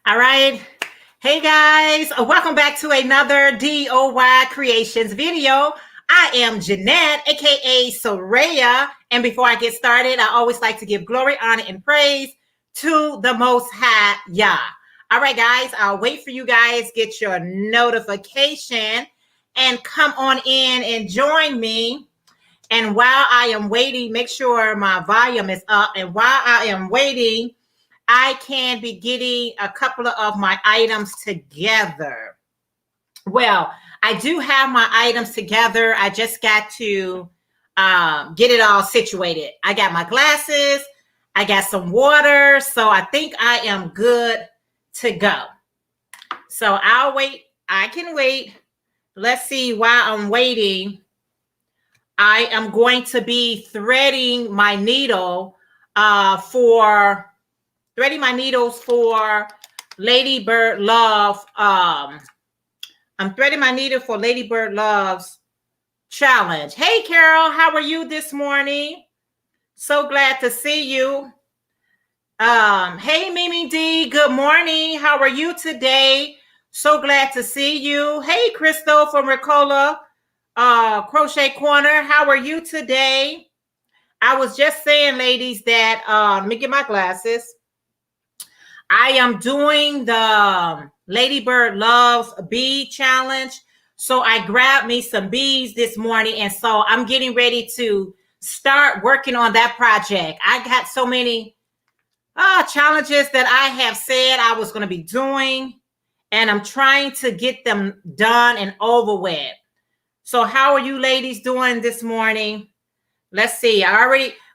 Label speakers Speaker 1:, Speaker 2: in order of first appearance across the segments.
Speaker 1: All right. Hey guys, welcome back to another DOY Creations video. I am Jeanette, aka Sarayah. And before I get started, I always like to give glory, honor, and praise to the Most High Yah. All right, guys, I'll wait for you guys, get your notification, and come on in and join me. And while I am waiting, make sure my volume is up. And while I am waiting, I can be getting a couple of my items together. Well, I do have my items together. I just got to get it all situated. I got my glasses. I got some water. So I think I am good to go. So I'll wait. I can wait. Let's see. While I'm waiting, I am going to be threading my needle threading my needles for Ladybird Love. I'm threading my needle for Ladybird Love's challenge. Hey, Carol, how are you this morning? So glad to see you. Hey, Mimi D, good morning. How are you today? So glad to see you. Hey, Crystal from Ricola Crochet Corner. How are you today? I was just saying, ladies, that let me get my glasses. I am doing the Ladybird Loves Bead Challenge. So I grabbed me some beads this morning. And so I'm getting ready to start working on that project. I got so many challenges that I have said I was going to be doing. And I'm trying to get them done and over with. So how are you ladies doing this morning? Let's see.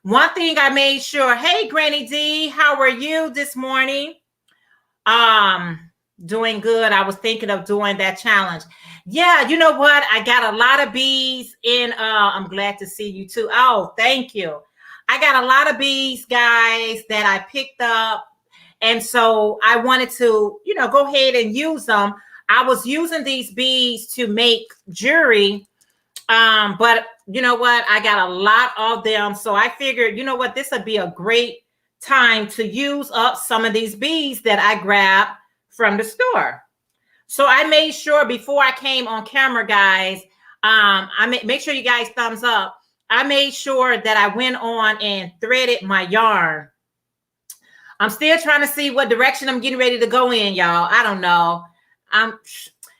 Speaker 1: One thing I made sure. Hey, Granny D, how are you this morning? Doing good. I was thinking of doing that challenge. Yeah, you know what? I got a lot of beads in. I'm glad to see you too. Oh, thank you. I got a lot of beads, guys, that I picked up. And so I wanted to, go ahead and use them. I was using these beads to make jewelry. But you know what? I got a lot of them. So I figured, this would be a great time to use up some of these beads that I grabbed from the store. So I made sure before I came on camera, guys, make sure you guys thumbs up. I made sure that I went on and threaded my yarn. I'm still trying to see what direction I'm getting ready to go in, y'all. I don't know.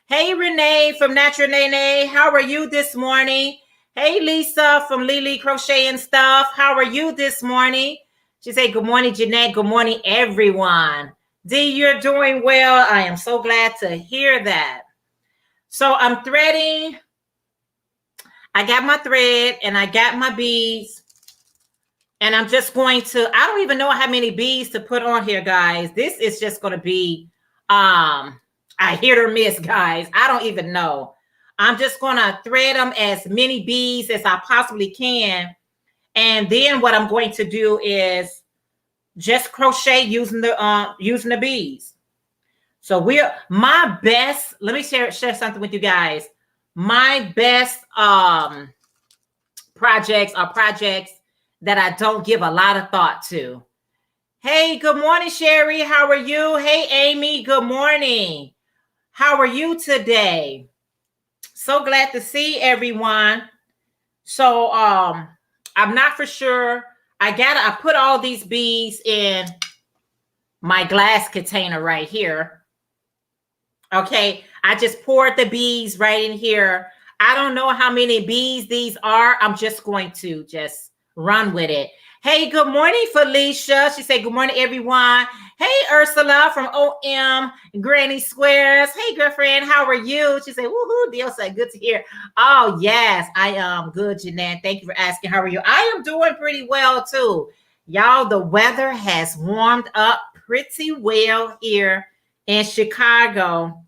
Speaker 1: Hey, Renee from Natural Nene. How are you this morning? Hey, Lisa from Lily Crochet and Stuff. How are you this morning? She said, good morning, Jeanette. Good morning, everyone. D, you're doing well. I am so glad to hear that. So I'm threading. I got my thread and I got my beads. And I'm just going to, I don't even know how many beads to put on here, guys. This is just going to be a hit or miss, guys. I don't even know. I'm just going to thread them as many beads as I possibly can. And then what I'm going to do is just crochet using the beads. So my best, let me share something with you guys. My best projects are projects that I don't give a lot of thought to. Hey, good morning, Sherry. How are you? Hey, Amy, good morning. How are you today? So glad to see everyone. So I'm not for sure. I put all these beads in my glass container right here. Okay, I just poured the beads right in here. I don't know how many beads these are. I'm just going to just run with it. Hey, good morning, Felicia. She said, good morning, everyone. Hey, Ursula from OM Granny Squares. Hey, girlfriend, how are you? She said, woohoo, Deal said, good to hear. Oh, yes, I am good, Jeanette. Thank you for asking. How are you? I am doing pretty well, too. Y'all, the weather has warmed up pretty well here in Chicago.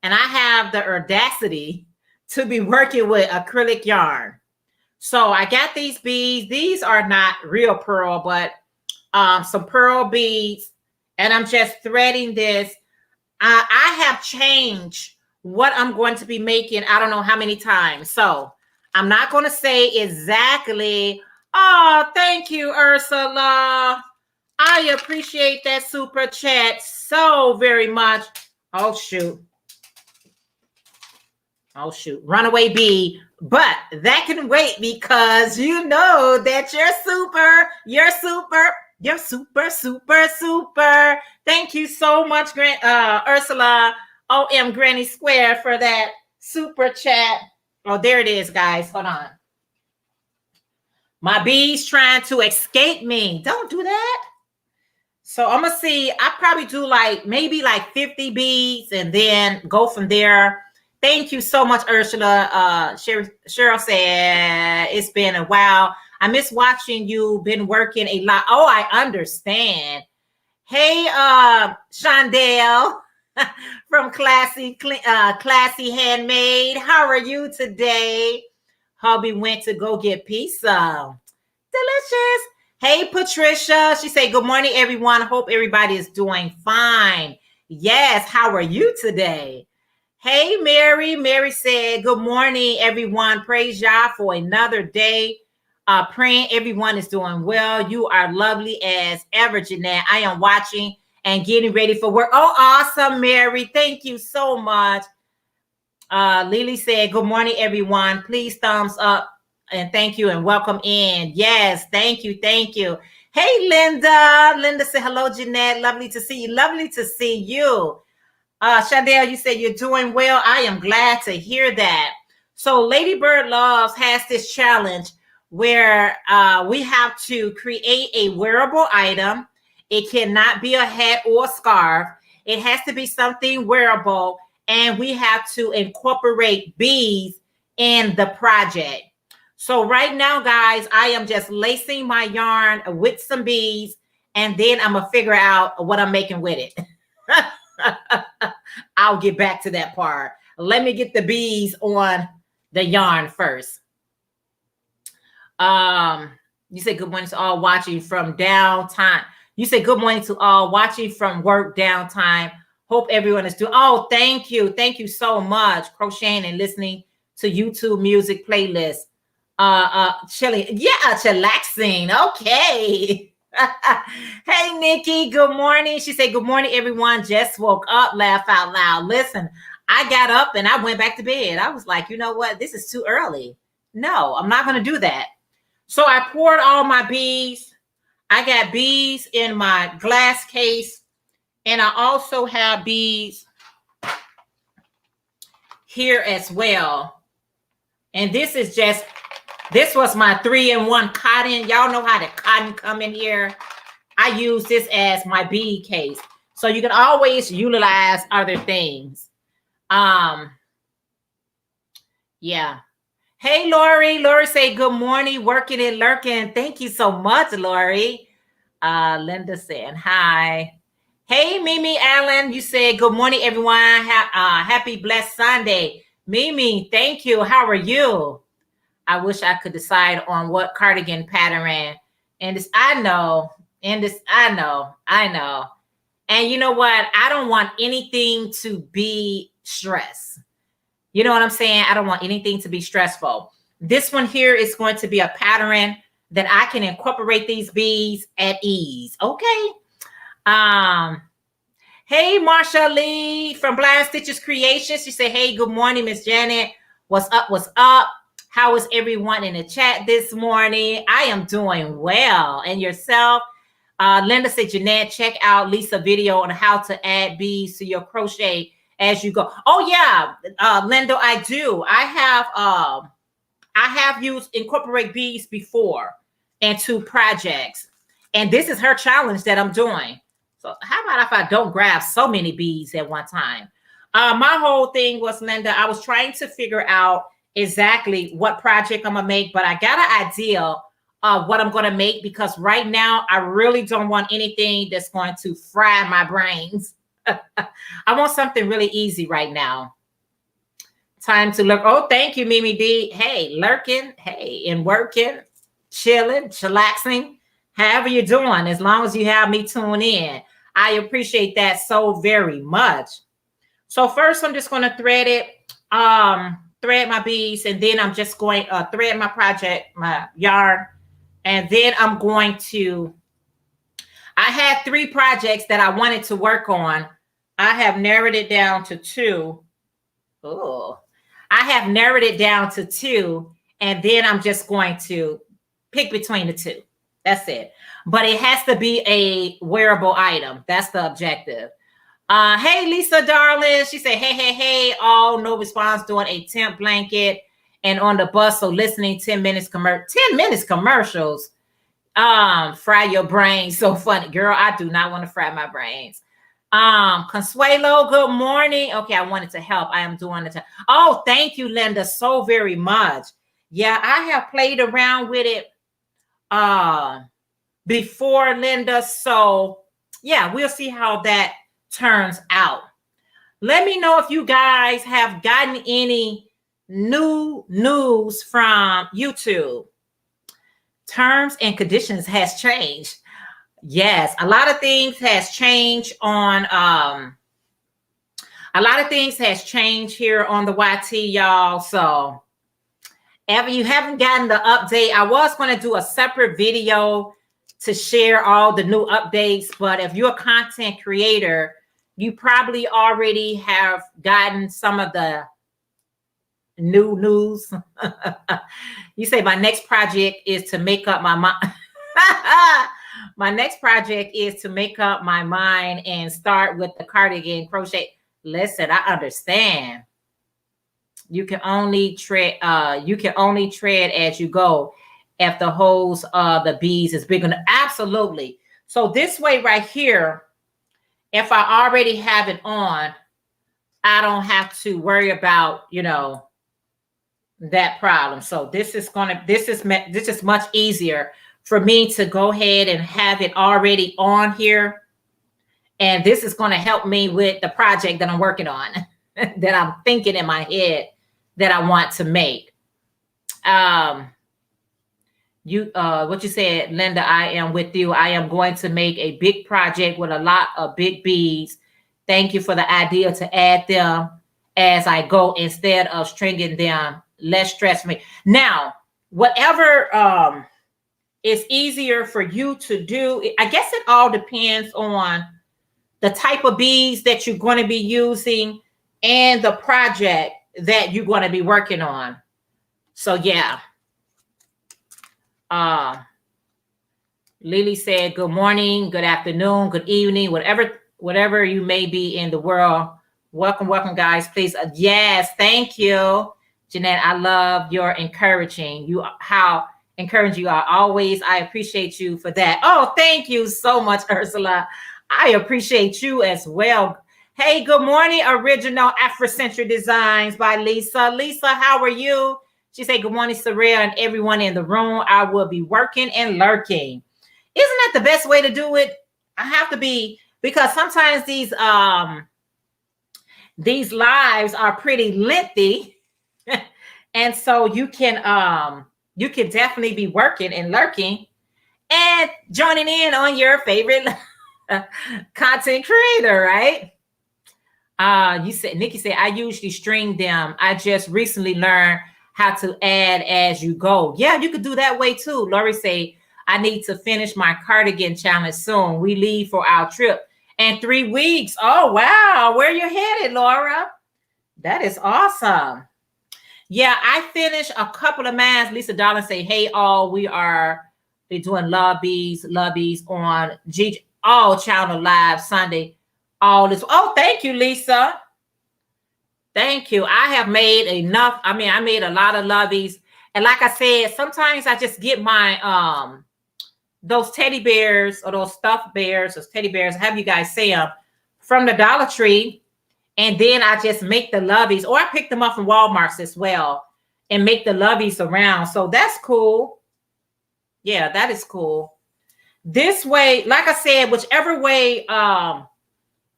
Speaker 1: And I have the audacity to be working with acrylic yarn. So I got these beads. These are not real pearl, but some pearl beads. And I'm just threading this. I have changed what I'm going to be making. I don't know how many times. So I'm not going to say exactly. Oh, thank you, Ursula. I appreciate that super chat so very much. Oh, shoot. Oh, shoot. Runaway bee. But that can wait because you know that you're super. Thank you so much, Ursula OM Granny Square, for that super chat. Oh, there it is, guys. Hold on. My bee's trying to escape me. Don't do that. So I'm going to see. I probably do maybe 50 beads and then go from there. Thank you so much, Ursula. Cheryl said, it's been a while. I miss watching you. Been working a lot. Oh, I understand. Hey, Shondell from Classy Handmade. How are you today? Hubby went to go get pizza. Delicious. Hey, Patricia. She said, good morning, everyone. Hope everybody is doing fine. Yes. How are you today? Hey, Mary. Mary said, good morning, everyone. Praise Yah for another day. Praying everyone is doing well. You are lovely as ever, Jeanette. I am watching and getting ready for work. Oh, awesome, Mary. Thank you so much. Lily said, good morning, everyone. Please thumbs up and thank you and welcome in. Yes, thank you. Thank you. Hey, Linda. Linda said, hello, Jeanette. Lovely to see you. Lovely to see you. Shadell, you said you're doing well. I am glad to hear that. So Lady Bird Loves has this challenge where we have to create a wearable item. It cannot be a hat or a scarf. It has to be something wearable, and we have to incorporate beads in the project. So right now, guys, I am just lacing my yarn with some beads, and then I'm going to figure out what I'm making with it. I'll get back to that part. Let me get the beads on the yarn first. You say good morning to all watching from downtime. You say good morning to all watching from work downtime. Hope everyone is doing. Oh, thank you. Thank you so much. Crocheting and listening to YouTube music playlist. Chilling. Yeah, chillaxing. Okay. Hey, Nikki. Good morning. She said, good morning, everyone. Just woke up. Laugh out loud. Listen, I got up and I went back to bed. I was like, you know what? This is too early. No, I'm not going to do that. So I poured all my beads. I got beads in my glass case. And I also have beads here as well. And this was my 3-in-1 cotton. Y'all know how the cotton come in here. I use this as my bead case. So you can always utilize other things. Yeah. Hey, Lori. Lori say, good morning, working and lurking. Thank you so much, Lori. Linda saying hi. Hey, Mimi Allen. You said, good morning, everyone. Happy blessed Sunday. Mimi, thank you. How are you? I wish I could decide on what cardigan pattern. And this, I know. And this, I know. And you know what? I don't want anything to be stress. You know what I'm saying? I don't want anything to be stressful. This one here is going to be a pattern that I can incorporate these beads at ease. Okay. Hey, Marsha Lee from Blind Stitches Creations. She said, hey, good morning, Miss Janet. What's up? What's up? How is everyone in the chat this morning? I am doing well. And yourself? Linda said, Jeanette, check out Lisa's video on how to add beads to your crochet as you go. Oh, yeah, Linda, I do. I have used incorporate beads before into projects. And this is her challenge that I'm doing. So how about if I don't grab so many beads at one time? My whole thing was, Linda, I was trying to figure out exactly what project I'm going to make, but I got an idea of what I'm going to make because right now I really don't want anything that's going to fry my brains. I want something really easy right now. Time to lurk. Oh, thank you, Mimi D. Hey, lurking. Hey, and working, chilling, chillaxing. However you're doing, as long as you have me tune in. I appreciate that so very much. So first, I'm just going to thread it, thread my beads, and then I'm just going to thread my project, my yarn, and then I'm going to I had 3 projects that I wanted to work on. I have narrowed it down to 2. Oh, I have narrowed it down to 2, and then I'm just going to pick between the 2. That's it. But it has to be a wearable item. That's the objective. Hey, Lisa, darling. She said, hey, all no response doing a temp blanket and on the bus. So listening 10 minutes commercials. Fry your brains. So funny. Girl, I do not want to fry my brains. Consuelo, good morning. Okay, I wanted to help. I am doing it. Oh, thank you, Linda, so very much. Yeah, I have played around with it before, Linda. So yeah, we'll see how that turns out. Let me know if you guys have gotten any new news from YouTube. Terms and conditions has changed. Yes, a lot of things has changed on a lot of things has changed here on the YT, y'all. So if you haven't gotten the update, I was going to do a separate video to share all the new updates, but if you're a content creator, you probably already have gotten some of the new news. You say my next project is to make up my mind. My next project is to make up my mind and start with the cardigan crochet. Listen, I understand. You can only tread as you go if the holes of the beads is big enough. Absolutely. So this way right here, if I already have it on, I don't have to worry about, you know, that problem. So this is much easier for me to go ahead and have it already on here. And this is going to help me with the project that I'm working on, that I'm thinking in my head that I want to make. What you said, Linda, I am with you. I am going to make a big project with a lot of big beads. Thank you for the idea to add them as I go instead of stringing them. Less stress for me. Now, whatever is easier for you to do, I guess it all depends on the type of beads that you're going to be using and the project that you're going to be working on. So yeah. Lily said, good morning, good afternoon, good evening, whatever you may be in the world. Welcome, guys. Please. Yes, thank you, Jeanette. I love your encouraging. How encouraging you are always. I appreciate you for that. Oh, thank you so much, Ursula. I appreciate you as well. Hey, good morning, Original Afrocentric Designs by Lisa. Lisa, how are you? She said, good morning, Sarayah, and everyone in the room. I will be working and lurking. Isn't that the best way to do it? I have to be, because sometimes these lives are pretty lengthy. And so you can definitely be working and lurking and joining in on your favorite content creator, right? Nikki said, I usually string them. I just recently learned how to add as you go. Yeah, you could do that way too. Lori say, I need to finish my cardigan challenge soon. We leave for our trip in 3 weeks. Oh, wow. Where you headed, Laura? That is awesome. Yeah, I finished a couple of mines. Lisa Darling say, hey, all, they're doing love bees on all channel live Sunday. All this. Oh, thank you, Lisa. Thank you. I have made enough. I mean, I made a lot of loveys. And like I said, sometimes I just get my those teddy bears or those stuffed bears, those teddy bears, have you guys say them from the Dollar Tree. And then I just make the loveys, or I pick them up from Walmart's as well and make the loveys around. So that's cool. Yeah, that is cool. This way, like I said, whichever way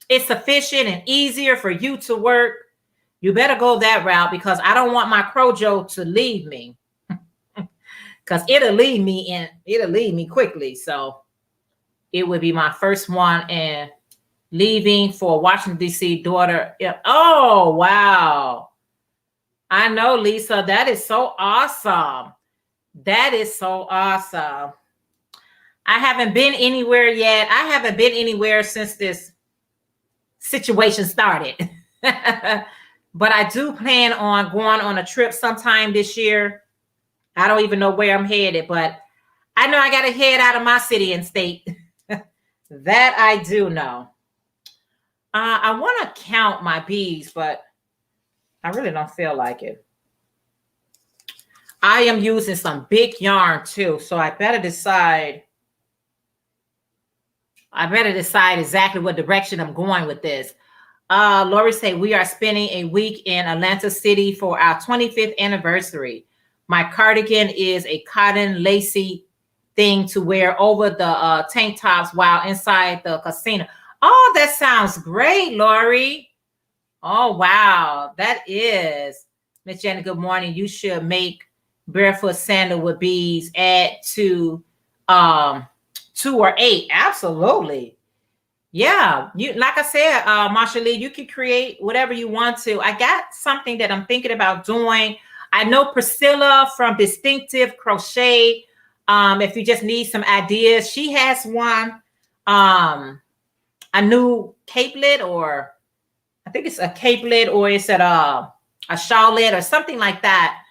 Speaker 1: it's sufficient and easier for you to work, you better go that route, because I don't want my Crojo to leave me. Because it'll leave me quickly. So it would be my first one, and leaving for Washington, D.C. daughter. Oh, wow. I know, Lisa. That is so awesome. That is so awesome. I haven't been anywhere yet. I haven't been anywhere since this situation started. But I do plan on going on a trip sometime this year. I don't even know where I'm headed, but I know I got to head out of my city and state. That I do know. I want to count my bees, but I really don't feel like it. I am using some big yarn too, so I better decide. Exactly what direction I'm going with this. Lori say we are spending a week in Atlanta City for our 25th anniversary. My cardigan is a cotton lacy thing to wear over the tank tops while inside the casino. Oh, that sounds great, Lori. Oh, wow. That is. Miss Jenny, good morning. You should make barefoot sandal with beads. Add to 2 or 8. Absolutely. Yeah. You, like I said, Marsha Lee, you can create whatever you want to. I got something that I'm thinking about doing. I know Priscilla from Distinctive Crochet. If you just need some ideas, she has one. A new capelet, or I think it's a capelet, or it's at a shawlet or something like that,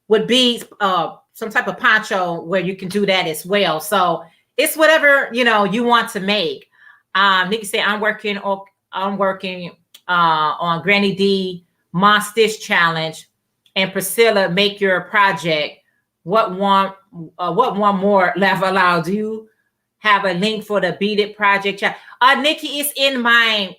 Speaker 1: would be some type of poncho where you can do that as well. So it's whatever you want to make. Nikki said I'm working on Granny D Mom Stitch Challenge, and Priscilla, make your project. What one more level out? Do you have a link for the beaded project? Nikki, it's in my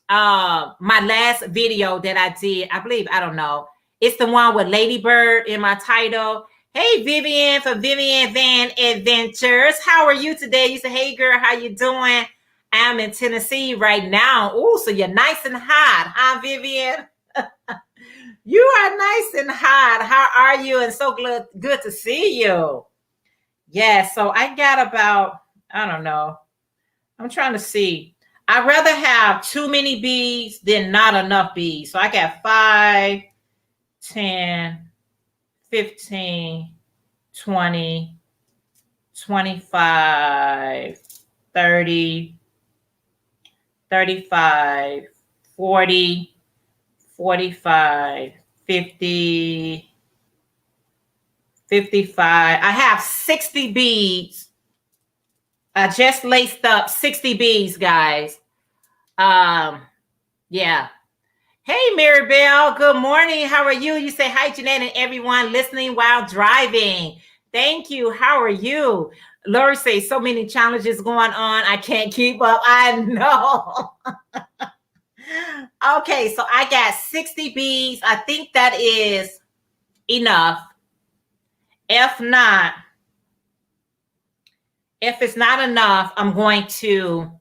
Speaker 1: last video that I did. I believe, I don't know. It's the one with Ladybird in my title. Hey, Vivian for Vivian Van Adventures. How are you today? You say, hey, girl, how you doing? I'm in Tennessee right now. Oh, so you're nice and hot, huh, Vivian? You are nice and hot. How are you? And so good to see you. Yeah, so I got about, I don't know. I'm trying to see. I'd rather have too many beads than not enough beads. So I got 5, 10, 15, 20, 25, 30, 35, 40, 45, 50, 55. I have 60 beads. I just laced up 60 beads, guys. Yeah. Hey, Maribel. Good morning. How are you? You say hi, Jeanette, and everyone listening while driving. Thank you. How are you? Lori says so many challenges going on. I can't keep up. I know. Okay, so I got 60 beads. I think that is enough. If it's not enough, I'm going to,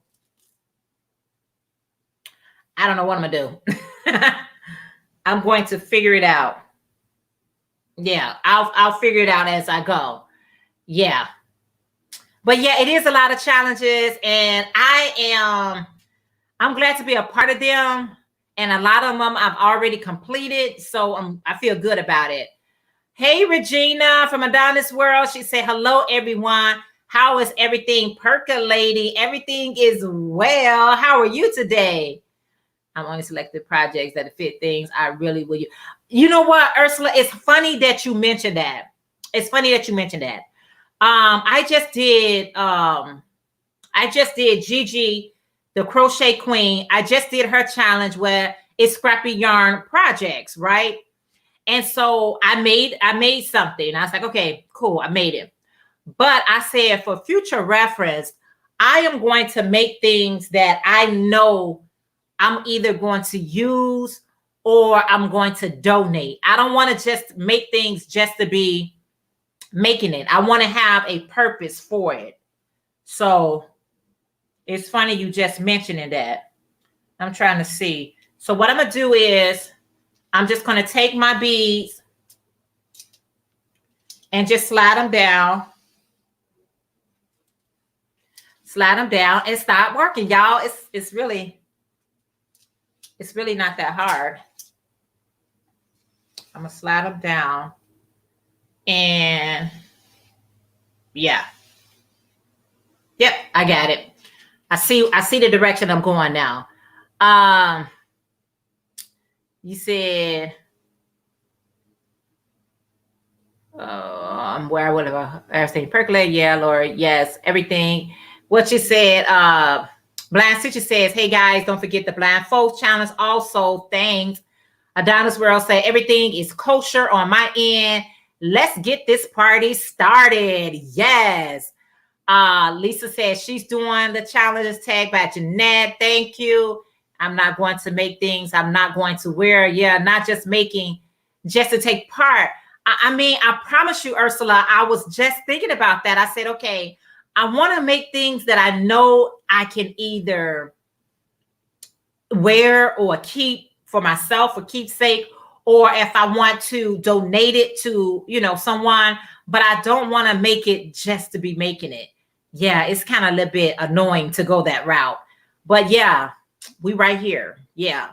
Speaker 1: I don't know what I'm gonna do. I'm going to figure it out. Yeah, I'll figure it out as I go. Yeah. But yeah, it is a lot of challenges, and I'm glad to be a part of them. And a lot of them I've already completed, so I feel good about it. Hey, Regina from Adonis World. She said, hello, everyone. How is everything percolating? Everything is well. How are you today? I'm only selected projects that fit things I really will. You know what, Ursula? It's funny that you mentioned that. I just did Gigi, the crochet queen. I just did her challenge where it's scrappy yarn projects, right? And so I made something. I was like, okay, cool, I made it. But I said, for future reference, I am going to make things that I know I'm either going to use or I'm going to donate. I don't want to just make things just to be making it. I want to have a purpose for it. So it's funny you just mentioning that. I'm trying to see. So what I'm going to do is I'm just going to take my beads and just slide them down. Slide them down and start working, y'all. It's really not that hard. I'm going to slide them down. And yeah. Yep, I got it. I see the direction I'm going now. Um, you said where I would have everything percolate. Yeah, Lord. Yes, everything. What you said, Blind Stitcher says, hey guys, don't forget the Blind Folks Challenge. Also, thanks. Adonis World say everything is kosher on my end. Let's get this party started. Yes. Lisa says she's doing the challenges tag by Jeanette. Thank you. I'm not going to make things I'm not going to wear. Yeah, not just making just to take part. I mean, I promise you, Ursula, I was just thinking about that. I said, okay, I want to make things that I know I can either wear or keep for myself for keepsake, or if I want to donate it to, someone, but I don't want to make it just to be making it. Yeah, it's kind of a little bit annoying to go that route. But yeah, we right here. Yeah.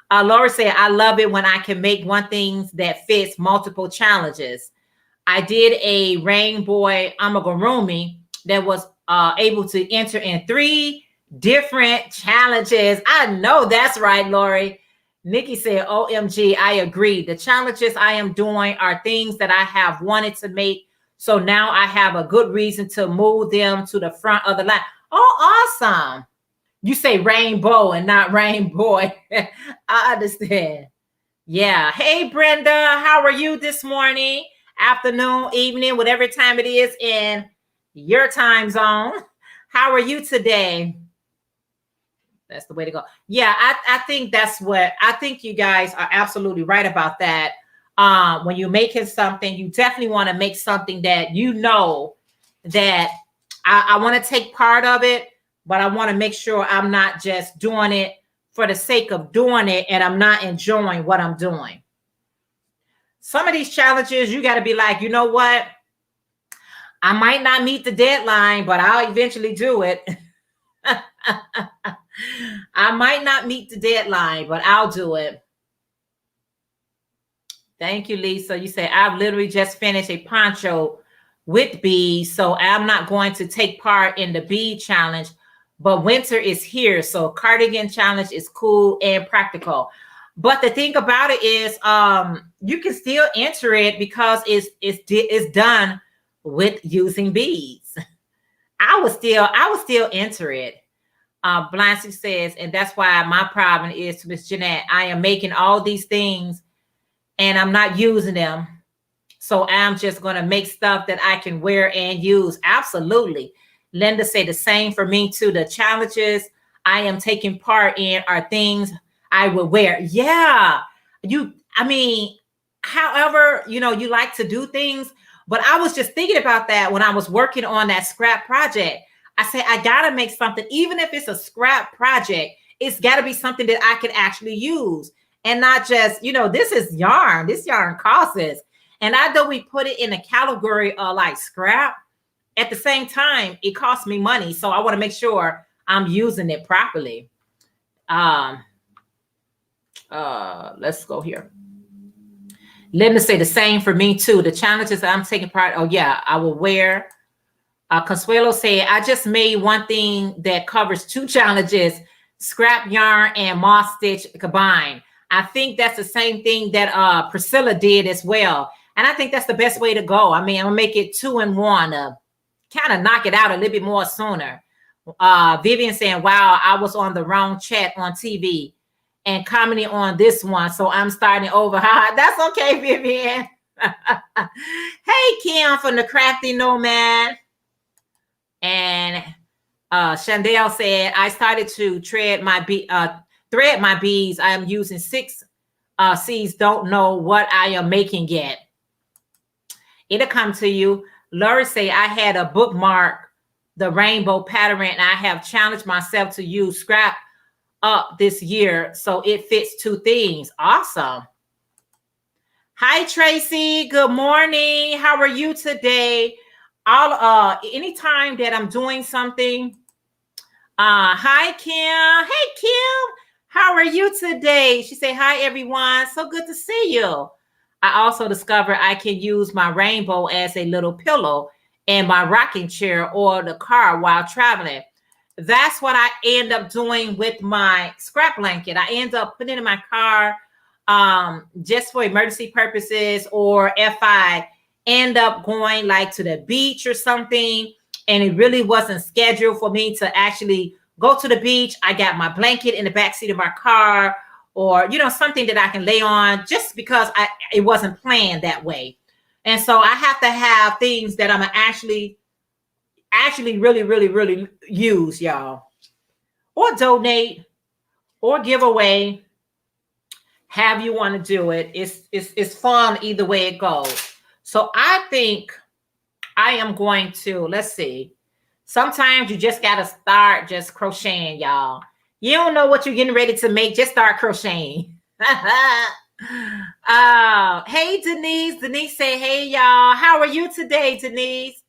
Speaker 1: Laura said, I love it when I can make one thing that fits multiple challenges. I did a rainbow amigurumi that was able to enter in 3 different challenges. I know that's right, Lori. Nikki said, OMG, I agree. The challenges I am doing are things that I have wanted to make. So now I have a good reason to move them to the front of the line. Oh, awesome. You say rainbow and not rainbow. I understand. Yeah. Hey, Brenda, how are you this morning, afternoon, evening, whatever time it is in your time zone? How are you today? That's the way to go. Yeah, I think that's what I think. You guys are absolutely right about that. When you're making something, you definitely want to make something that that I want to take part of it, but I want to make sure I'm not just doing it for the sake of doing it and I'm not enjoying what I'm doing. Some of these challenges, you got to be like, you know what? I might not meet the deadline, but I'll eventually do it. I might not meet the deadline, but I'll do it. Thank you, Lisa. You say, I've literally just finished a poncho with beads, so I'm not going to take part in the bead challenge, but winter is here, so cardigan challenge is cool and practical. But the thing about it is, you can still enter it because it's done with using beads. I would still enter it. Blancy says, and that's why my problem is, Miss Jeanette, I am making all these things and I'm not using them. So I'm just going to make stuff that I can wear and use. Absolutely. Linda said the same for me too. The challenges I am taking part in are things I will wear. Yeah. However, you like to do things, but I was just thinking about that when I was working on that scrap project. I said, I got to make something, even if it's a scrap project, it's got to be something that I can actually use and not just, this is yarn. This yarn costs. And I know we put it in a category of like scrap. At the same time, it costs me money. So I want to make sure I'm using it properly. Let's go here. Linda say the same for me too. The challenges that I'm taking part. Oh yeah, I will wear. Consuelo said, I just made one thing that covers 2 challenges, scrap yarn and moss stitch combined. I think that's the same thing that Priscilla did as well. And I think that's the best way to go. I mean, I'm gonna make it 2 in 1, kind of knock it out a little bit more sooner. Vivian saying, wow, I was on the wrong chat on TV and commenting on this one. So I'm starting over. That's okay, Vivian. Hey, Kim from the Crafty Nomad. And Chandel said, I started to thread my beads. I am using 6 C's. Don't know what I am making yet. It'll come to you. Laura say, I had a bookmark the rainbow pattern and I have challenged myself to use scrap up this year so it fits 2 things. Awesome. Hi, Tracy. Good morning. How are you today? Anytime that I'm doing something. Hi, Kim. Hey, Kim. How are you today? She said, hi, everyone. So good to see you. I also discovered I can use my rainbow as a little pillow in my rocking chair or the car while traveling. That's what I end up doing with my scrap blanket. I end up putting it in my car just for emergency purposes, or if I end up going like to the beach or something and it really wasn't scheduled for me to actually go to the beach, I got my blanket in the backseat of my car, or something that I can lay on, just because it wasn't planned that way. And so I have to have things that I'm actually really use, y'all, or donate or give away. Have you want to do it? It's fun either way it goes. So I think I am going to, let's see. Sometimes you just got to start just crocheting, y'all. You don't know what you're getting ready to make. Just start crocheting. Hey, Denise. Denise say, hey, y'all. How are you today, Denise?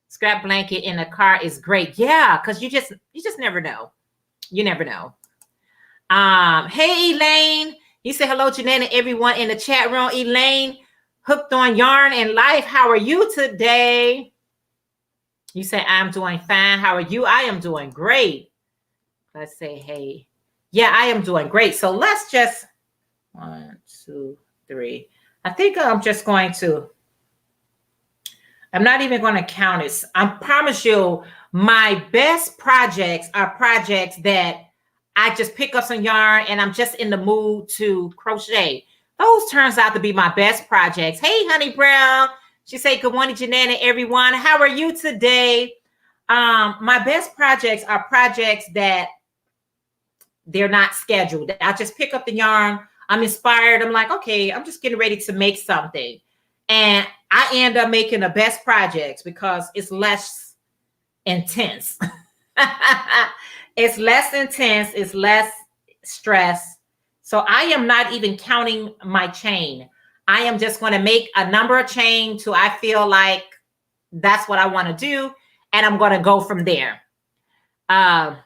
Speaker 1: Scrap blanket in the car is great. Yeah, because you just never know. You never know. Hey, Elaine. You say hello, Jeanette, and everyone in the chat room. Elaine, hooked on yarn and life. How are you today? You say, I'm doing fine. How are you? I am doing great. Let's say, hey. Yeah, I am doing great. So let's just 1, 2, 3. I think I'm just going to, I'm not even going to count it. I promise you, my best projects are projects that I just pick up some yarn and I'm just in the mood to crochet. Those turns out to be my best projects. Hey, Honey Brown. She said, good morning, Jeanette and everyone. How are you today? My best projects are projects that they're not scheduled. I just pick up the yarn. I'm inspired. I'm like, okay, I'm just getting ready to make something. And I end up making the best projects because it's less intense. It's less intense. It's less stress. So I am not even counting my chain. I am just going to make a number of chain till I feel like that's what I want to do. And I'm going to go from there. Marsha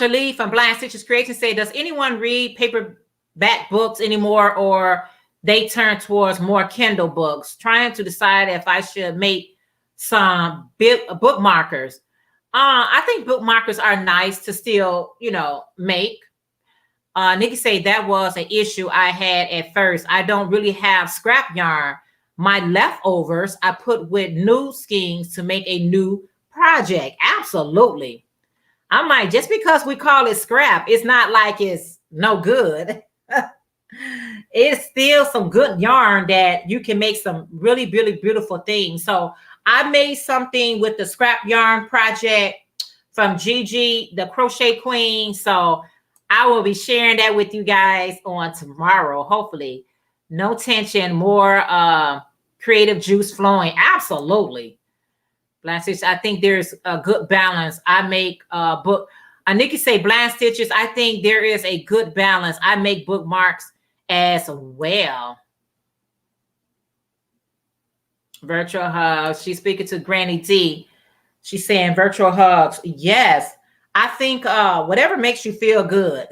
Speaker 1: Lee from Blind Stitches Creations say, does anyone read paperback books anymore, or they turn towards more Kindle books? Trying to decide if I should make some bookmarkers. I think bookmarkers are nice to still, make. Nikki say that was an issue I had at first. I don't really have scrap yarn. My leftovers I put with new skeins to make a new project. Absolutely. I'm like, just because we call it scrap, it's not like it's no good. It's still some good yarn that you can make some really beautiful things. So I made something with the scrap yarn project from Gigi, the Crochet Queen. So I will be sharing that with you guys on tomorrow, hopefully. No tension, more creative juice flowing. Absolutely. Blind Stitches, I think there's a good balance. I make book. Nikki say Blind Stitches, I think there is a good balance. I make bookmarks as well. Virtual hugs. She's speaking to Granny D. She's saying virtual hugs. Yes. I think whatever makes you feel good.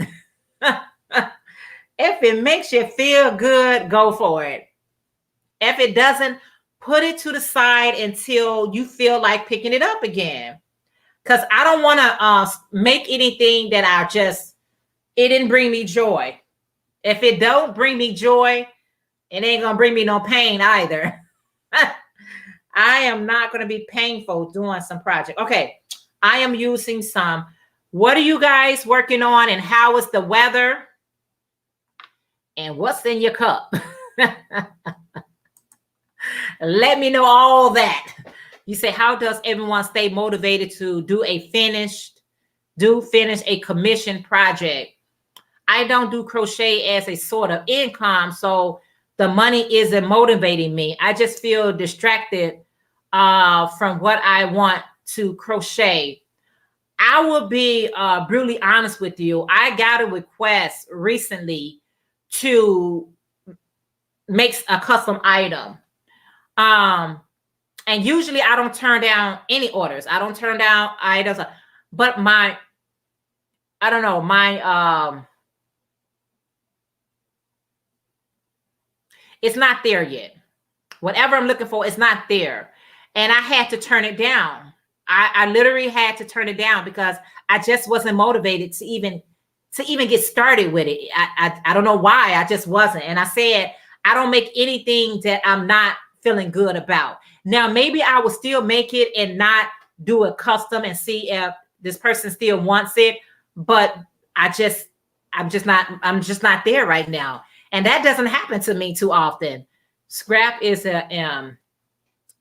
Speaker 1: If it makes you feel good, go for it. If it doesn't, put it to the side until you feel like picking it up again. Because I don't want to make anything that it didn't bring me joy. If it don't bring me joy, it ain't going to bring me no pain either. I am not going to be painful doing some project. Okay, I am using some. What are you guys working on, and how is the weather? And what's in your cup? Let me know all that. You say, how does everyone stay motivated to finish a commission project? I don't do crochet as a sort of income, so the money isn't motivating me. I just feel distracted from what I want to crochet. I will be brutally honest with you. I got a request recently to make a custom item. And usually I don't turn down any orders. I don't turn down items, but it's not there yet. Whatever I'm looking for, it's not there. and I had to turn it down. I literally had to turn it down because I just wasn't motivated to even get started with it. I don't know why. I just wasn't. And I said, I don't make anything that I'm not feeling good about. Now, maybe I will still make it and not do a custom and see if this person still wants it. But I'm just not there right now. And that doesn't happen to me too often. Scrap is a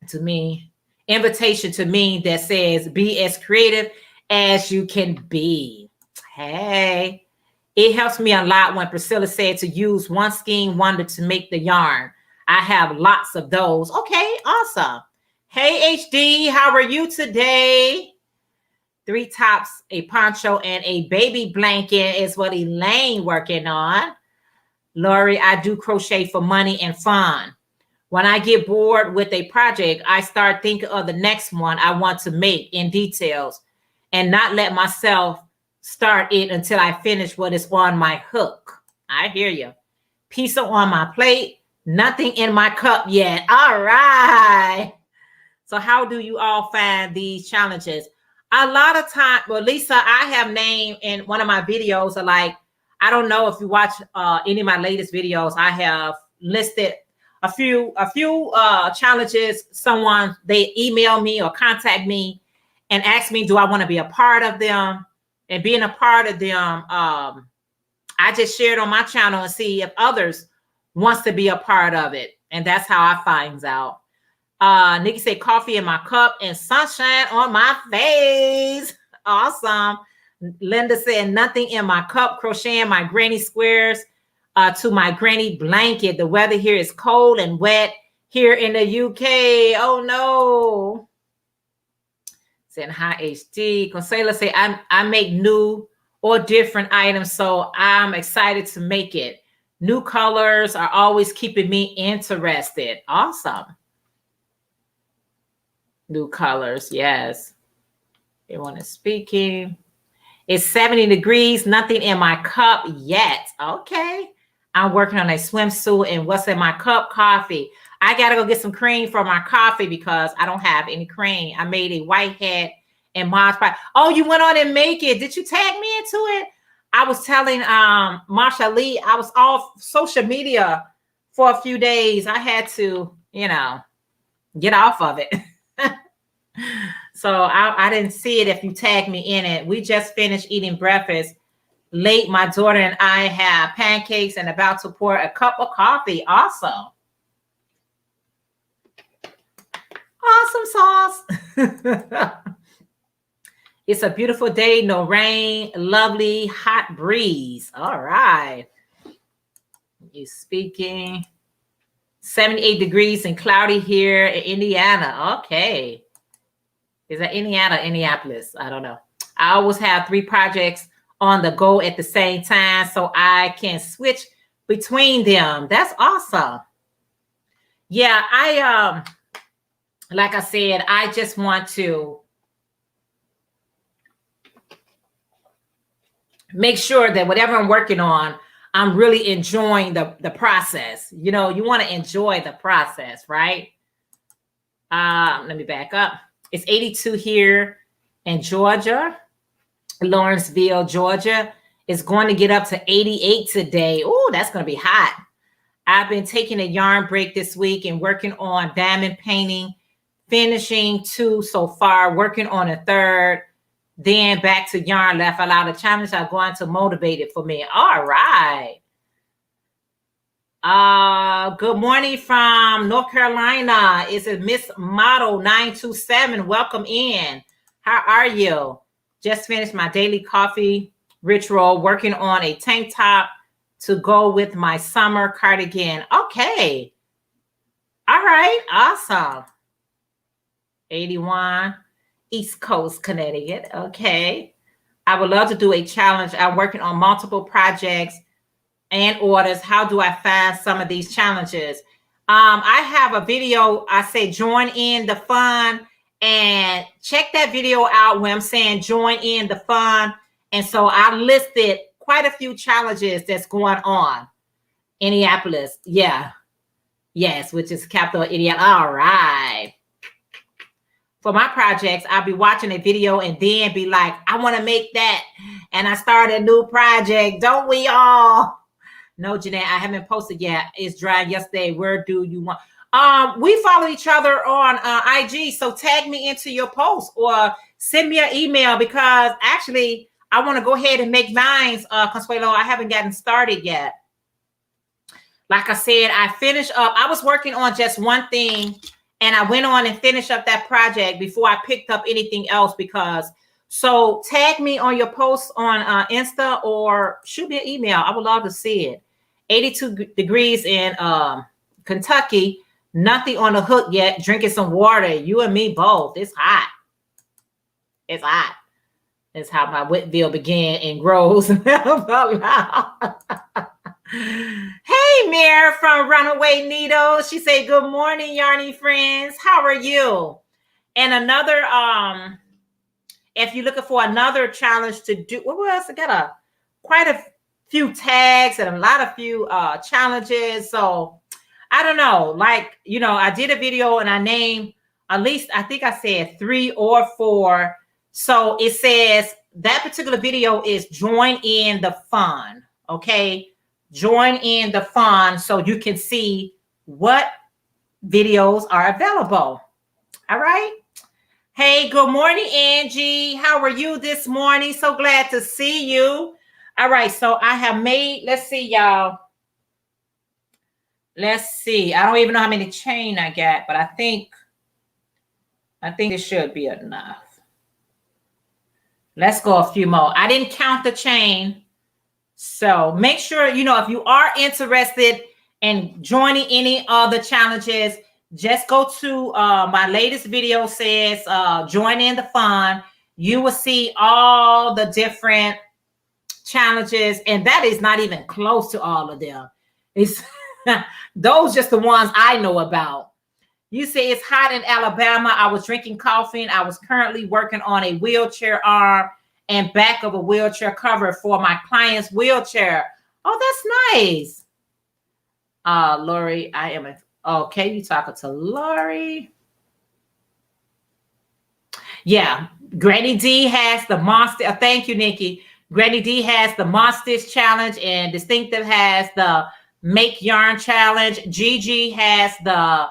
Speaker 1: to me, invitation to me that says be as creative as you can be. Hey, it helps me a lot when Priscilla said to use one skein wonder to make the yarn. I have lots of those. Okay, awesome. Hey, HD, how are you today? 3 tops, a poncho, and a baby blanket is what Elaine working on. Lori, I do crochet for money and fun. When I get bored with a project, I start thinking of the next one I want to make in details and not let myself start it until I finish what is on my hook. I hear you. Pizza on my plate, nothing in my cup yet. All right. So how do you all find these challenges? A lot of time, well, Lisa, I have named in one of my videos, like, I don't know if you watch any of my latest videos, I have listed a few challenges. Someone, they email me or contact me and ask me, do I want to be a part of them? And being a part of them, I just shared on my channel and see if others wants to be a part of it. And that's how I finds out. Nikki said coffee in my cup and sunshine on my face. Awesome. Linda said nothing in my cup, crocheting my granny squares to my granny blanket. The weather here is cold and wet here in the UK. Oh no. Saying hi HD. Consuela say I make new or different items, so I'm excited to make it. New colors are always keeping me interested. Awesome. New colors, yes. Everyone is speaking. It's 70 degrees, nothing in my cup yet. Okay. I'm working on a swimsuit and what's in my cup? Coffee. I got to go get some cream for my coffee because I don't have any cream. I made a white hat and Mod Podge. Oh, you went on and make it. Did you tag me into it? I was telling Marsha Lee, I was off social media for a few days. I had to, get off of it. So I didn't see it if you tagged me in it. We just finished eating breakfast. Late, my daughter and I have pancakes and about to pour a cup of coffee. Awesome. Awesome sauce. It's a beautiful day, no rain, lovely hot breeze. All right. You speaking. 78 degrees and cloudy here in Indiana. Okay. Is that Indiana or Indianapolis? I don't know. I always have 3 projects on the go at the same time so I can switch between them. That's awesome. Yeah, I like I said, I just want to make sure that whatever I'm working on, I'm really enjoying the process. You want to enjoy the process, right? Let me back up. It's 82 here in Georgia, Lawrenceville, Georgia. It's going to get up to 88 today. Oh, that's going to be hot. I've been taking a yarn break this week and working on diamond painting, finishing 2 so far, working on a 3rd. Then back to yarn left. Allow the challenge are going to motivate it for me. All right. Good morning from North Carolina. It's a Miss Model 927. Welcome in. How are you? Just finished my daily coffee ritual, working on a tank top to go with my summer cardigan. Okay. All right. Awesome. 81. East Coast, Connecticut. Okay. I would love to do a challenge. I'm working on multiple projects and orders. How do I find some of these challenges? I have a video. I say join in the fun, and check that video out where I'm saying join in the fun. And so I listed quite a few challenges that's going on. Indianapolis. Yeah. Yes, which is capital Indiana. All right. for my projects, I'll be watching a video and then be like, I want to make that. And I start a new project. Don't we all? No, Jeanette, I haven't posted yet. It's dry yesterday. Where do you want? We follow each other on IG. So tag me into your post or send me an email, because actually I want to go ahead and make mine, Consuelo. I haven't gotten started yet. Like I said, I finished up. I was working on just one thing, and I went on and finished up that project before I picked up anything else. Because, so tag me on your posts on Insta or shoot me an email. I would love to see it. 82 degrees in Kentucky. Nothing on the hook yet. Drinking some water. You and me both. It's hot. It's hot. It's how my Whitfield began and grows. Hey, Mir from Runaway Needle. She said, good morning, Yarny friends. How are you? And another, if you're looking for another challenge to do, what else? I got quite a few tags and a lot of few challenges. So I don't know, like, you know, I did a video and I named at least, I think I said 3 or 4. So it says that particular video is join in the fun. Okay. Join in the fun so you can see what videos are available. All right. Hey, good morning, Angie. How are you this morning? So glad to see you. All right. So I have made, let's see, y'all. Let's see. I don't even know how many chain I got, but I think it should be enough. Let's go a few more. I didn't count the chain. So make sure, you know, if you are interested in joining any of the challenges, just go to my latest video says join in the fun. You will see all the different challenges, and that is not even close to all of them. It's those just the ones I know about. You say it's hot in Alabama. I was drinking coffee, and I was currently working on a wheelchair arm and back of a wheelchair cover for my client's wheelchair. Oh, that's nice. Lori, I am okay. You talking to Lori? Yeah, Granny D has the monster. Thank you, Nikki. Granny D has the Monsters Challenge, and Distinctive has the Make Yarn Challenge. Gigi has the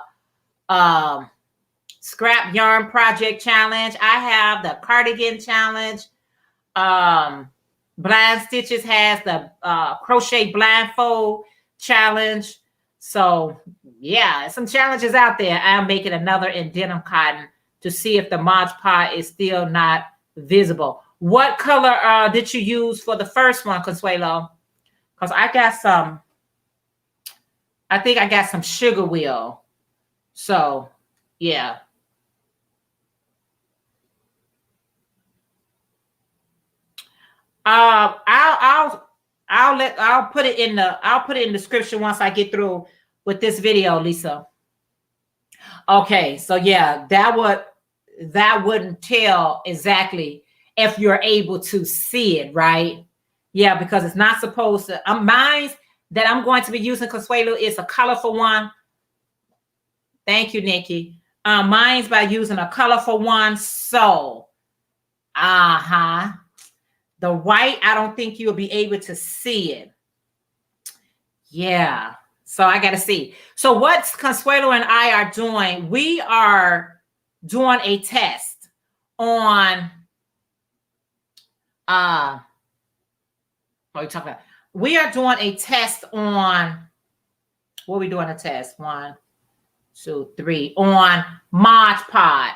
Speaker 1: Scrap Yarn Project Challenge. I have the Cardigan Challenge. Blind Stitches has the Crochet Blindfold Challenge. So yeah, some challenges out there. I'm making another in denim cotton to see if the Mod Podge is still not visible. What color did you use for the first one, Consuelo? Because I got some, I think I got some sugar wheel. So yeah. I'll put it in the description once I get through with this video, Lisa. Okay, so yeah, that wouldn't tell exactly if you're able to see it, right? Yeah, because it's not supposed to. Mine that I'm going to be using, Consuelo, is a colorful one. Thank you, Nikki. Mine's by using a colorful one. So, the white, I don't think you'll be able to see it. Yeah. So I got to see. So what Consuelo and I are doing, we are doing a test on, what are we talking about? We are doing a test on, what are we doing a test? 1, 2, 3, on Mod Podge.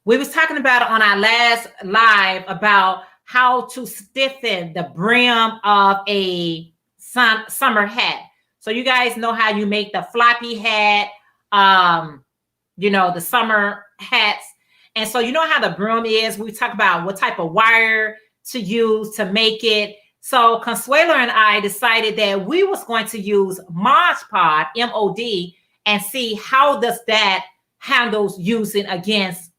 Speaker 1: We was talking about it on our last live about how to stiffen the brim of a summer hat. So you guys know how you make the floppy hat, you know, the summer hats. And so you know how the brim is. We talk about what type of wire to use to make it. So Consuelo and I decided that we was going to use Mod Podge, M-O-D, and see how does that handles using against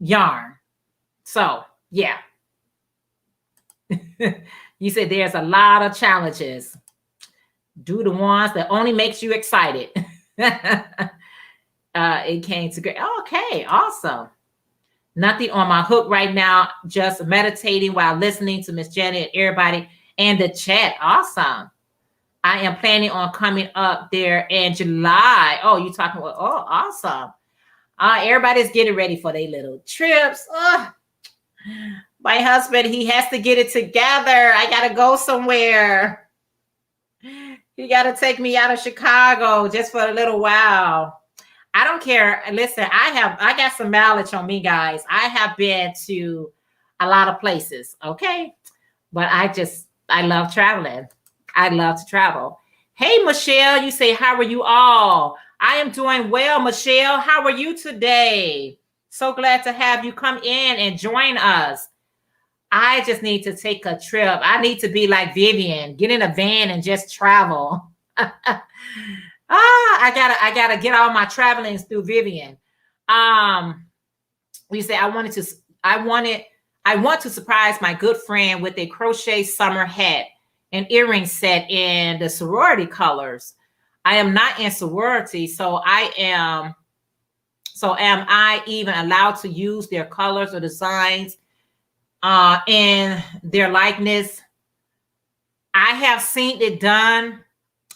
Speaker 1: yarn. So yeah. You said there's a lot of challenges. Do the ones that only makes you excited. It came to great. Okay, awesome. Nothing on my hook right now. Just meditating while listening to Miss Janet and everybody and the chat. Awesome. I am planning on coming up there in July. Oh, you talking about? Oh, awesome. Everybody's getting ready for their little trips. My husband, he has to get it together. I gotta go somewhere. He gotta take me out of Chicago just for a little while. I don't care. Listen, I got some mileage on me, guys. I have been to a lot of places, okay? But I love traveling. I love to travel. Hey, Michelle, you say, how are you all? I am doing well, Michelle. How are you today? So glad to have you come in and join us. I just need to take a trip. I need to be like Vivian, get in a van and just travel. I gotta get all my travelings through Vivian. You say I want to surprise my good friend with a crochet summer hat and earring set in the sorority colors. I am not in sorority, so am I even allowed to use their colors or designs in their likeness? I have seen it done.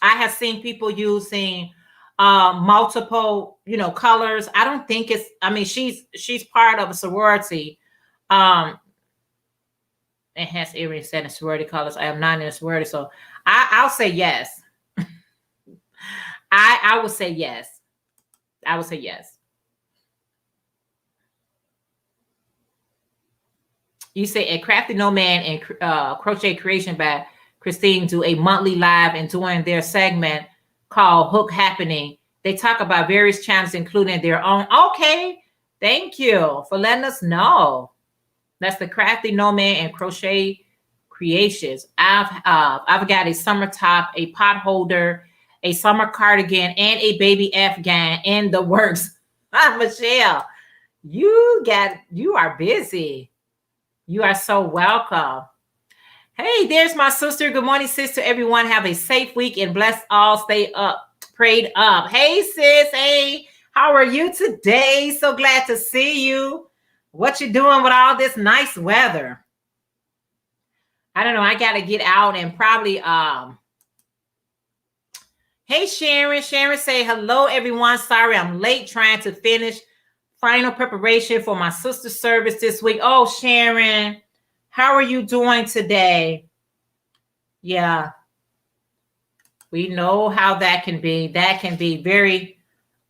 Speaker 1: I have seen people using multiple, colors. I don't think she's part of a sorority. It has earrings set in sorority colors. I am not in a sorority, so I'll say yes. I would say yes. I would say yes. You say a Crafty Nomad and Crochet Creation by Christine do a monthly live, and during their segment called Hook Happening, they talk about various challenges, including their own. Okay, thank you for letting us know. That's the Crafty Nomad and Crochet Creations. I've got a summer top, a pot holder, a summer cardigan, and a baby Afghan in the works. Michelle, you are busy. You are so welcome. Hey, there's my sister. Good morning, sister. Everyone have a safe week and bless all. Stay up, prayed up. Hey, sis. Hey, how are you today? So glad to see you. What you doing with all this nice weather? I don't know. I got to get out and probably, hey, Sharon. Sharon say, hello, everyone. Sorry, I'm late trying to finish final preparation for my sister's service this week. Oh, Sharon, how are you doing today? Yeah, we know how that can be. That can be very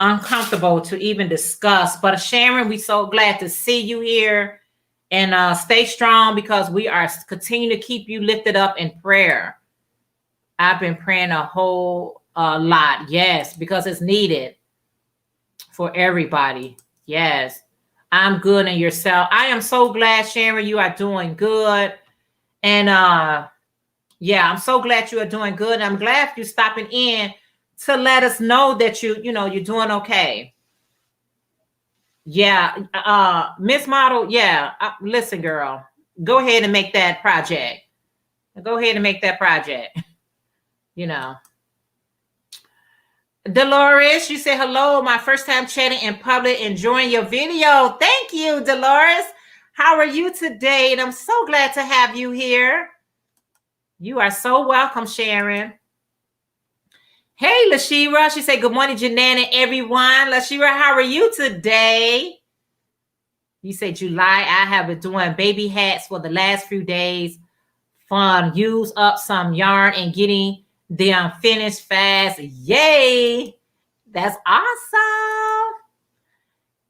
Speaker 1: uncomfortable to even discuss. But Sharon, we're so glad to see you here, and stay strong, because we are continuing to keep you lifted up in prayer. I've been praying a whole lot. Yes, because it's needed for everybody. Yes, I'm good. And yourself? I am so glad, Sharon, you are doing good. And yeah, I'm so glad you are doing good. And I'm glad you're stopping in to let us know that you're doing okay. Yeah, Miss Model. Yeah, listen, girl, go ahead and make that project. Go ahead and make that project. Dolores, you say hello. My first time chatting in public, enjoying your video. Thank you, Dolores. How are you today? And I'm so glad to have you here. You are so welcome, Sharon. Hey, Lashira. She said, good morning, Jeanette and everyone. Lashira, how are you today? You say July. I have been doing baby hats for the last few days. Fun. Use up some yarn and getting them finished fast. Yay. That's awesome.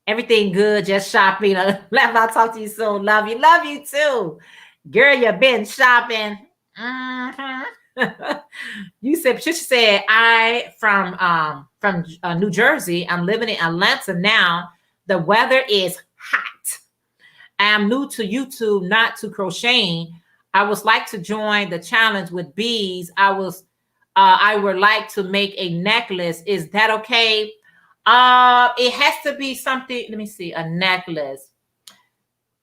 Speaker 1: Everything good. Just shopping. I'll talk to you soon. Love you. Love you too. Girl, you've been shopping. You said, she said, I from New Jersey. I'm living in Atlanta now. The weather is hot. I am new to YouTube, not to crocheting. I would like to join the challenge with beads. I would like to make a necklace. Is that okay? It has to be something. Let me see. A necklace.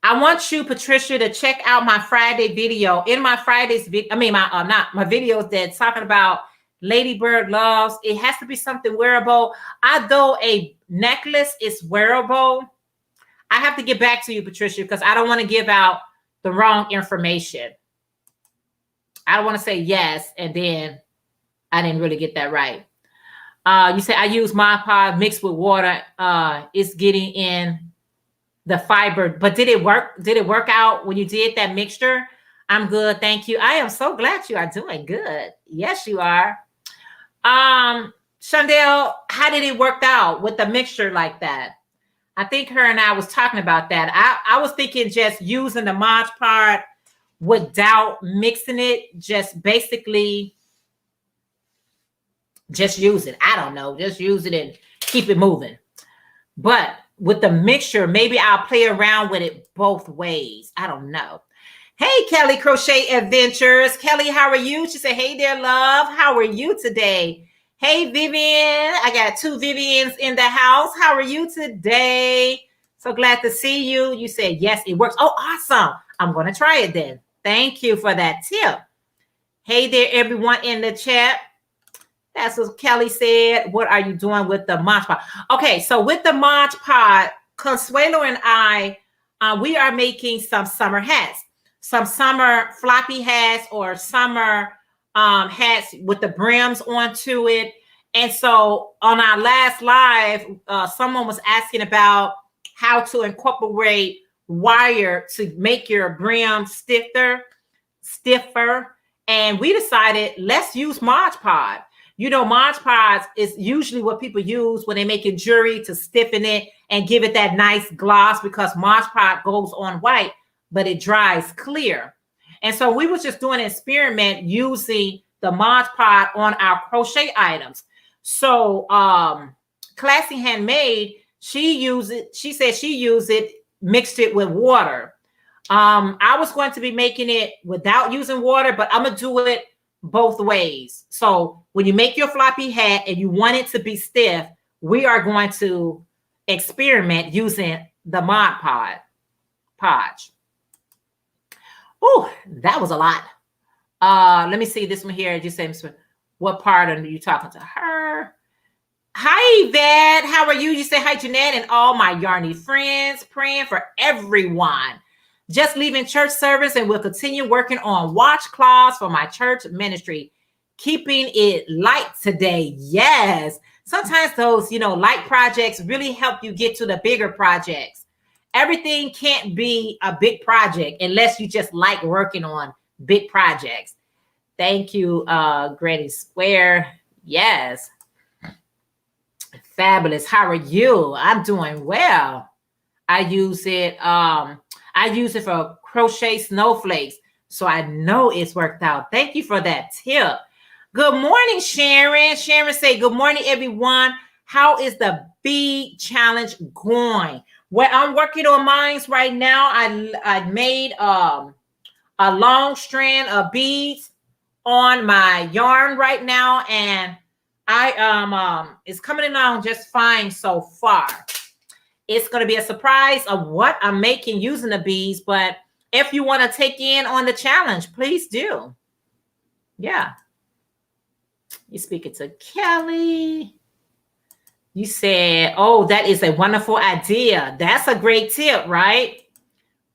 Speaker 1: I want you, Patricia, to check out my Friday video. In my Friday's video, my videos that's talking about Ladybird loves. It has to be something wearable. Although a necklace is wearable, I have to get back to you, Patricia, because I don't want to give out the wrong information. I don't want to say yes, and then I didn't really get that right. You say I use Mod Podge mixed with water. It's getting in the fiber, but did it work? Did it work out when you did that mixture? I'm good, thank you. I am so glad you are doing good. Yes, you are. Shondell, how did it work out with the mixture like that? I think her and I was talking about that. I was thinking just using the Mod Podge without mixing it, just basically just use it. I don't know, just use it and keep it moving. But with the mixture, maybe I'll play around with it both ways. I don't know. Hey, Kelly Crochet Adventures. Kelly, how are you? She said, hey there, love. How are you today? Hey, Vivian. I got 2 Vivians in the house. How are you today? So glad to see you. You said, yes, it works. Oh, awesome. I'm going to try it then. Thank you for that tip. Hey there, everyone in the chat. That's what Kelly said. What are you doing with the Mod Podge? Okay, so with the Mod Podge, Consuelo and I, we are making some summer hats. Some summer floppy hats or summer hats with the brims onto it. And so on our last live, someone was asking about how to incorporate wire to make your brim stiffer. And we decided, let's use Mod Podge. You know, Mod Podge is usually what people use when they're making jewelry to stiffen it and give it that nice gloss, because Mod Podge goes on white, but it dries clear. And so we was just doing an experiment using the Mod Podge on our crochet items. So Classy Handmade, she said she used it, mixed it with water. I was going to be making it without using water, but I'm gonna do it both ways. So when you make your floppy hat and you want it to be stiff, we are going to experiment using the Mod Podge. Oh, that was a lot. Let me see this one here. Just say, what part are you talking to her? Hi, Yvette. How are you? You say hi, Jeanette, and all my yarny friends. Praying for everyone. Just leaving church service and we'll continue working on washcloths for my church ministry. Keeping it light today. Yes. Sometimes those, light projects really help you get to the bigger projects. Everything can't be a big project unless you just like working on big projects. Thank you, Granny Square. Yes. Fabulous. How are you? I'm doing well. I use it for crochet snowflakes, so I know it's worked out. Thank you for that tip. Good morning, Sharon. Sharon say, good morning, everyone. How is the bead challenge going? Well, I'm working on mine right now. I made a long strand of beads on my yarn right now, and it's coming along just fine so far. It's going to be a surprise of what I'm making using the beads, but if you want to take in on the challenge, please do. Yeah. You're speaking to Kelly. You said, oh, that is a wonderful idea. That's a great tip, right?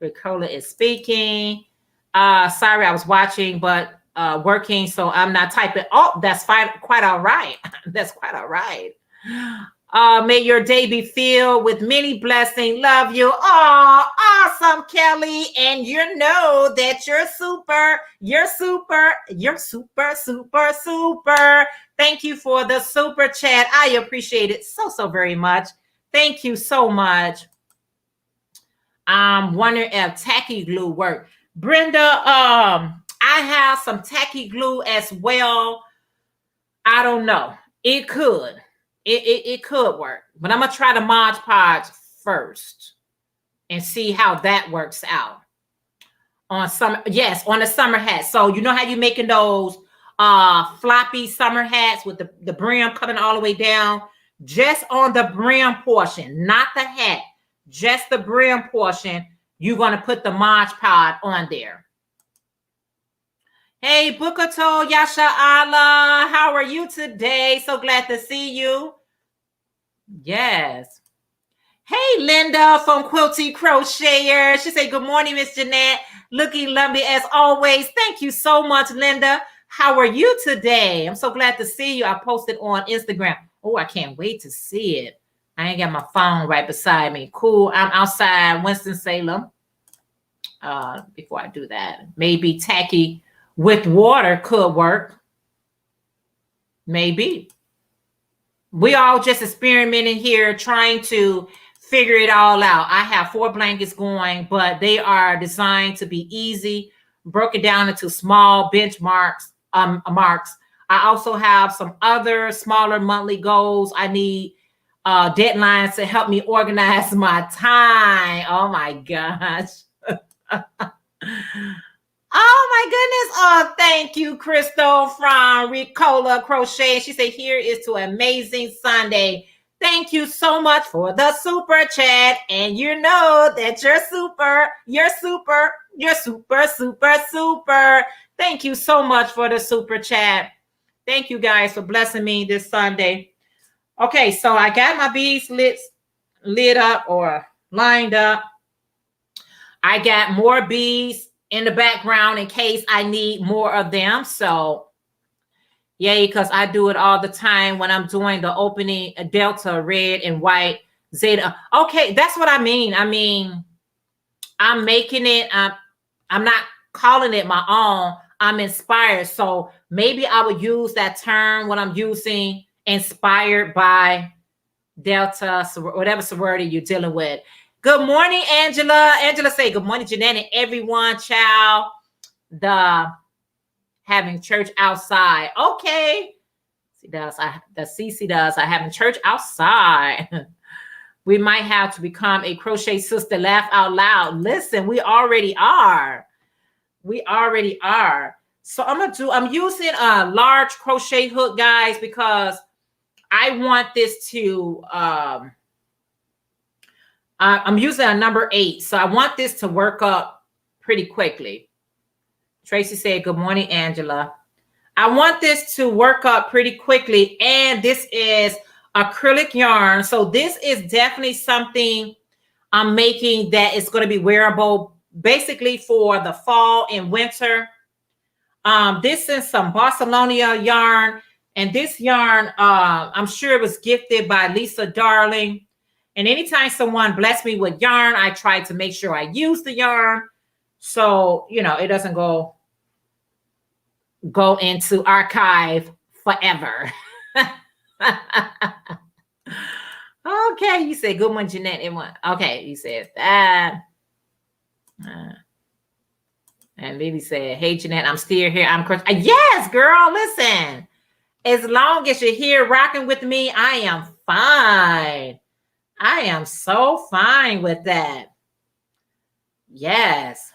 Speaker 1: Ricola is speaking. Sorry, I was watching, but working, so I'm not typing. Oh, that's fine. Quite all right. That's quite all right. May your day be filled with many blessings. Love you. Oh, awesome, Kelly. And you know that you're super. You're super. You're super, super, super. Thank you for the super chat. I appreciate it so very much. Thank you so much. I'm wondering if tacky glue works. Brenda, I have some tacky glue as well. I don't know. It could. It could work, but I'm gonna try the Mod Podge first and see how that works out on on the summer hat. So you know how you're making those floppy summer hats with the brim coming all the way down, just on the brim portion, not the hat, just the brim portion. You're gonna put the Mod Podge on there. Hey, Bukato Yasha Allah, how are you today? So glad to see you. Yes. Hey, Linda from Quilty Crocheter. She said, good morning, Miss Jeanette. Looking lovely as always. Thank you so much, Linda. How are you today? I'm so glad to see you. I posted on Instagram. Oh, I can't wait to see it. I ain't got my phone right beside me. Cool. I'm outside Winston-Salem. Before I do that, maybe tacky with water could work. Maybe. We all just experimenting here, trying to figure it all out. I have 4 blankets going, but they are designed to be easy, broken down into small benchmarks, marks. I also have some other smaller monthly goals. I need deadlines to help me organize my time. Oh my gosh. Oh my goodness. Oh, thank you, Crystal from Ricola Crochet. She said, here is to amazing Sunday. Thank you so much for the super chat. And you know that you're super. Thank you so much for the super chat. Thank you guys for blessing me this Sunday. Okay, so I got my beads lit up or lined up. I got more beads in the background in case I need more of them. So yay, because I do it all the time when I'm doing the opening delta, red and white, zeta. Okay, that's what I mean. I mean, I'm making it, I'm not calling it my own. I'm inspired. So maybe I would use that term when I'm using inspired by delta, whatever sorority you're dealing with. Good morning, Angela. Angela say, good morning, Jeanette and everyone, child. The having church outside. Okay. She does. The CC does. I having church outside. We might have to become a crochet sister. Laugh out loud. Listen, we already are. We already are. So I'm using a large crochet hook, guys, because I want this to, I'm using a number 8. So I want this to work up pretty quickly. Tracy said, good morning, Angela. I want this to work up pretty quickly. And this is acrylic yarn. So this is definitely something I'm making that is going to be wearable basically for the fall and winter. This is some Barcelona yarn. And this yarn, I'm sure it was gifted by Lisa Darling. And anytime someone blessed me with yarn, I try to make sure I use the yarn. So, you know, it doesn't go into archive forever. Okay, you said good one, Jeanette. Okay, you said that. And Lily said, hey, Jeanette, I'm still here. Yes, girl, listen. As long as you're here rocking with me, I am fine. I am so fine with that. Yes.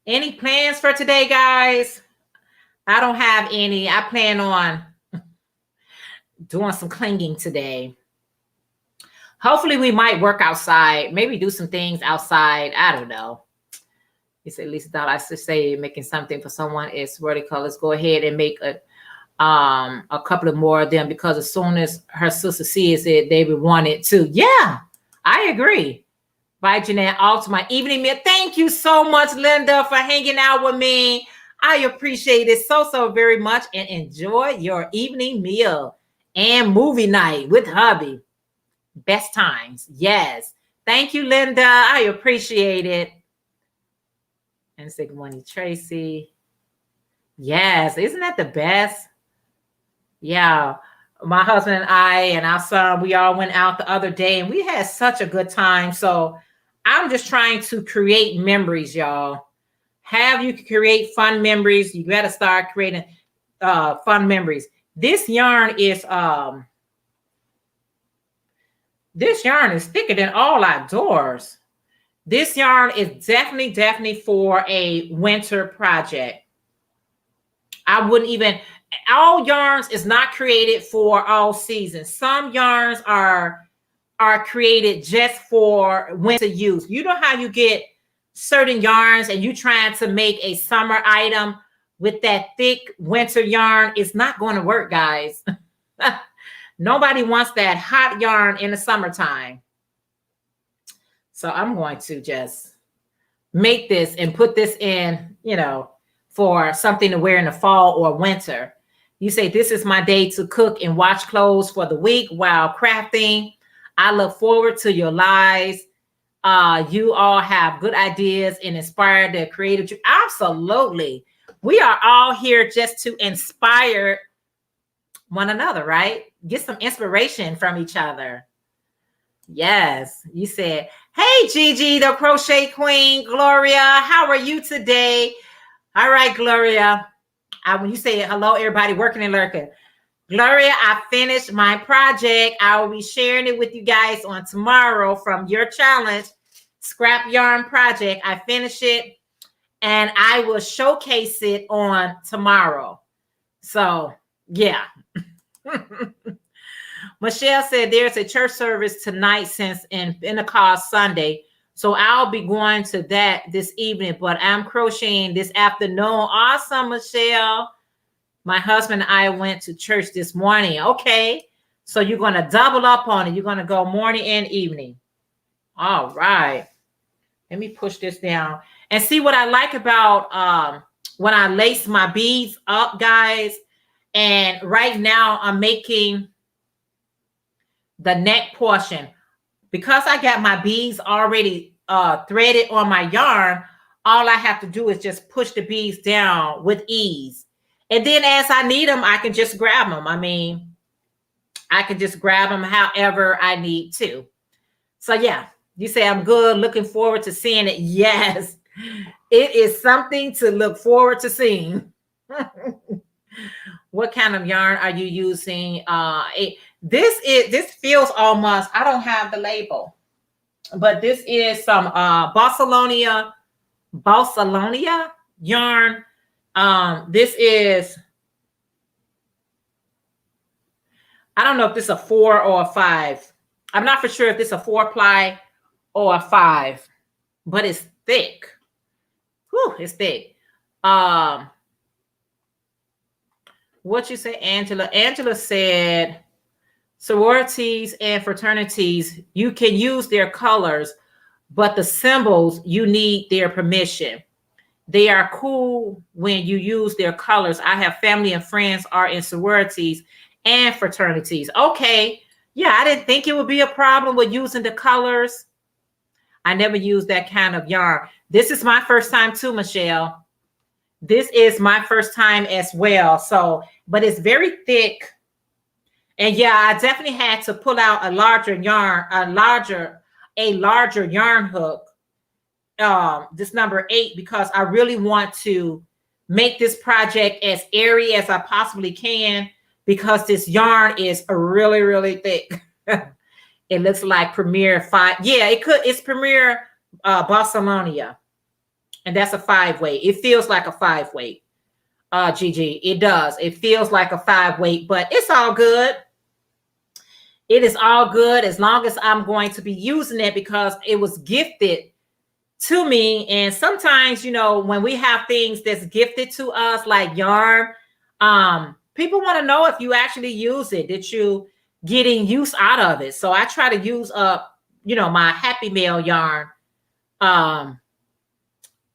Speaker 1: Any plans for today, guys? I don't have any. I plan on doing some clinging today. Hopefully we might work outside. Maybe do some things outside. I don't know. He said, Lisa thought I should say making something for someone is vertical. Let's go ahead and make a couple of more of them, because as soon as her sister sees it, they would want it too. Yeah, I agree. Bye, Jeanette. Off to my evening meal. Thank you so much, Linda, for hanging out with me. I appreciate it so very much, and enjoy your evening meal and movie night with hubby. Best times. Yes. Thank you, Linda. I appreciate it. And say good morning, Tracy. Yes. Isn't that the best? Yeah. My husband and I and our son, we all went out the other day and we had such a good time. So I'm just trying to create memories, y'all. Have you create fun memories? You got to start creating fun memories. This yarn is thicker than all outdoors. This yarn is definitely for a winter project. I wouldn't even, all yarns is not created for all seasons. Some yarns are created just for winter use. You know how you get certain yarns and you trying to make a summer item, with that thick winter yarn, it's not going to work, guys. Nobody wants that hot yarn in the summertime. So I'm going to just make this and put this in, for something to wear in the fall or winter. You say, this is my day to cook and wash clothes for the week while crafting. I look forward to your lives. You all have good ideas and inspire the creative. Absolutely. We are all here just to inspire one another, right? Get some inspiration from each other. Yes. You said, hey, Gigi, the crochet queen. Gloria, how are you today? All right, Gloria. When you say hello, everybody working and lurking. Gloria, I finished my project. I will be sharing it with you guys on tomorrow from your challenge, Scrap Yarn Project. I finished it and I will showcase it on tomorrow. So, yeah. Michelle said there's a church service tonight since in Pentecost Sunday. So I'll be going to that this evening, but I'm crocheting this afternoon. Awesome, Michelle. My husband and I went to church this morning. Okay. So you're going to double up on it. You're going to go morning and evening. All right. Let me push this down and see what I like about when I lace my beads up, guys. And right now I'm making the neck portion. Because I got my beads already threaded on my yarn, all I have to do is just push the beads down with ease. And then as I need them, I can just grab them. I mean, I can just grab them however I need to. So yeah, you say I'm good. Looking forward to seeing it. Yes, it is something to look forward to seeing. What kind of yarn are you using? This feels almost, I don't have the label, but this is some Barcelona yarn. This is, I don't know if this is a 4 or a 5. I'm not for sure if this is a 4-ply or a 5, but it's thick. Whew, it's thick. What you say, Angela? Angela said, sororities and fraternities, you can use their colors, but the symbols, you need their permission. They are cool when you use their colors. I have family and friends are in sororities and fraternities. Okay. Yeah, I didn't think it would be a problem with using the colors. I never used that kind of yarn. This is my first time too, Michelle. This is my first time as well. So, but it's very thick. And yeah, I definitely had to pull out a larger yarn, a larger yarn hook. This number 8, because I really want to make this project as airy as I possibly can, because this yarn is really, really thick. It looks like Premier 5. Yeah, it's Premier Barcelona. And that's a 5-weight. It feels like a 5-weight. GG. It does. It feels like a 5-weight, but it's all good. It is all good as long as I'm going to be using it, because it was gifted to me. And sometimes, when we have things that's gifted to us, like yarn, people want to know if you actually use it, that you getting use out of it. So I try to use up, my Happy Mail yarn.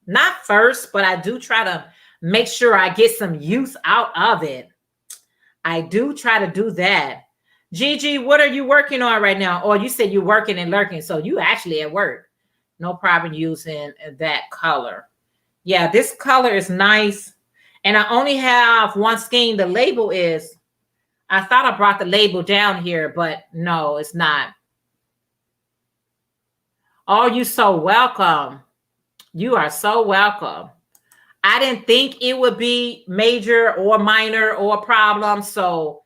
Speaker 1: Not first, but I do try to make sure I get some use out of it. I do try to do that. Gigi, what are you working on right now? Or you said you're working and lurking, so you actually at work. No problem using that color. Yeah, this color is nice. And I only have one skein. The label is, I thought I brought the label down here, but no, it's not. Oh, you're so welcome. You are so welcome. I didn't think it would be major or minor or a problem. So,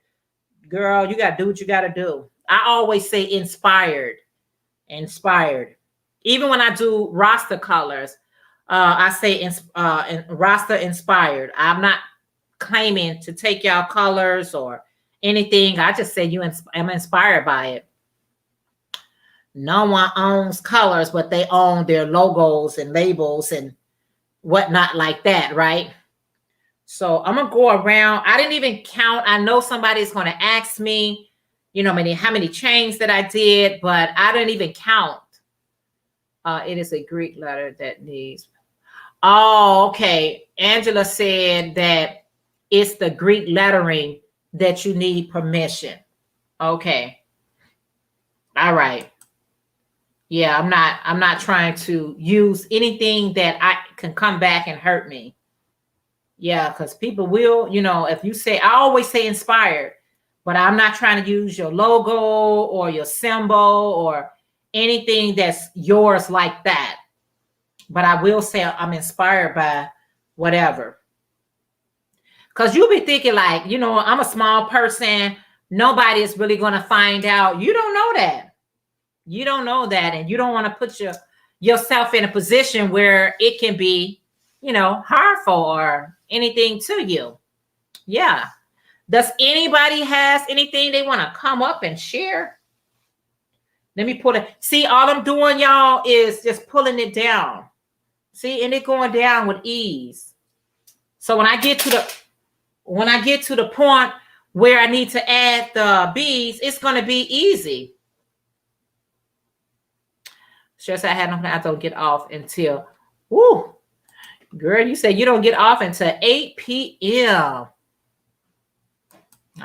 Speaker 1: girl, you got to do what you got to do. I always say inspired. Even when I do roster colors, I say roster inspired. I'm not claiming to take y'all colors or anything. I just say I'm inspired by it. No one owns colors, but they own their logos and labels and whatnot like that, right? So I'm gonna go around. I didn't even count. I know somebody's gonna ask me, you know, how many chains that I did, but I didn't even count. It is a Greek letter that needs. Oh, okay. Angela said that it's the Greek lettering that you need permission. Okay. All right. Yeah, I'm not trying to use anything that I can come back and hurt me. Yeah, because people will, you know, if you say, I always say inspired, but I'm not trying to use your logo or your symbol or anything that's yours like that. But I will say I'm inspired by whatever. Because you'll be thinking like, you know, I'm a small person. Nobody is really going to find out. You don't know that. You don't know that. And you don't want to put yourself in a position where it can be, you know, harmful or anything to you. Yeah. Does anybody has anything they want to come up and share? Let me pull it. See, all I'm doing, y'all, is just pulling it down. See, and it going down with ease. So when I get to the point where I need to add the beads, it's going to be easy. Sure, so I don't get off until, woo, girl, you said you don't get off until 8 p.m.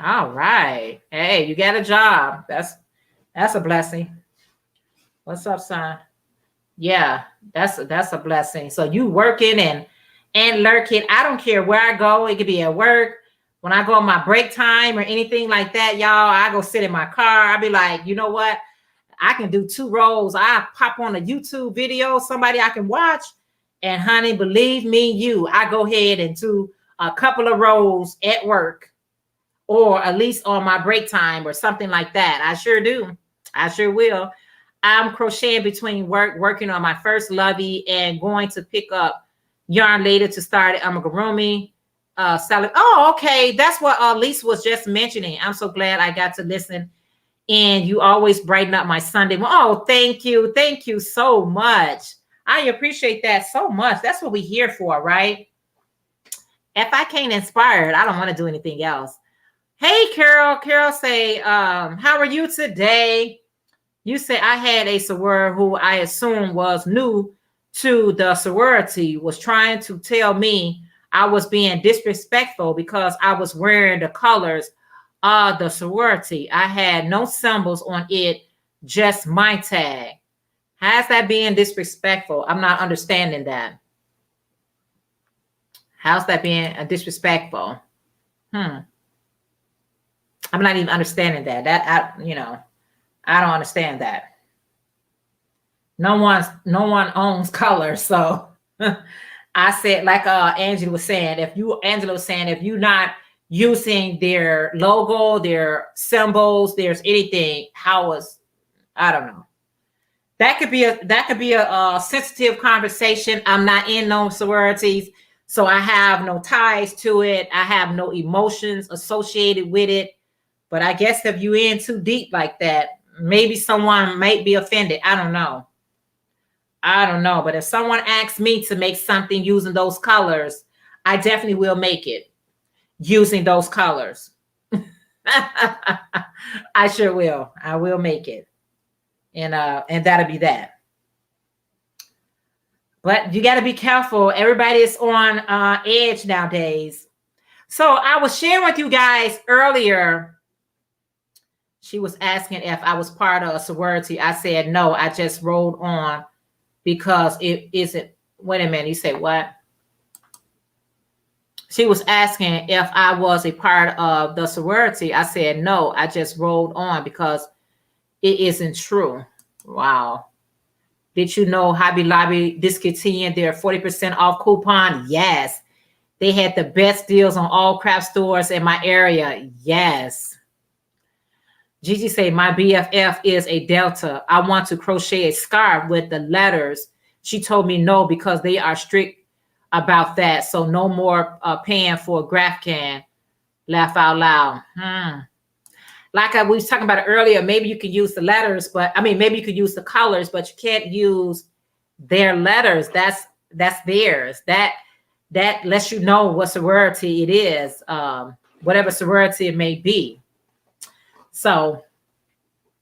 Speaker 1: All right. Hey, you got a job. That's a blessing. What's up, son? Yeah, that's a blessing. So you working and lurking. I don't care where I go. It could be at work. When I go on my break time or anything like that, y'all, I go sit in my car. I be like, you know what? I can do 2 roles. I pop on a YouTube video, somebody I can watch. And honey, believe me, I go ahead and do a couple of roles at work or at least on my break time or something like that. I sure do. I sure will. I'm crocheting between working on my first lovey and going to pick up yarn later to start amigurumi selling. Oh, okay. That's what Lisa was just mentioning. I'm so glad I got to listen. And you always brighten up my Sunday. Oh, thank you. Thank you so much. I appreciate that so much. That's what we're here for, right? If I can't inspire it, I don't want to do anything else. Hey, Carol. Carol say, how are you today? You say I had a soror who I assume was new to the sorority, was trying to tell me I was being disrespectful because I was wearing the colors of the sorority. I had no symbols on it, just my tag. How's that being disrespectful? I'm not understanding that. How's that being disrespectful? I'm not even understanding that. I don't understand that. No one owns color. So I said, like Angela was saying, if you're not using their logo, their symbols, there's anything, I don't know. That could be a sensitive conversation. I'm not in no sororities, so I have no ties to it. I have no emotions associated with it. But I guess if you're in too deep like that, maybe someone might be offended. I don't know. But if someone asks me to make something using those colors, I definitely will make it using those colors. I sure will. I will make it. And that'll be that. But you got to be careful. Everybody is on edge nowadays. So I was sharing with you guys earlier. She was asking if I was part of a sorority. I said, no, I just rolled on because it isn't. Wait a minute. You say what? She was asking if I was a part of the sorority. I said, no, I just rolled on because it isn't true. Wow. Did you know Hobby Lobby discontinued their 40% off coupon? Yes. They had the best deals on all craft stores in my area. Yes. Gigi say, my BFF is a Delta. I want to crochet a scarf with the letters. She told me no because they are strict about that. So no more paying for a graph can. Laugh out loud. Like we was talking about it earlier, maybe you could use the letters, maybe you could use the colors, but you can't use their letters. That's theirs. that lets you know what sorority it is, whatever sorority it may be. So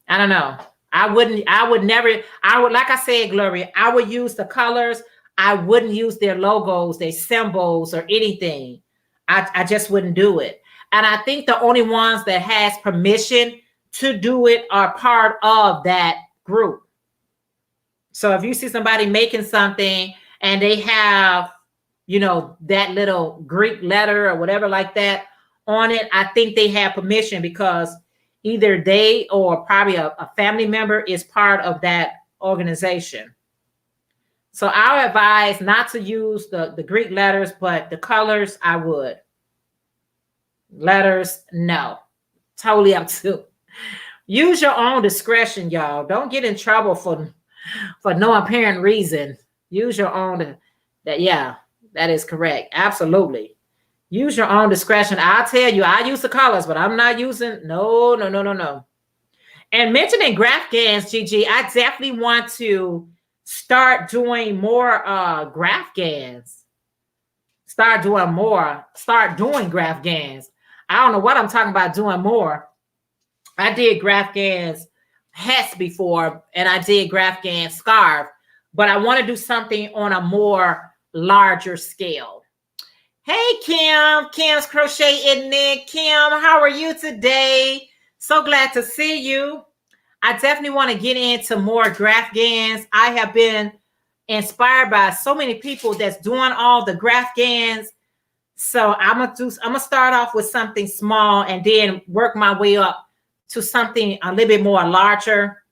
Speaker 1: I don't know. I would never, like I said, Gloria, I would use the colors. I wouldn't use their logos, their symbols, or anything. I just wouldn't do it. And I think the only ones that has permission to do it are part of that group. So if you see somebody making something and they have, you know, that little Greek letter or whatever like that on it, I think they have permission because either they or probably a family member is part of that organization. So I advise not to use the Greek letters, but the colors I would. Letters, no. Totally up to. Use your own discretion, y'all. Don't get in trouble for no apparent reason. Use your own. Yeah, that is correct. Absolutely. Use your own discretion. I'll tell you, I use the colors, but I'm not using. No. And mentioning graph GANs, Gigi, I definitely want to start doing more graph GANs. Start doing graph GANs. I don't know what I'm talking about doing more. I did graph GANs hats before, and I did graph GAN scarf, but I want to do something on a more larger scale. Hey, Kim's Crochet in there. Kim, how are you today? So glad to see you. I definitely want to get into more graph GANs. I have been inspired by so many people that's doing all the graph GANs. So I'm gonna start off with something small and then work my way up to something a little bit more larger.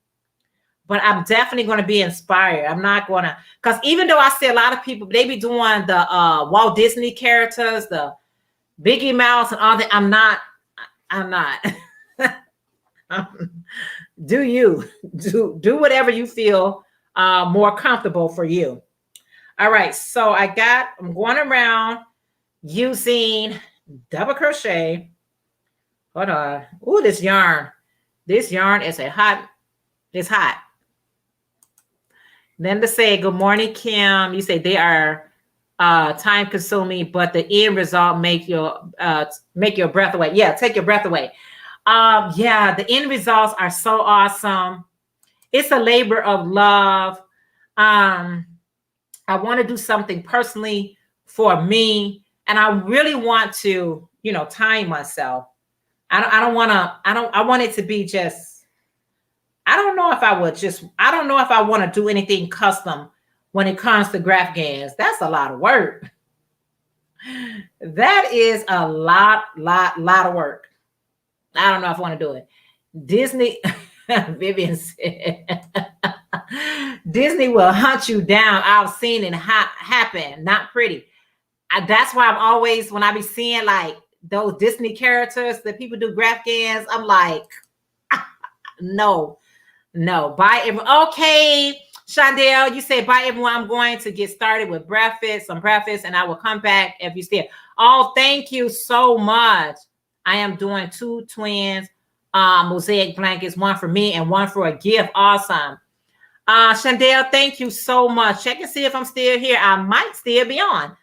Speaker 1: But I'm definitely going to be inspired. I'm not going to, because even though I see a lot of people, they be doing the Walt Disney characters, the Biggie Mouse and all that. I'm not. Do whatever you feel more comfortable for you. All right. So I'm going around using double crochet. Hold on. Ooh, this yarn is it's hot. Then to say, good morning, Kim. You say they are time consuming, but the end result make your breath away. Yeah, take your breath away. Yeah, the end results are so awesome. It's a labor of love. I want to do something personally for me, and I really want to, time myself. I want it to be just. I don't know if I want to do anything custom when it comes to graph GANs. That's a lot of work. That is a lot of work. I don't know if I want to do it. Disney, Vivian said, Disney will hunt you down. I've seen it happen. Not pretty. That's why I'm always, when I be seeing like those Disney characters that people do graph GANs, I'm like, no. Bye, everyone. Okay, Shondell, you say bye, everyone. I'm going to get started with some breakfast, and I will come back if you still. Oh, thank you so much. I am doing 2 twins mosaic blankets, one for me and one for a gift. Awesome. Shondell, thank you so much. Check and see if I'm still here. I might still be on.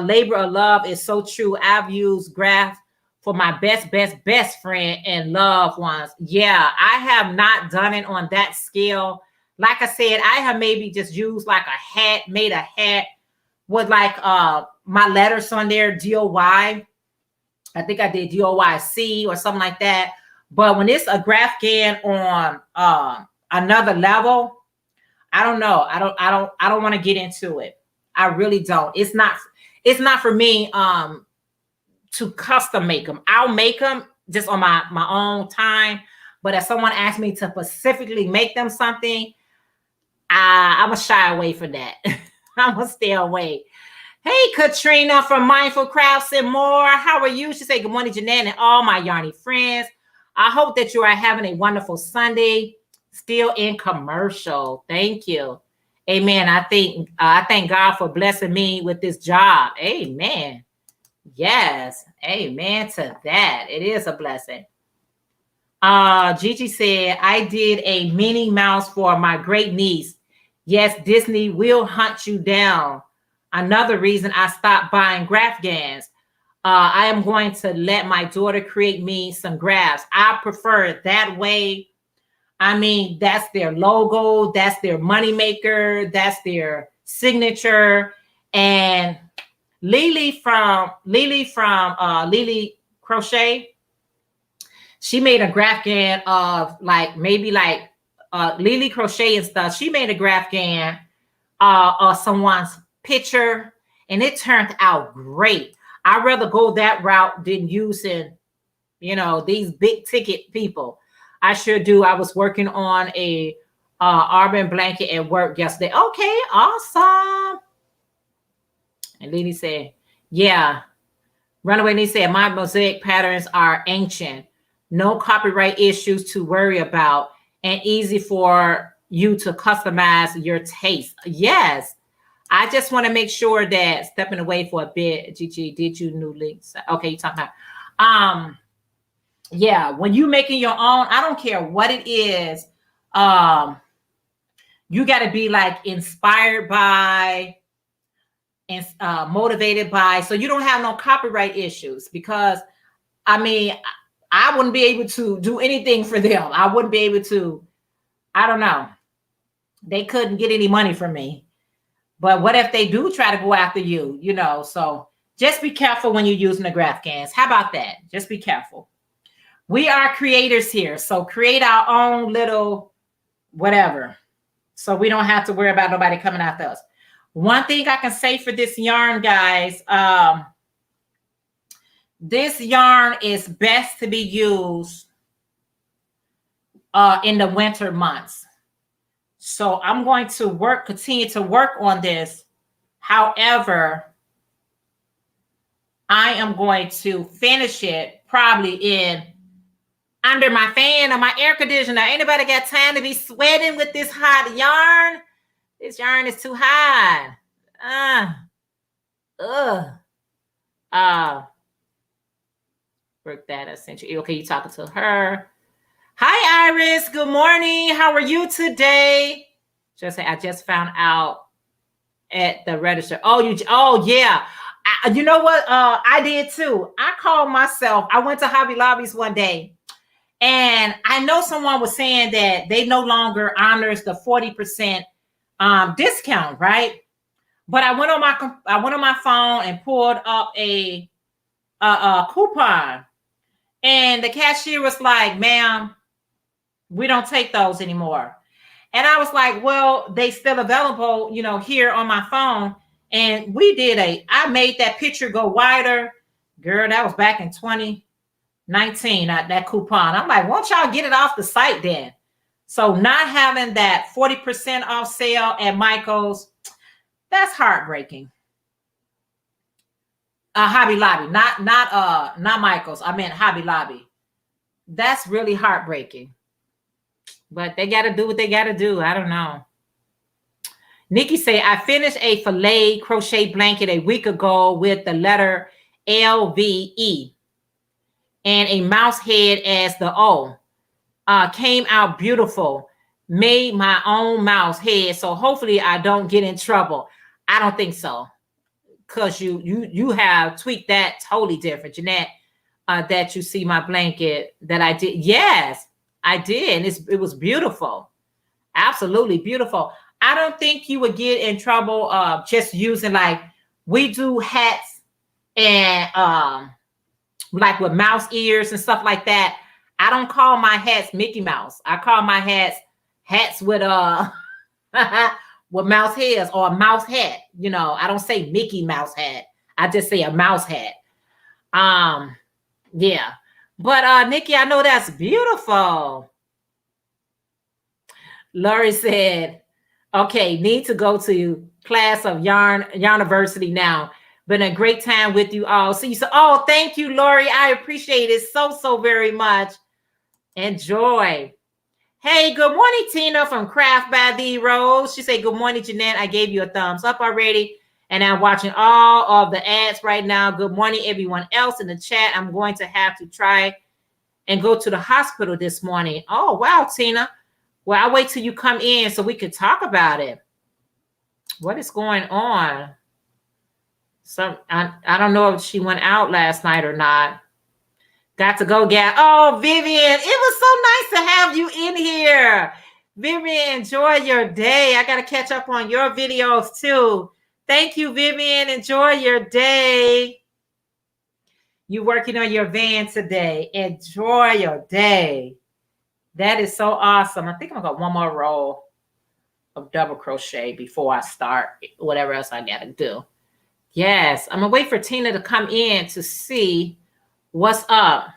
Speaker 1: Labor of love is so true. I've used graph for my best friend and loved ones. Yeah, I have not done it on that scale. Like I said, I have maybe just used like made a hat with like my letters on there, DOY. I think I did DOYC or something like that. But when it's a graph GAN on another level, I don't know. I don't want to get into it. I really don't. It's not for me. To custom make them. I'll make them just on my own time. But if someone asks me to specifically make them something, I'm going to shy away from that. I'm going to stay away. Hey, Katrina from Mindful Crafts and More. How are you? She said, good morning, Jeanette, and all my yarny friends. I hope that you are having a wonderful Sunday. Still in commercial. Thank you. Amen. I thank God for blessing me with this job. Amen. Yes, amen to that. It is a blessing. Gigi said, I did a Minnie Mouse for my great niece. Yes, Disney will hunt you down. Another reason I stopped buying graph gans. I am going to let my daughter create me some graphs. I prefer it that way. I mean, that's their logo, that's their moneymaker, that's their signature. And Lily from Lily Crochet, she made a graph gan of like maybe like Lily Crochet and stuff. She made a graph gan of someone's picture, and it turned out great. I'd rather go that route than using, you know, these big ticket people. I sure do. I was working on a Arbor blanket at work yesterday. Okay, awesome. And Lily said, yeah. Runaway Lee said, my mosaic patterns are ancient. No copyright issues to worry about, and easy for you to customize your taste. Yes. I just want to make sure that, stepping away for a bit, Gigi, did you new links? Okay, you talking about yeah, when you making your own, I don't care what it is. You got to be like inspired by and motivated by, so you don't have no copyright issues. Because I mean, I wouldn't be able to do anything for them. I wouldn't be able to, I don't know. They couldn't get any money from me. But what if they do try to go after you, you know? So just be careful when you're using the graph gans. How about that? Just be careful. We are creators here. So create our own little whatever. So we don't have to worry about nobody coming after us. One thing I can say for this yarn, guys, this yarn is best to be used in the winter months. So I'm going to continue to work on this. However, I am going to finish it probably in under my fan or my air conditioner. Anybody got time to be sweating with this hot yarn? This yarn is too hot. Work that essentially. Okay, you talking to her. Hi, Iris. Good morning. How are you today? Just say I just found out at the register. Oh yeah. You know what? I did too. I called myself. I went to Hobby Lobby's one day, and I know someone was saying that they no longer honors the 40% discount, right? But I went on my phone and pulled up a coupon, and the cashier was like, "Ma'am, we don't take those anymore." And I was like, "Well, they still available, you know, here on my phone." And I made that picture go wider. Girl, that was back in 2019, that coupon. I'm like, won't y'all get it off the site then? So not having that 40% off sale at Michael's, that's heartbreaking. Hobby Lobby, not Michael's. I meant Hobby Lobby. That's really heartbreaking. But they got to do what they got to do. I don't know. Nikki say, I finished a filet crochet blanket a week ago with the letter LVE and a mouse head as the O. Came out beautiful. Made my own mouse head. So hopefully I don't get in trouble. I don't think so. Because you have tweaked that totally different. Jeanette, that you see my blanket that I did. Yes, I did. And it was beautiful. Absolutely beautiful. I don't think you would get in trouble just using, like, we do hats and like with mouse ears and stuff like that. I don't call my hats Mickey Mouse. I call my hats with with mouse heads or a mouse hat. You know, I don't say Mickey Mouse hat. I just say a mouse hat. Yeah. But Nikki, I know that's beautiful. Lori said, okay, need to go to class of Yarniversity now. Been a great time with you all. See you. So, oh, thank you, Lori. I appreciate it so very much. Enjoy. Hey, good morning, Tina from Craft by the Rose. She said, good morning, Jeanette. I gave you a thumbs up already, and I'm watching all of the ads right now. Good morning, everyone else in the chat. I'm going to have to try and go to the hospital this morning. Oh, wow, Tina. Well, I'll wait till you come in so we can talk about it. What is going on? I don't know if she went out last night or not. Got to go get. Oh, Vivian, it was so nice to have you in here. Vivian, enjoy your day. I got to catch up on your videos too. Thank you, Vivian. Enjoy your day. You working on your van today. Enjoy your day. That is so awesome. I think I'm going to go one more row of double crochet before I start whatever else I got to do. Yes, I'm going to wait for Tina to come in to see what's up.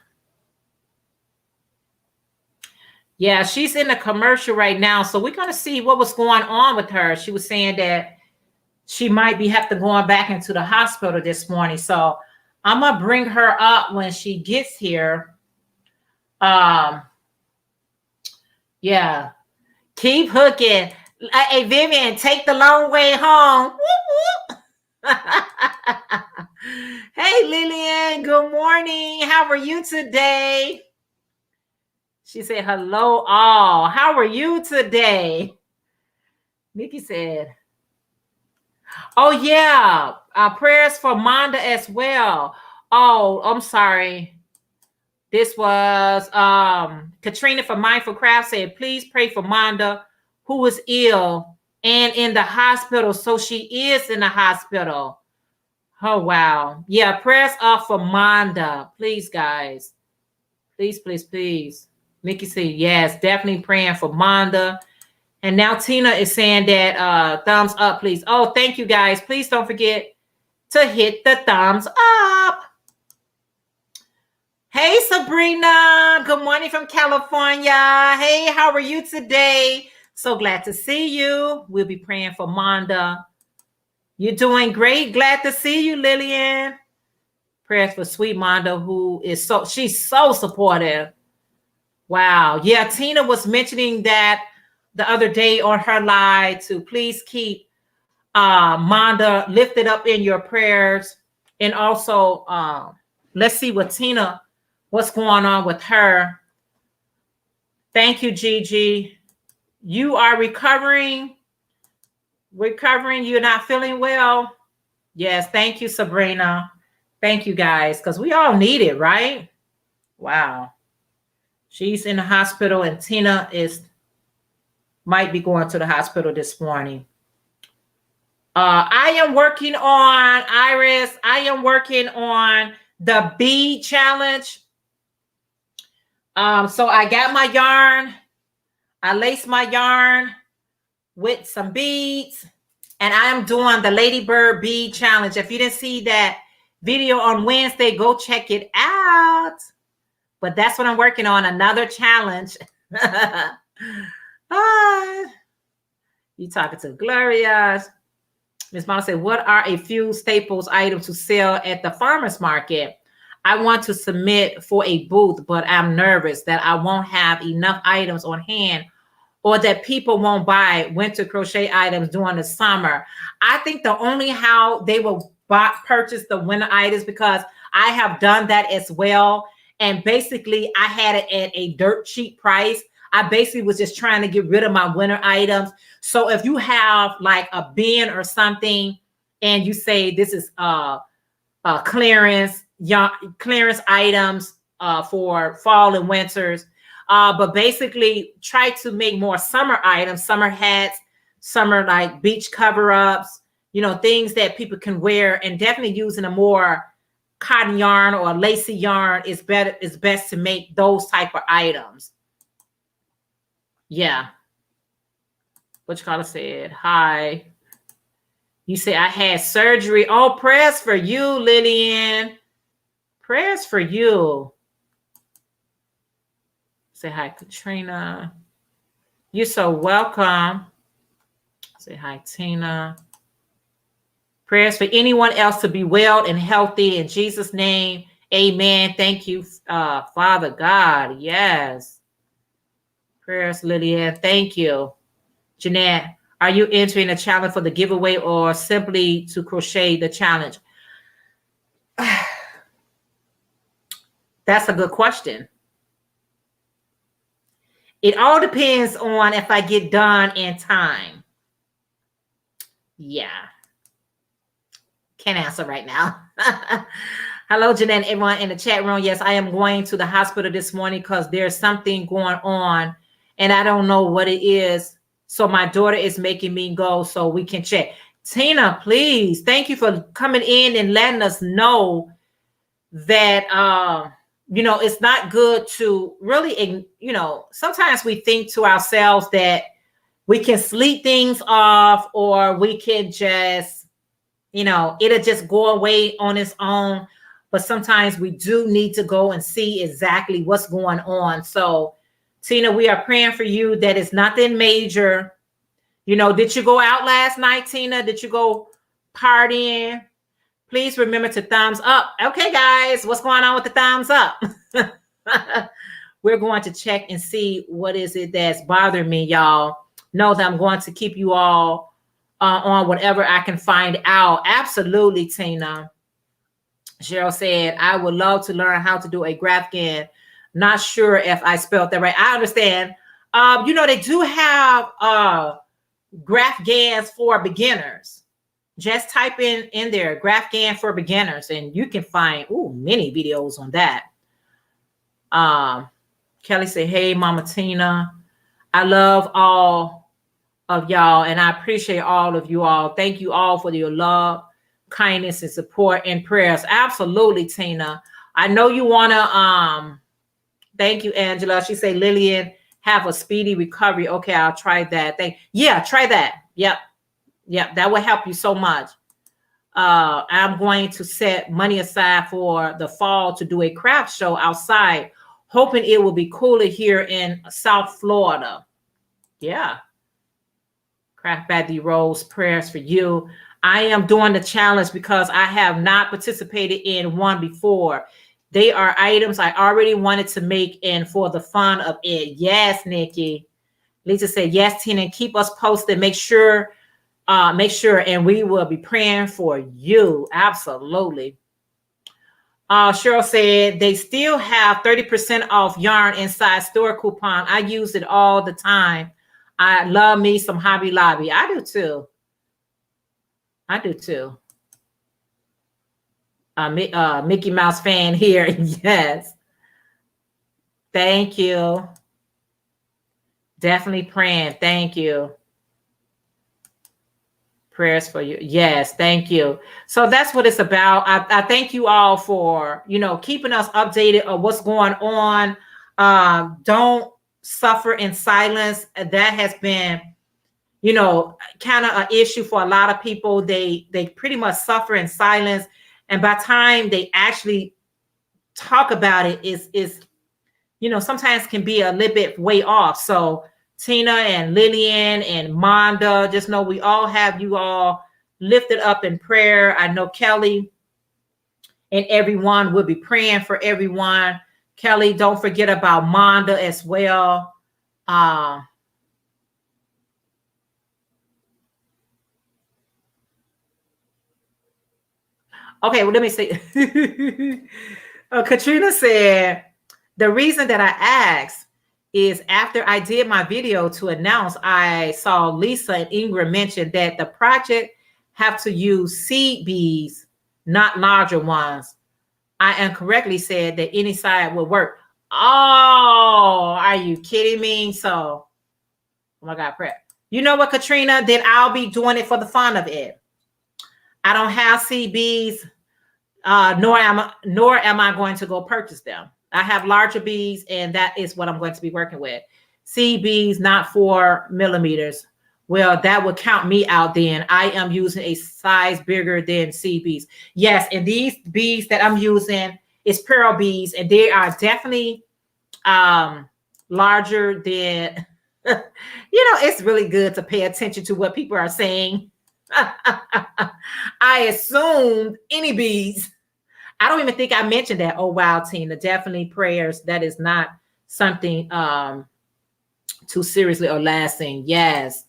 Speaker 1: Yeah, she's in the commercial right now. So we're going to see what was going on with her. She was saying that she might be have to going back into the hospital this morning. So I'm going to bring her up when she gets here. Yeah. Keep hooking. Hey, Vivian, take the long way home. Whoop, whoop. Hey, Lillian, good morning. How are you today? She said, hello, all. How are you today? Nikki said, oh, yeah. Prayers for Monda as well. Oh, I'm sorry. This was Katrina from Mindful Craft said, please pray for Monda, who is ill and in the hospital. So she is in the hospital. Oh, wow. Yeah, prayers up for Monda. Please, guys. Please, please, please. Mickey said, yes, definitely praying for Monda. And now Tina is saying that thumbs up, please. Oh, thank you, guys. Please don't forget to hit the thumbs up. Hey, Sabrina. Good morning from California. Hey, how are you today? So glad to see you. We'll be praying for Monda. You're doing great. Glad to see you, Lillian. Prayers for sweet Monda, who is she's so supportive. Wow. Yeah, Tina was mentioning that the other day on her live to please keep Monda lifted up in your prayers. And also, let's see what Tina, what's going on with her. Thank you, Gigi. You are recovering. You're not feeling well. Yes. Thank you, Sabrina. Thank you, guys, because we all need it, right? Wow. She's in the hospital and Tina might be going to the hospital this morning. I am working on, Iris, I am working on the bead challenge. So I got my yarn. I laced my yarn with some beads. And I am doing the Ladybird bead challenge. If you didn't see that video on Wednesday, go check it out. But that's what I'm working on, another challenge. You talking to Gloria. Miss Mama said, what are a few staples items to sell at the farmer's market? I want to submit for a booth, but I'm nervous that I won't have enough items on hand or that people won't buy winter crochet items during the summer. I think the only how they will purchase the winter items, because I have done that as well. And basically, I had it at a dirt cheap price. I basically was just trying to get rid of my winter items. So if you have like a bin or something, and you say this is clearance items for fall and winters, but basically try to make more summer items, summer hats, summer like beach cover-ups, things that people can wear, and definitely using a more cotton yarn or lacy yarn is better. It's best to make those type of items. Yeah. What you call it said, hi. You say I had surgery. Oh, prayers for you, Lillian. Prayers for you. Say hi, Katrina. You're so welcome. Say hi, Tina. Prayers for anyone else to be well and healthy in Jesus' name. Amen. Thank you, Father God. Yes. Prayers, Lydia. Thank you. Jeanette, are you entering a challenge for the giveaway or simply to crochet the challenge? That's a good question. It all depends on if I get done in time. Yeah. Can't answer right now. Hello, Jeanette, everyone in the chat room. Yes, I am going to the hospital this morning because there's something going on and I don't know what it is. So my daughter is making me go so we can check. Tina, please. Thank you for coming in and letting us know that, you know, it's not good to really, you know, sometimes we think to ourselves that we can sleep things off or we can just, you know, it'll just go away on its own. But sometimes we do need to go and see exactly what's going on. So, Tina, we are praying for you that it's nothing major. You know, did you go out last night, Tina? Did you go partying? Please remember to thumbs up. Okay, guys, what's going on with the thumbs up? We're going to check and see what is it that's bothering me, y'all. Know that I'm going to keep you all on whatever I can find out. Absolutely, Tina. Cheryl said, I would love to learn how to do a graph GAN. Not sure if I spelled that right. I understand. You know, they do have graph GANs for beginners. Just type in there, graph GAN for beginners, and you can find many videos on that. Kelly said, hey, Mama Tina, I love all of y'all, and I appreciate all of you all. Thank you all for your love, kindness, and support and prayers. Absolutely, Tina. I know you want to, thank you, Angela. She said, Lillian, have a speedy recovery. Okay, I'll try that. Yeah, try that. Yep, that will help you so much. I'm going to set money aside for the fall to do a craft show outside, hoping it will be cooler here in South Florida. Yeah. Craft Baddy Rose, prayers for you. I am doing the challenge because I have not participated in one before. They are items I already wanted to make and for the fun of it. Yes, Nikki. Lisa said, yes, Tina, keep us posted. Make sure, and we will be praying for you. Absolutely. Cheryl said they still have 30% off yarn inside store coupon. I use it all the time. I love me some Hobby Lobby. I do too. Mickey Mouse fan here. Yes. Thank you. Definitely praying. Thank you. Prayers for you. Yes, thank you. So that's what it's about. I thank you all for, you know, keeping us updated of what's going on. Don't suffer in silence. That has been, you know, kind of an issue for a lot of people. They pretty much suffer in silence. And by the time they actually talk about it, is you know, sometimes can be a little bit way off. So Tina and Lillian and Monda, just know we all have you all lifted up in prayer. I know Kelly and everyone will be praying for everyone. Kelly, don't forget about Monda as well. Okay, well, let me see. Katrina said, the reason that I asked is after I did my video to announce, I saw Lisa and Ingram mention that the project have to use seed beads, not larger ones. I incorrectly said that any side will work. Oh, are you kidding me? So, oh my God, prep. You know what, Katrina? Then I'll be doing it for the fun of it. I don't have seed beads, nor am I going to go purchase them. I have larger beads, and that is what I'm going to be working with. Seed beads, not 4 millimeters. Well, that would count me out then. I am using a size bigger than seed beads. Yes, and these beads that I'm using is pearl beads, and they are definitely larger than, you know, it's really good to pay attention to what people are saying. I assumed any beads. I don't even think I mentioned that. Oh, wow, Tina, definitely prayers. That is not something too seriously or lasting. Yes.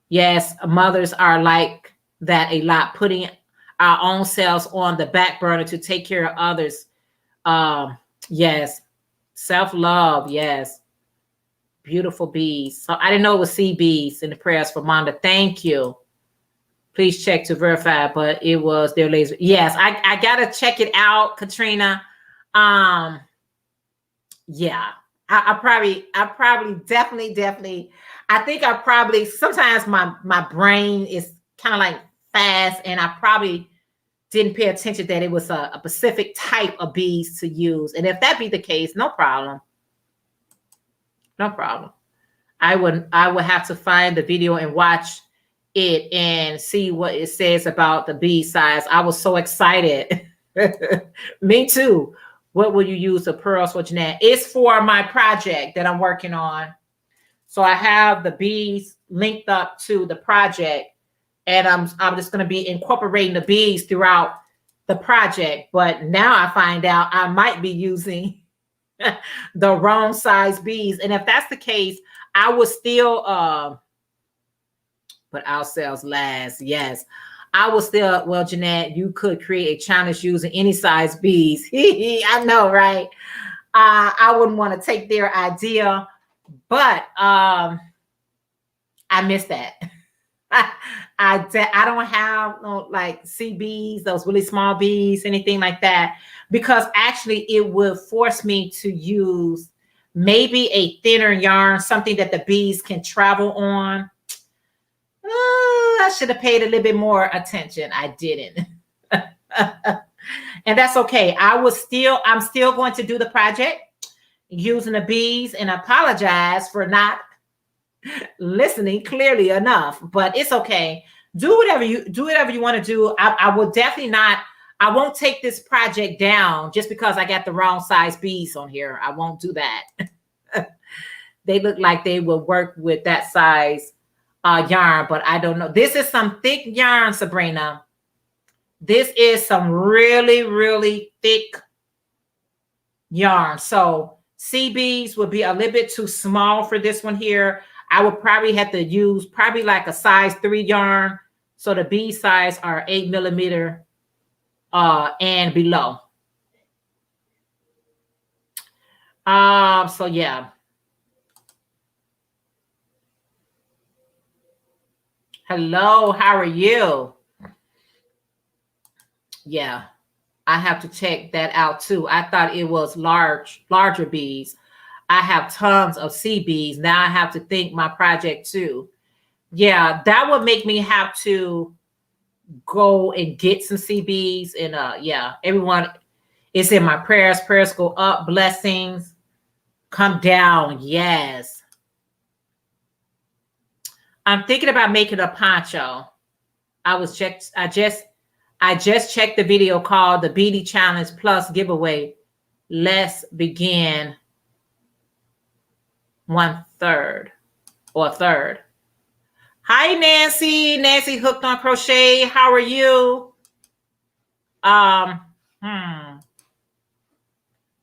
Speaker 1: Yes, mothers are like that a lot, putting our own selves on the back burner to take care of others. Yes. Self-love. Yes. Beautiful bees. So I didn't know it was sea bees in the prayers for Monda. Thank you. Please check to verify, but it was their laser. Yes, I gotta check it out, Katrina. Yeah, I probably definitely. I think I probably sometimes my brain is kind of like fast, and I probably didn't pay attention that it was a specific type of beads to use. And if that be the case, no problem. No problem. I would have to find the video and watch it and see what it says about the bead size. I was so excited. Me too. What will you use the pearls for, Jeanette? It's for my project that I'm working on. So I have the beads linked up to the project, and I'm just going to be incorporating the beads throughout the project. But now I find out I might be using the wrong size beads. And if that's the case, I would still put our sales last. Yes. I will still, well, Jeanette, you could create a challenge using any size beads. I know, right? I wouldn't want to take their idea, but I missed that. I don't have no like CBs, those really small beads, anything like that, because actually it would force me to use maybe a thinner yarn, something that the beads can travel on. I should have paid a little bit more attention. I didn't. And that's okay. I'm still going to do the project using the beads, and apologize for not listening clearly enough, but it's okay. Do whatever you want to do. I will definitely not, I won't take this project down just because I got the wrong size beads on here. I won't do that. They look like they will work with that size yarn, but I don't know. This is some thick yarn, Sabrina. This is some really, really thick yarn. So CBs would be a little bit too small for this one here. I would probably have to use probably like a size 3 yarn. So the bead size are 8 millimeter and below. So yeah. Hello, how are you? Yeah, I have to check that out too. I thought it was larger beads. I have tons of CBs. Now I have to think my project too. Yeah, that would make me have to go and get some CBs. And yeah, everyone is in my prayers. Prayers go up, blessings come down. Yes. I'm thinking about making a poncho. I just checked the video called the Beady Challenge Plus Giveaway. Let's begin 1/3 or a third. Hi, Nancy. Nancy hooked on crochet. How are you?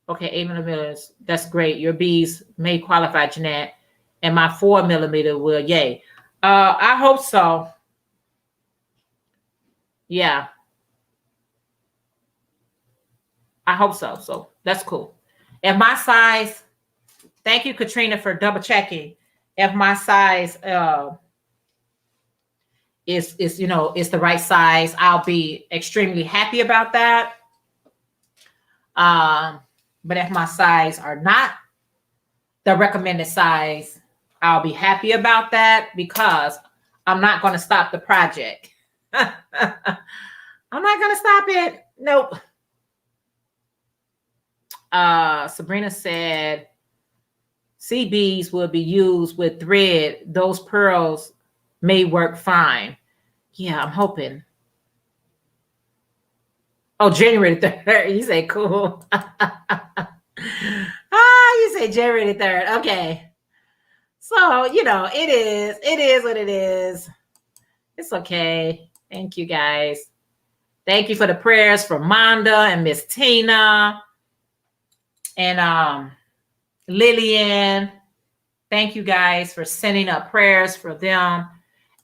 Speaker 1: Okay, 8 millimeters. That's great. Your beads may qualify, Jeanette. And my 4 millimeter will. Yay. I hope so. Yeah. I hope so. So that's cool. If my size, thank you, Katrina, for double checking. If my size is the right size, I'll be extremely happy about that. But if my size are not the recommended size, I'll be happy about that, because I'm not going to stop the project. I'm not going to stop it. Nope. Sabrina said CBs will be used with thread. Those pearls may work fine. Yeah, I'm hoping. Oh, January 3rd. You say cool. You say January 3rd. Okay. So, it is what it is. It's okay. Thank you, guys. Thank you for the prayers for Monda and Miss Tina and Lillian. Thank you guys for sending up prayers for them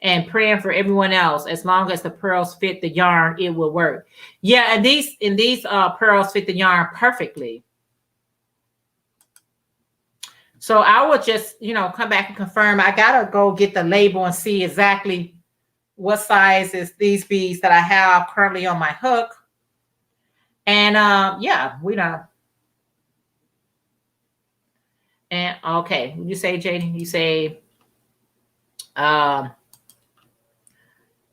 Speaker 1: and praying for everyone else. As long as the pearls fit the yarn, it will work. Yeah, and these pearls fit the yarn perfectly. So I will just, come back and confirm. I gotta go get the label and see exactly what size is these beads that I have currently on my hook. And yeah, we know. And okay, you say, Jaden, you say, as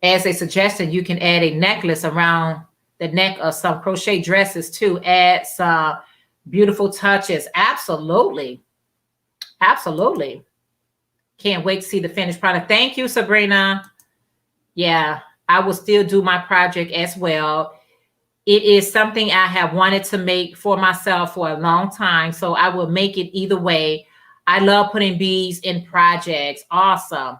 Speaker 1: a suggestion, you can add a necklace around the neck of some crochet dresses to add some beautiful touches. Absolutely. Absolutely. Can't wait to see the finished product. Thank you, Sabrina. Yeah, I will still do my project as well. It is something I have wanted to make for myself for a long time, so I will make it either way. I love putting beads in projects. Awesome.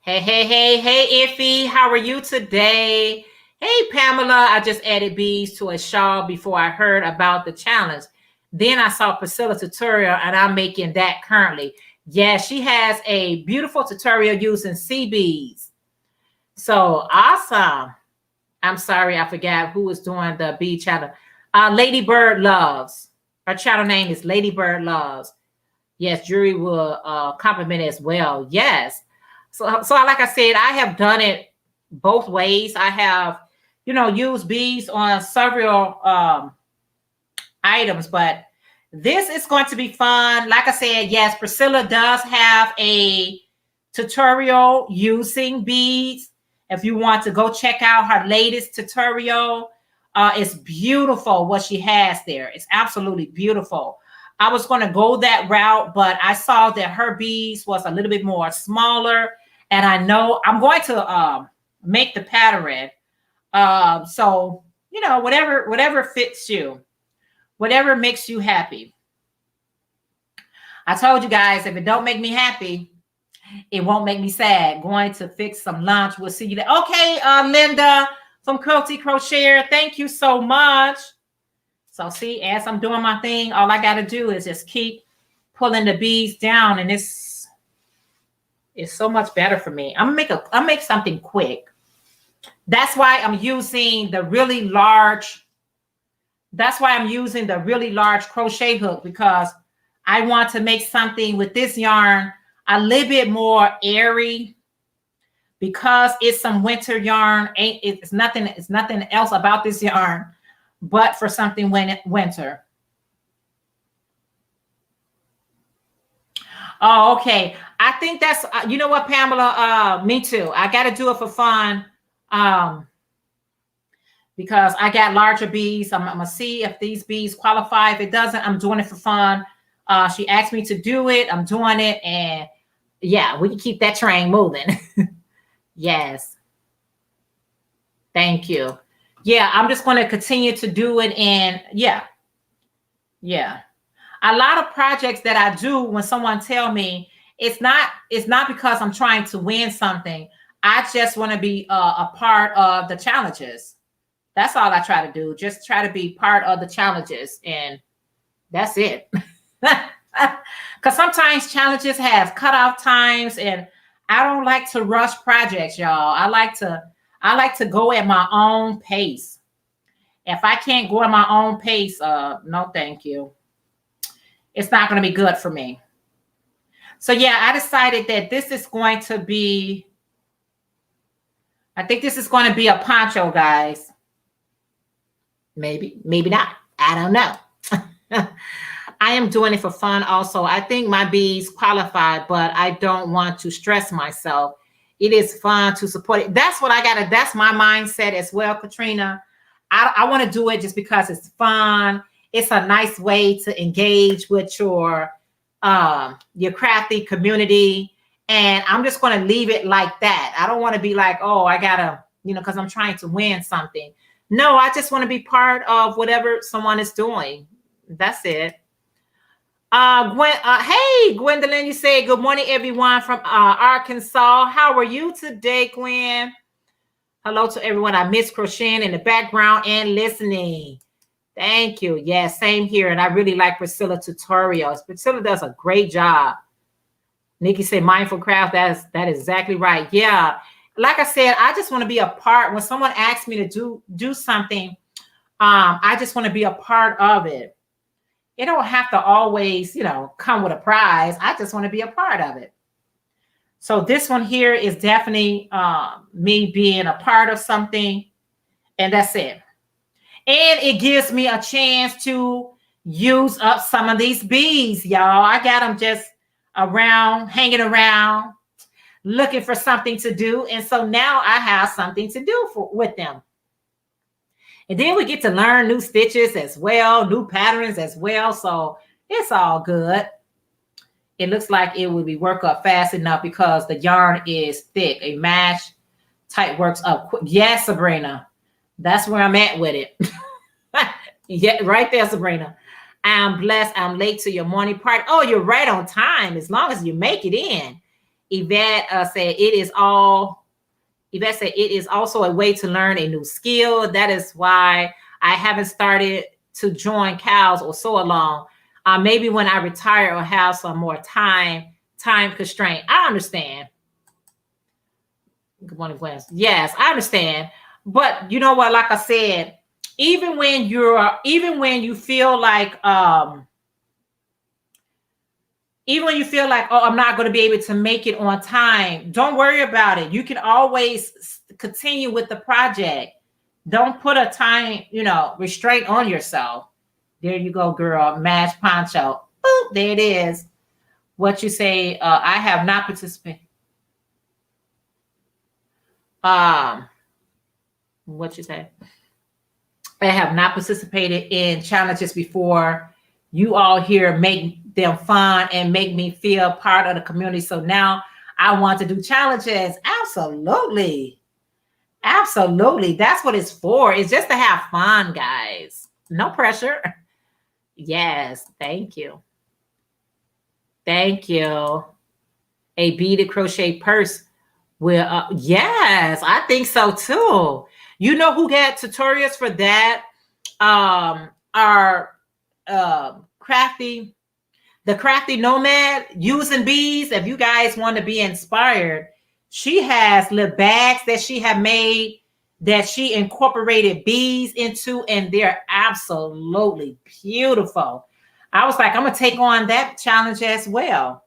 Speaker 1: Hey, hey, hey, hey, Iffy. How are you today? Hey, Pamela. I just added beads to a shawl before I heard about the challenge. Then I saw Priscilla's tutorial, and I'm making that currently. Yeah, she has a beautiful tutorial using sea beads. So awesome. I'm sorry, I forgot who was doing the bead channel. Lady Bird Loves. Her channel name is Lady Bird Loves. Yes, Jury will compliment as well. Yes. So like I said, I have done it both ways. I have, used beads on several items, but this is going to be fun. Like I said, yes, Priscilla does have a tutorial using beads. If you want to go check out her latest tutorial, it's beautiful what she has there. It's absolutely beautiful. I was going to go that route, but I saw that her beads was a little bit more smaller, and I know I'm going to make the pattern. So, whatever fits you. Whatever makes you happy. I told you guys, if it don't make me happy, it won't make me sad. Going to fix some lunch. We'll see you there. Okay, Linda from Quilty Crocheter. Thank you so much. So see, as I'm doing my thing, all I got to do is just keep pulling the beads down, and it's so much better for me. I'll make something quick. That's why I'm using the really large. That's why I'm using the really large crochet hook, because I want to make something with this yarn a little bit more airy, because it's some winter yarn. It's nothing else about this yarn but for something winter. Oh, okay. I think that's, you know what, Pamela, me too. I got to do it for fun. Because I got larger beads. I'm going to see if these beads qualify. If it doesn't, I'm doing it for fun. She asked me to do it. I'm doing it. And yeah, we can keep that train moving. Yes. Thank you. Yeah, I'm just going to continue to do it. And yeah. A lot of projects that I do, when someone tell me, it's not because I'm trying to win something. I just want to be a part of the challenges. That's all I try to do. Just try to be part of the challenges, and that's it. Because sometimes challenges have cutoff times, and I don't like to rush projects, y'all. I like to go at my own pace. If I can't go at my own pace, no, thank you. It's not going to be good for me. So yeah, I decided that this is going to be. I think this is going to be a poncho, guys. Maybe not. I don't know. I am doing it for fun also. I think my beads qualify, but I don't want to stress myself. It is fun to support it. That's what I got to, that's my mindset as well, Katrina. I want to do it just because it's fun. It's a nice way to engage with your crafty community. And I'm just going to leave it like that. I don't want to be like, oh, I got to, because I'm trying to win something. No, I just want to be part of whatever someone is doing. That's it. Hey, Gwendolyn, you say good morning, everyone from Arkansas. How are you today, Gwen? Hello to everyone. I miss crocheting in the background and listening. Thank you. Yeah, same here. And I really like Priscilla tutorials. Priscilla does a great job. Nikki said mindful craft. That is exactly right. Yeah. Like I said, I just want to be a part. When someone asks me to do something, I just want to be a part of it. It don't have to always, come with a prize. I just want to be a part of it. So this one here is definitely me being a part of something, and that's it. And it gives me a chance to use up some of these beads, y'all. I got them just around, hanging around, looking for something to do. And so now I have something to do with them. And then we get to learn new stitches as well, new patterns as well. So it's all good. It looks like it will be work up fast enough because the yarn is thick. A mash type works up quick. Yes, Sabrina. That's where I'm at with it. Yeah, right there, Sabrina. I'm blessed. I'm late to your morning party. Oh, you're right on time as long as you make it in. Yvette said it is all. Yvette said it is also a way to learn a new skill. That is why I haven't started to join cows or so along. Maybe when I retire or have some more time constraint. I understand. Good morning, Gwen. Yes, I understand. But you know what? Like I said, even when you feel like, oh, I'm not going to be able to make it on time, don't worry about it. You can always continue with the project. Don't put a time, restraint on yourself. There you go, girl. Match poncho. Boop, there it is. What you say? I have not participated. What you say? I have not participated in challenges before. You all here make them fun and make me feel part of the community. So now I want to do challenges. Absolutely. Absolutely. That's what it's for. It's just to have fun, guys. No pressure. Yes. Thank you. Thank you. A beaded crochet purse will, yes, I think so too. You know who got tutorials for that? Our crafty nomad using beads. If you guys want to be inspired, she has little bags that she have made that she incorporated beads into, and they're absolutely beautiful. I was like, I'm gonna take on that challenge as well.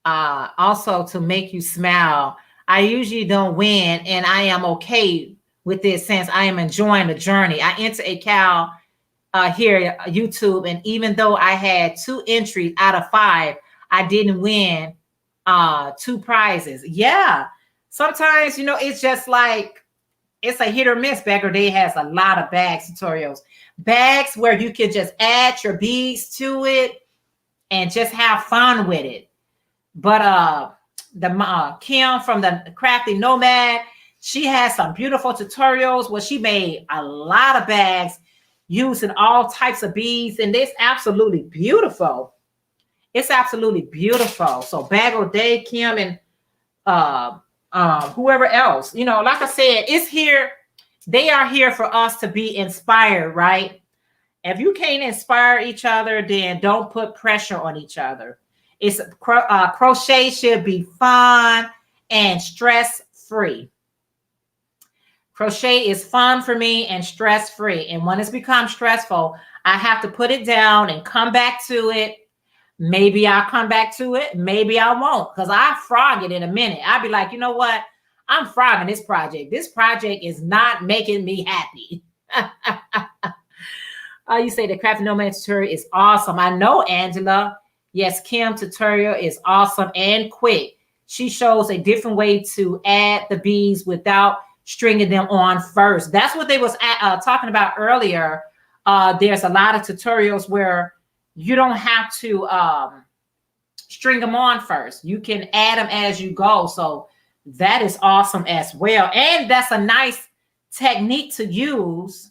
Speaker 1: Also to make you smile. I usually don't win, and I am okay with this since I am enjoying the journey. I enter a cow here YouTube, and even though I had 2 entries out of 5, I didn't win 2 prizes. Yeah, sometimes it's just like it's a hit or miss. Bagger Day has a lot of bags tutorials, bags where you can just add your beads to it and just have fun with it. But the Kim from the Crafty Nomad, she has some beautiful tutorials where she made a lot of bags using all types of beads, and it's absolutely beautiful. It's absolutely beautiful. So Bagel Day, Kim, and whoever else, like I said, it's here. They are here for us to be inspired, right? If you can't inspire each other, then don't put pressure on each other. It's crochet should be fun and stress-free. Crochet is fun for me and stress-free. And when it's become stressful, I have to put it down and come back to it. Maybe I'll come back to it. Maybe I won't, because I frog it in a minute. I'll be like, you know what? I'm frogging this project. This project is not making me happy. You say the Crafty Nomad tutorial is awesome. I know, Angela. Yes, Kim tutorial is awesome and quick. She shows a different way to add the beads without stringing them on first. That's what they was talking about earlier. There's a lot of tutorials where you don't have to string them on first. You can add them as you go. So that is awesome as well. And that's a nice technique to use.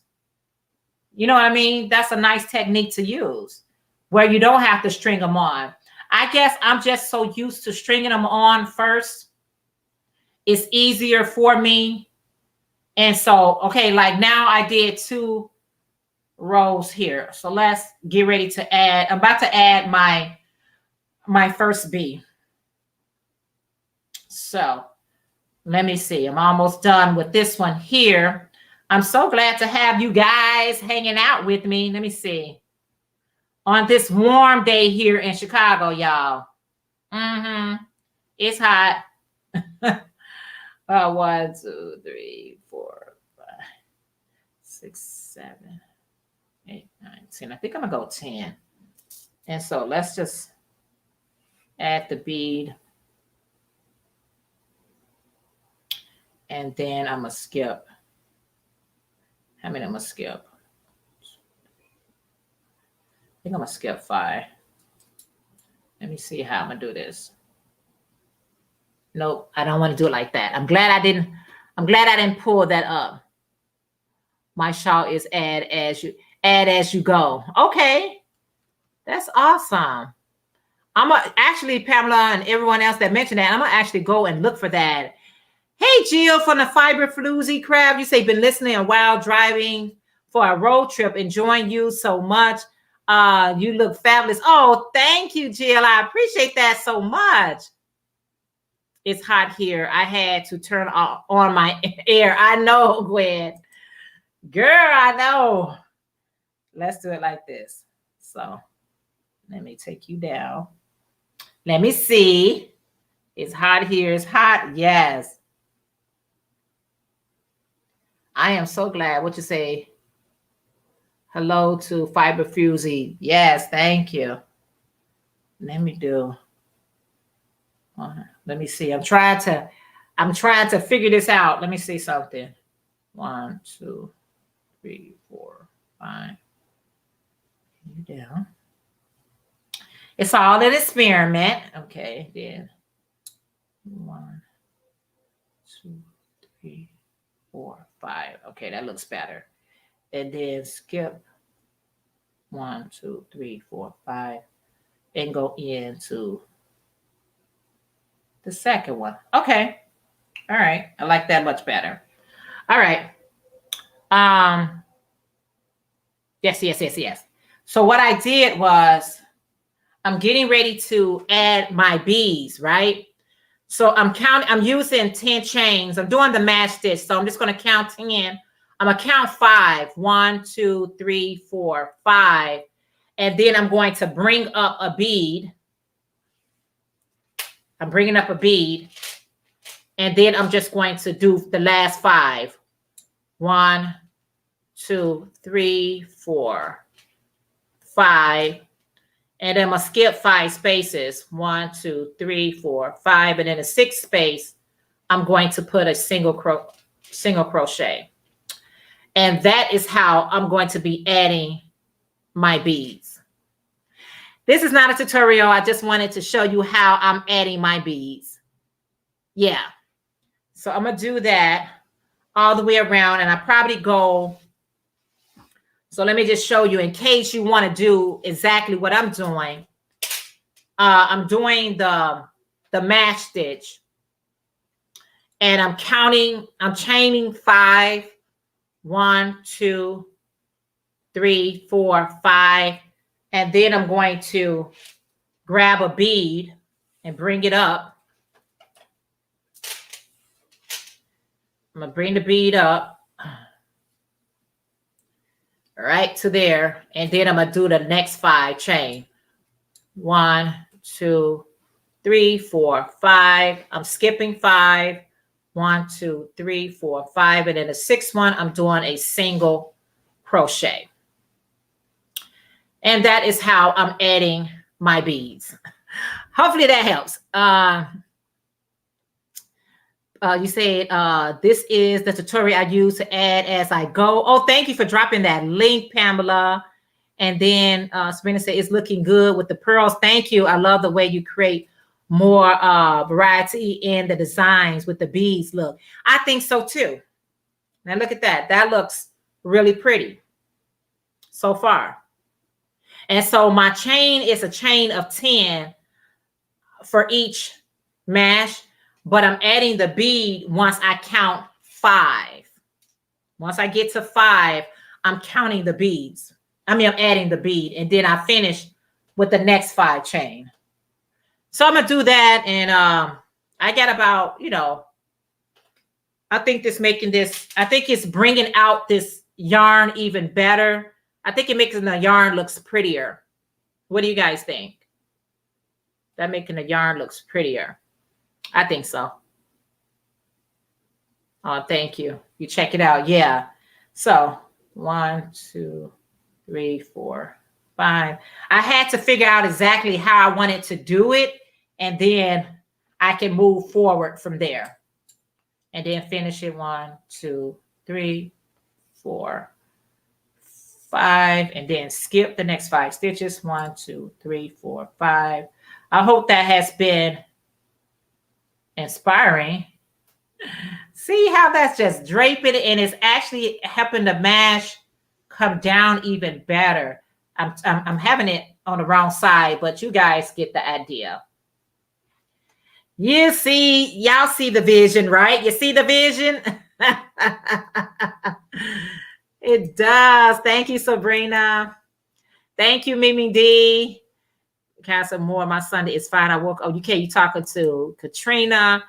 Speaker 1: You know what I mean? That's a nice technique to use where you don't have to string them on. I guess I'm just so used to stringing them on first. It's easier for me. And so, okay, like now I did 2 rows here. So let's get ready to add. I'm about to add my first bee. So let me see. I'm almost done with this one here. I'm so glad to have you guys hanging out with me. Let me see. On this warm day here in Chicago, y'all. Mm-hmm. It's hot. 1, 2, 3, 4, 5, 6, 7, 8, 9, 10. I think I'm gonna go 10. And so let's just add the bead. And then I'm gonna skip. How many I'm gonna skip? I think I'm gonna skip 5. Let me see how I'm gonna do this. Nope, I don't want to do it like that. I'm glad I didn't pull that up. My shawl is add as you go. Okay. That's awesome. I'm gonna actually, Pamela and everyone else that mentioned that, I'm gonna actually go and look for that. Hey, Jill from the Fiber Floozy Crab. You say been listening while driving for a road trip, enjoying you so much. You look fabulous. Oh, thank you, Jill. I appreciate that so much. It's hot here. I had to turn on my air. I know, Gwen. Girl, I know. Let's do it like this. So let me take you down. Let me see. It's hot here. It's hot. Yes. I am so glad. What you say? Hello to Fiber Fusey. Yes, thank you. Let me do. Let me see. I'm trying to figure this out. Let me see something. 1, 2, 3, 4, 5. You down. It's all an experiment. Okay, then 1, 2, 3, 4, 5. Okay, that looks better. And then skip 1, 2, 3, 4, 5, and go into the second one. Okay. All right. I like that much better. All right. Yes. So what I did was I'm getting ready to add my beads, right? So I'm using 10 chains. I'm doing the match stitch. So I'm just going to count 10. I'm going to count 5. 1, 2, 3, 4, 5. And then I'm going to bring up a bead. I'm bringing up a bead. And then I'm just going to do the last 5. 1, 2, 3, 4, 5. And then I'm going to skip 5 spaces. 1, 2, 3, 4, 5. And in the 6th space, I'm going to put a single crochet. And that is how I'm going to be adding my beads. This is not a tutorial. I just wanted to show you how I'm adding my beads. Yeah. So I'm going to do that all the way around. And I probably go. So let me just show you in case you want to do exactly what I'm doing. I'm doing the match stitch. And I'm chaining 5. 1, 2, 3, 4, 5. And then I'm going to grab a bead and bring it up. I'm going to bring the bead up right to there. And then I'm going to do the next 5 chain. 1, 2, 3, 4, 5. I'm skipping 5. 1, 2, 3, 4, 5. And then the 6th one, I'm doing a single crochet. And that is how I'm adding my beads. Hopefully that helps. You said this is the tutorial I use to add as I go. Oh, thank you for dropping that link, Pamela. And then Sabrina said it's looking good with the pearls. Thank you. I love the way you create more variety in the designs with the beads. Look, I think so too. Now look at that. That looks really pretty so far. And so my chain is a chain of 10 for each mash, but I'm adding the bead once I count 5. Once I get to 5, I'm counting the beads. I'm adding the bead, and then I finish with the next 5 chain. So I'm going to do that, and I got about, I think it's bringing out this yarn even better. I think it makes the yarn looks prettier. What do you guys think? That making the yarn looks prettier. I think so. Oh, thank you. You check it out. Yeah. So 1, 2, 3, 4, 5. I had to figure out exactly how I wanted to do it, and then I can move forward from there. And then finish it 1, 2, 3, 4, 5, and then skip the next 5 stitches. 1, 2, 3, 4, 5. I hope that has been inspiring. See how that's just draping and it's actually helping the mash come down even better. I'm having it on the wrong side, but you guys get the idea. You see, y'all see the vision, right? You see the vision? It does. Thank you, Sabrina. Thank you, Mimi D. Castle Moore, my Sunday is fine. I woke. Oh, you talking to Katrina.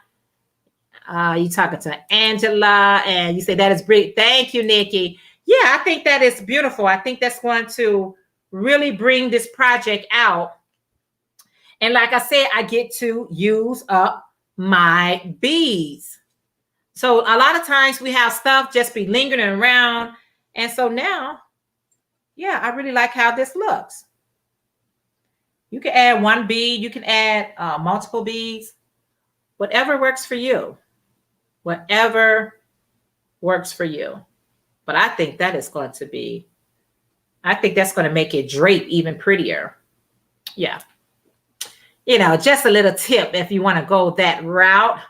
Speaker 1: You talking to Angela, and you say that is great. Thank you, Nikki. Yeah, I think that is beautiful. I think that's going to really bring this project out. And like I said, I get to use up my beads. So a lot of times we have stuff just be lingering around. And so now, yeah, I really like how this looks. You can add 1 bead. You can add multiple beads. Whatever works for you. Whatever works for you. But I think that is going to be, I think that's going to make it drape even prettier. Yeah. You know, just a little tip if you want to go that route.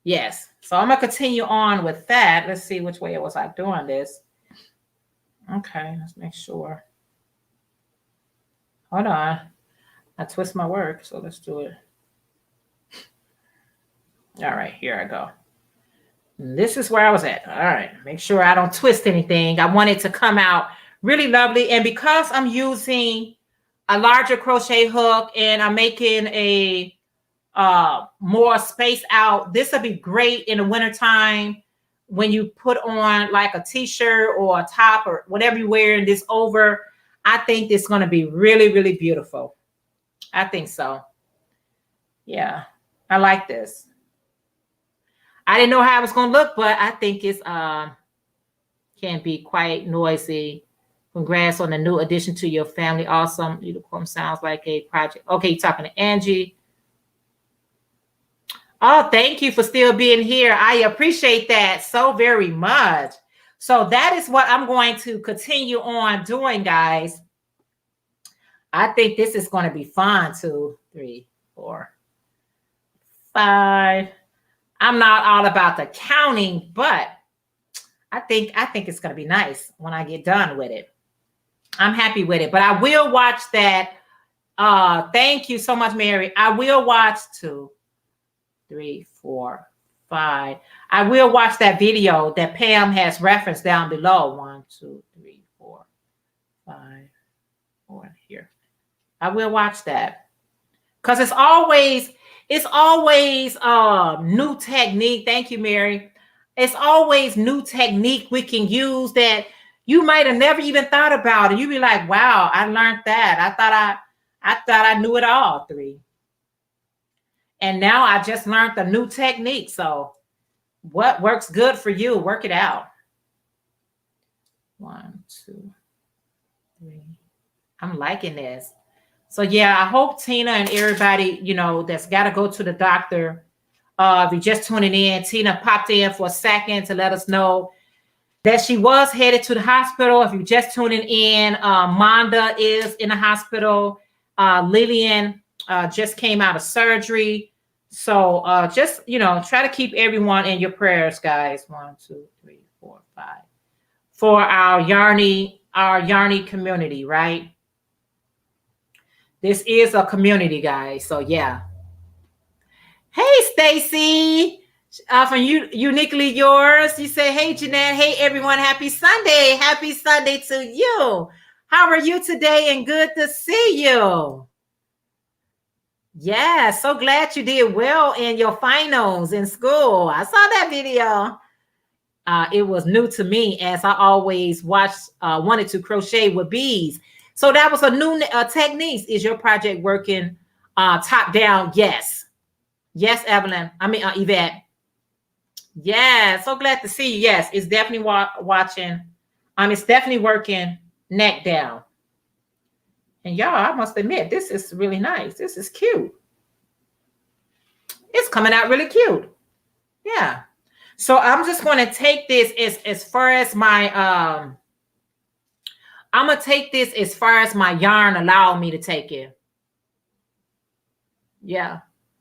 Speaker 1: Yes. So I'm going to continue on with that. Let's see which way was I doing this. Okay, let's make sure. Hold on. I twist my work, so let's do it. All right, here I go. This is where I was at. All right, make sure I don't twist anything. I want it to come out really lovely. And because I'm using a larger crochet hook and I'm making a more space out, this will be great in the wintertime when you put on like a t-shirt or a top or whatever you're wearing this over. I think it's going to be really, really beautiful. I think so. Yeah, I like this. I didn't know how it was going to look, but I think it's can be quite noisy. Congrats on the new addition to your family. Awesome. Unicorn sounds like a project. Okay, you're talking to Angie. Oh, thank you for still being here. I appreciate that so very much. So that is what I'm going to continue on doing, guys. I think this is going to be fun. 2, 3, 4, 5. I'm not all about the counting, but I think it's going to be nice when I get done with it. I'm happy with it, but I will watch that. Thank you so much, Mary. I will watch 2, 3, 4, 5. I will watch that video that Pam has referenced down below. 1, 2, 3, 4, 5, 4 here. I will watch that because it's always new technique. Thank you, Mary. It's always new technique we can use that you might have never even thought about. And you'd be like, wow, I learned that. I thought I knew it all. 3. And now I just learned the new technique. So what works good for you, work it out. 1, 2, 3. I'm liking this. So yeah, I hope Tina and everybody, you know, that's got to go to the doctor. If you're just tuning in, Tina popped in for a second to let us know that she was headed to the hospital. If you're just tuning in, Monda is in the hospital. Lillian just came out of surgery. So just, you know, try to keep everyone in your prayers, guys. 1, 2, 3, 4, 5. For our Yarny community, right? This is a community, guys. So yeah. Hey, Stacy, from Uniquely Yours. You say, hey, Jeanette. Hey, everyone. Happy Sunday. Happy Sunday to you. How are you today? And good to see you. Yeah, so glad you did well in your finals in school. I saw that video. It was new to me as I always wanted to crochet with beads. So that was a new technique. Is your project working top down? Yes. Yes, Evelyn. I mean, Yvette. Yeah, so glad to see you. Yes, it's definitely watching. It's definitely working neck down. And y'all, I must admit, this is really nice. This is cute. It's coming out really cute. Yeah. So I'm just going to take this as far as my I'm gonna take this as far as my yarn allow me to take it. Yeah.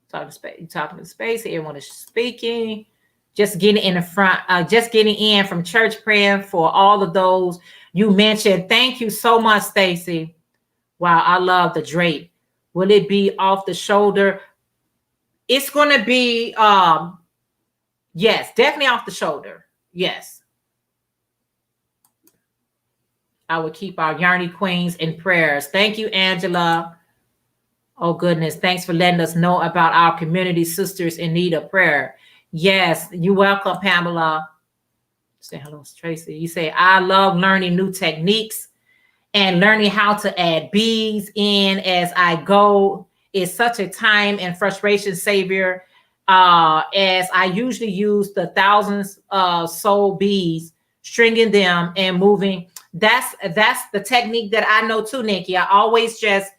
Speaker 1: Talking to space. Everyone is speaking. Just getting in the front, just getting in from church, praying for all of those you mentioned. Thank you so much, Stacy. Wow, I love the drape. Will it be off the shoulder? It's going to be, yes, definitely off the shoulder. Yes. I would keep our Yarny Queens in prayers. Thank you, Angela. Oh, goodness. Thanks for letting us know about our community sisters in need of prayer. Yes, you're welcome, Pamela. Say hello, Tracy. You say, I love learning new techniques and learning how to add beads in as I go is such a time and frustration savior. As I usually use the thousands of soul beads, stringing them and moving. That's the technique that I know too, Nikki. I always just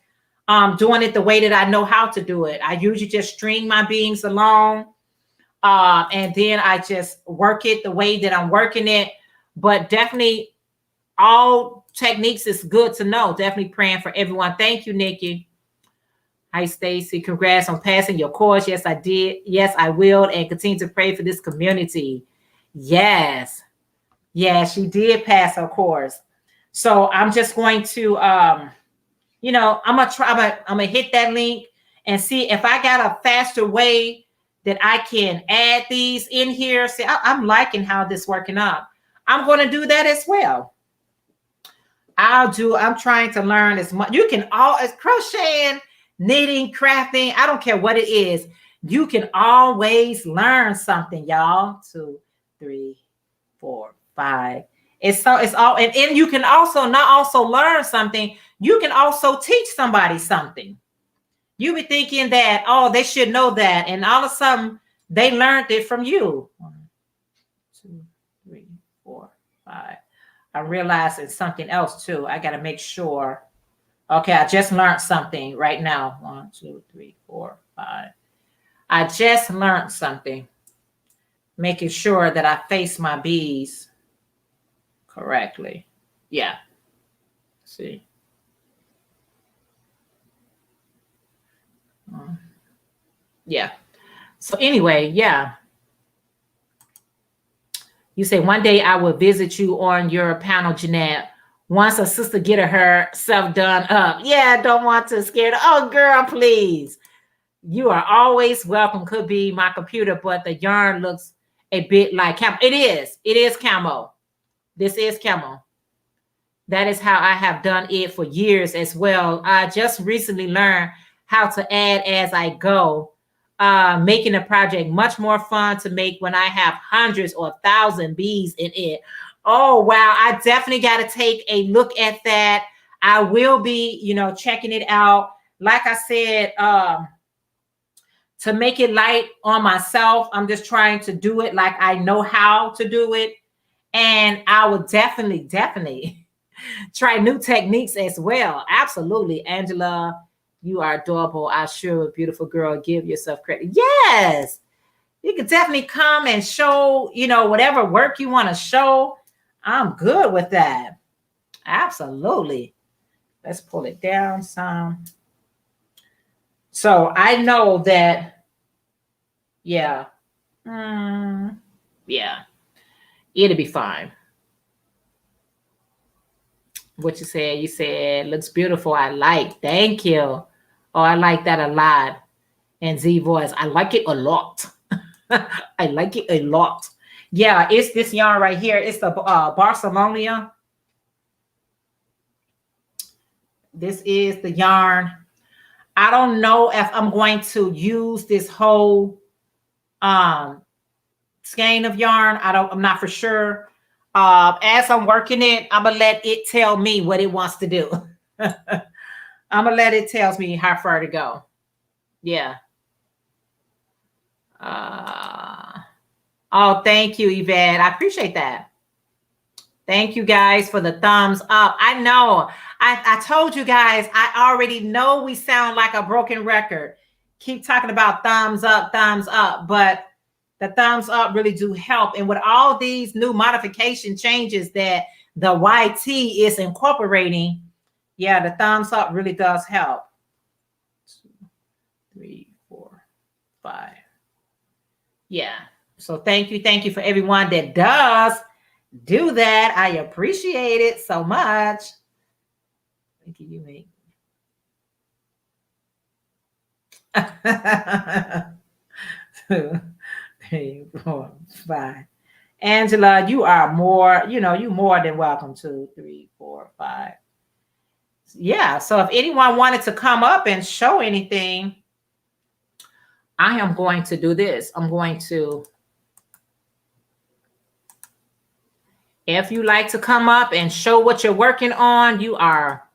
Speaker 1: doing it the way that I know how to do it. I usually just string my beads along. And then I just work it the way that I'm working it. But definitely all techniques is good to know. Definitely praying for everyone. Thank you, Nikki. Hi, Stacy. Congrats on passing your course. Yes, I did. Yes, I will. And continue to pray for this community. Yes. Yeah, she did pass her course. So I'm just going to, I'm going to hit that link and see if I got a faster way that I can add these in here. See, I'm liking how this working out. I'm going to do that as well. I'm trying to learn as much. You can as crocheting, knitting, crafting. I don't care what it is. You can always learn something, y'all. 2, 3, 4, 5. It's all, and you can also not also learn something. You can also teach somebody something. You be thinking that, oh, they should know that. And all of a sudden, they learned it from you. 1, 2, 3, 4, 5. I realize it's something else, too. I got to make sure. Okay, I just learned something right now. 1, 2, 3, 4, 5. I just learned something. Making sure that I face my beads correctly. Yeah. See. Yeah. So anyway, yeah. You say one day I will visit you on your panel, Jeanette. Once a sister get herself done up. Yeah, don't want to scare her. Oh, girl, please. You are always welcome. Could be my computer, but the yarn looks a bit like camo. It is. It is camo. This is camo. That is how I have done it for years as well. I just recently learned how to add as I go, making a project much more fun to make when I have hundreds or 1,000 beads in it. Oh, wow. I definitely got to take a look at that. I will be, checking it out. Like I said, to make it light on myself, I'm just trying to do it like I know how to do it. And I will definitely try new techniques as well. Absolutely. Angela, you are adorable. I sure, beautiful girl, give yourself credit. Yes. You can definitely come and show, whatever work you want to show. I'm good with that. Absolutely. Let's pull it down some. So I know that, yeah. Yeah. It'll be fine. What you said? You said, looks beautiful. I like. Thank you. Oh, I like that a lot. And Z voice, I like it a lot. I like it a lot. Yeah, it's this yarn right here. It's the Barcelona. This is the yarn. I don't know if I'm going to use this whole skein of yarn. I'm not for sure. As I'm working it, I'm gonna let it tell me what it wants to do. I'm gonna let it tells me how far to go. Yeah. Oh, thank you, Yvette. I appreciate that. Thank you guys for the thumbs up. I know. I told you guys, I already know we sound like a broken record. Keep talking about thumbs up, but the thumbs up really do help. And with all these new modification changes that the YT is incorporating, yeah, the thumbs up really does help. 2, 3, 4, 5. Yeah. So thank you for everyone that does do that. I appreciate it so much. Thank you, mate. 2, 3, 4, 5. Angela, you are more, you more than welcome. 2, 3, 4, 5. Yeah. So if anyone wanted to come up and show anything, I am going to do this. I'm going to, if you like to come up and show what you're working on, you are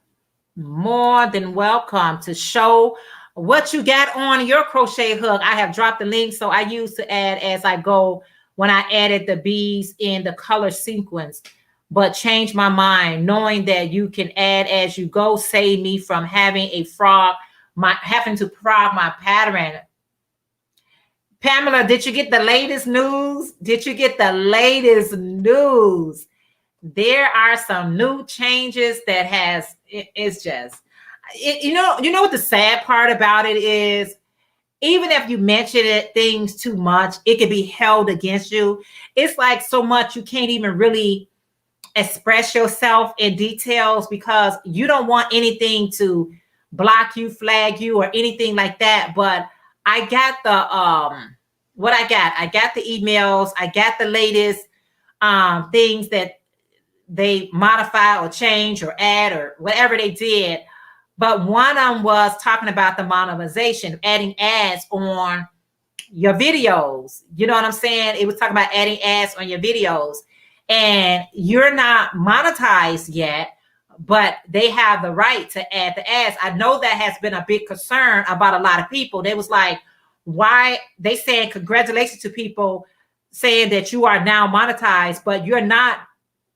Speaker 1: more than welcome to show what you got on your crochet hook. I have dropped the link, so I used to add as I go when I added the beads in the color sequence, but changed my mind knowing that you can add as you go. Save me from having a having to frog my pattern. Pamela, did you get the latest news? Did you get the latest news? There are some new changes that it's just, you know what the sad part about it is? Even if you mention things too much, it could be held against you. It's like so much you can't even really express yourself in details because you don't want anything to block you, flag you, or anything like that. But I got the what I got the emails, I got the latest things that they modify or change or add or whatever they did. But one of them was talking about the monetization, adding ads on your videos. You know what I'm saying? It was talking about adding ads on your videos. And you're not monetized yet, but they have the right to add the ads. I know that has been a big concern about a lot of people. They was like, why? They saying congratulations to people saying that you are now monetized, but you're not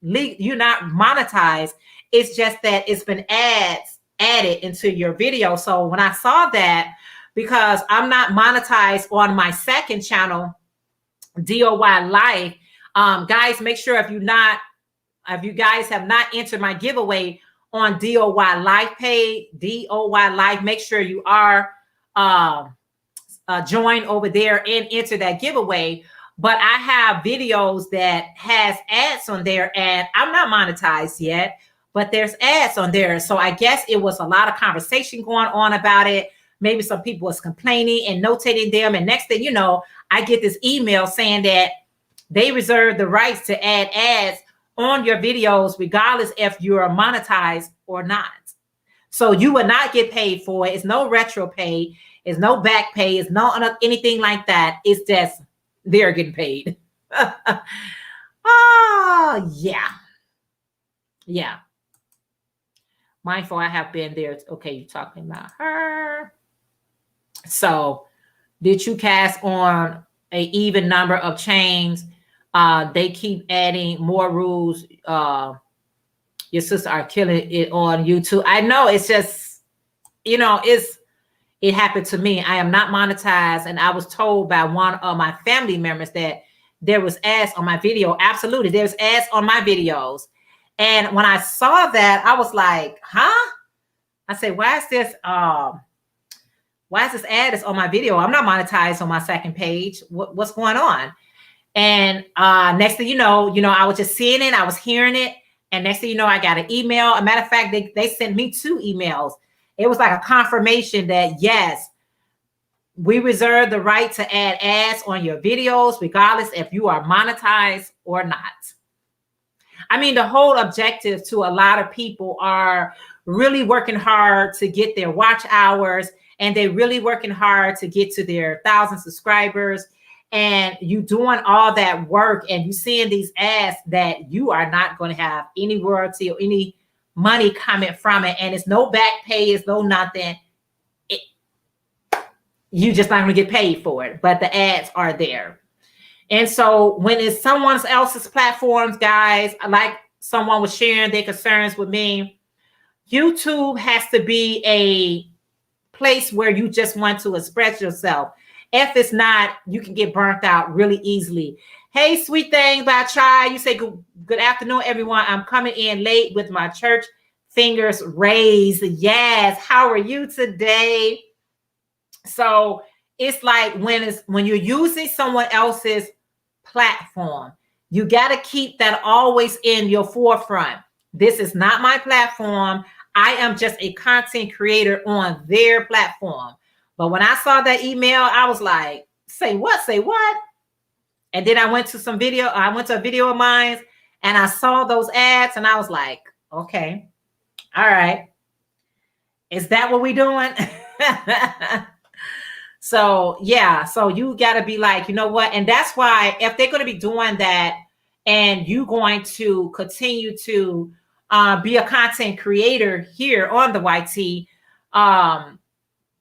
Speaker 1: monetized. It's just that it's been ads added into your video. So when I saw that, because I'm not monetized on my second channel, DOY Life, guys, make sure if you guys have not entered my giveaway on DOY Life page, DOY Life, make sure you are join over there and enter that giveaway. But I have videos that has ads on there, and I'm not monetized yet, but there's ads on there. So I guess it was a lot of conversation going on about it. Maybe some people was complaining and notating them. And next thing you know, I get this email saying that they reserve the rights to add ads on your videos, regardless if you're monetized or not. So you will not get paid for it. It's no retro pay. It's no back pay. It's no anything like that. It's just they're getting paid. Oh, yeah. Yeah. Mindful, I have been there. Okay, you're talking about her. So did you cast on an even number of chains? They keep adding more rules. Your sister are killing it on YouTube. I know, it's just, it happened to me. I am not monetized, and I was told by one of my family members that there was ads on my video. Absolutely, there's ads on my videos. And when I saw that, I was like, huh? I said, why is this ad is on my video? I'm not monetized on my second page. What's going on? And next thing you know, I was just seeing it, I was hearing it, and next thing you know, I got an email. As a matter of fact, they sent me 2 emails. It was like a confirmation that, yes, we reserve the right to add ads on your videos, regardless if you are monetized or not. I mean, the whole objective to a lot of people are really working hard to get their watch hours, and they're really working hard to get to their 1,000 subscribers. And you doing all that work, and you seeing these ads that you are not going to have any royalty or any money coming from it, and it's no back pay, it's no nothing. You just not going to get paid for it, but the ads are there. And so when it's someone else's platforms, guys, like someone was sharing their concerns with me, YouTube has to be a place where you just want to express yourself. If it's not, you can get burnt out really easily. Hey, sweet thing by Try, you say good afternoon, everyone. I'm coming in late with my church fingers raised. Yes, how are you today? So it's like when you're using someone else's platform, you got to keep that always in your forefront. This is not my platform. I am just a content creator on their platform. But when I saw that email, I was like, say what? Say what? And then I went to a video of mine and I saw those ads and I was like, okay, all right. Is that what we doing? So yeah, so you got to be like, you know what? And that's why if they're going to be doing that and you going to continue to be a content creator here on the YT,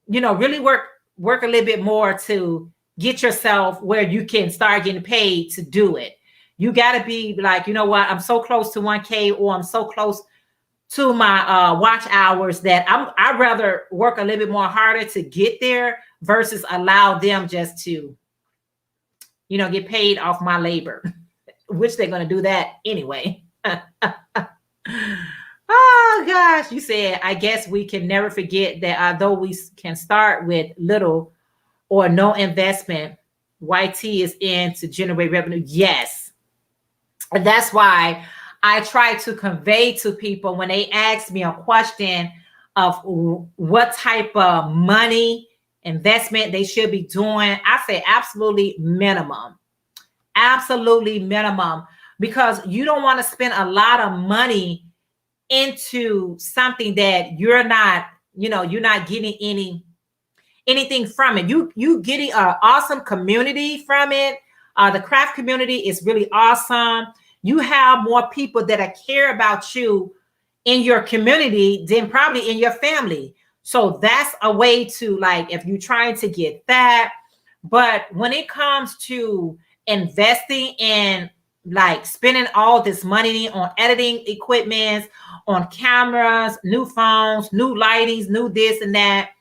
Speaker 1: really work a little bit more to get yourself where you can start getting paid to do it. You got to be like, you know what? I'm so close to 1K, or I'm so close to my watch hours that I'd rather work a little bit more harder to get there versus allow them just to, get paid off my labor, which they're going to do that anyway. Oh gosh, you said, I guess we can never forget that although we can start with little or no investment, YT is in to generate revenue. Yes. And that's why I try to convey to people when they ask me a question of what type of money investment they should be doing. I say absolutely minimum, because you don't want to spend a lot of money into something that you're not getting anything from it. You getting an awesome community from it. The craft community is really awesome. You have more people that care about you in your community than probably in your family. So that's a way to, like, if you're trying to get that. But when it comes to investing in, like, spending all this money on editing equipment, on cameras, new phones, new lightings, new this and that,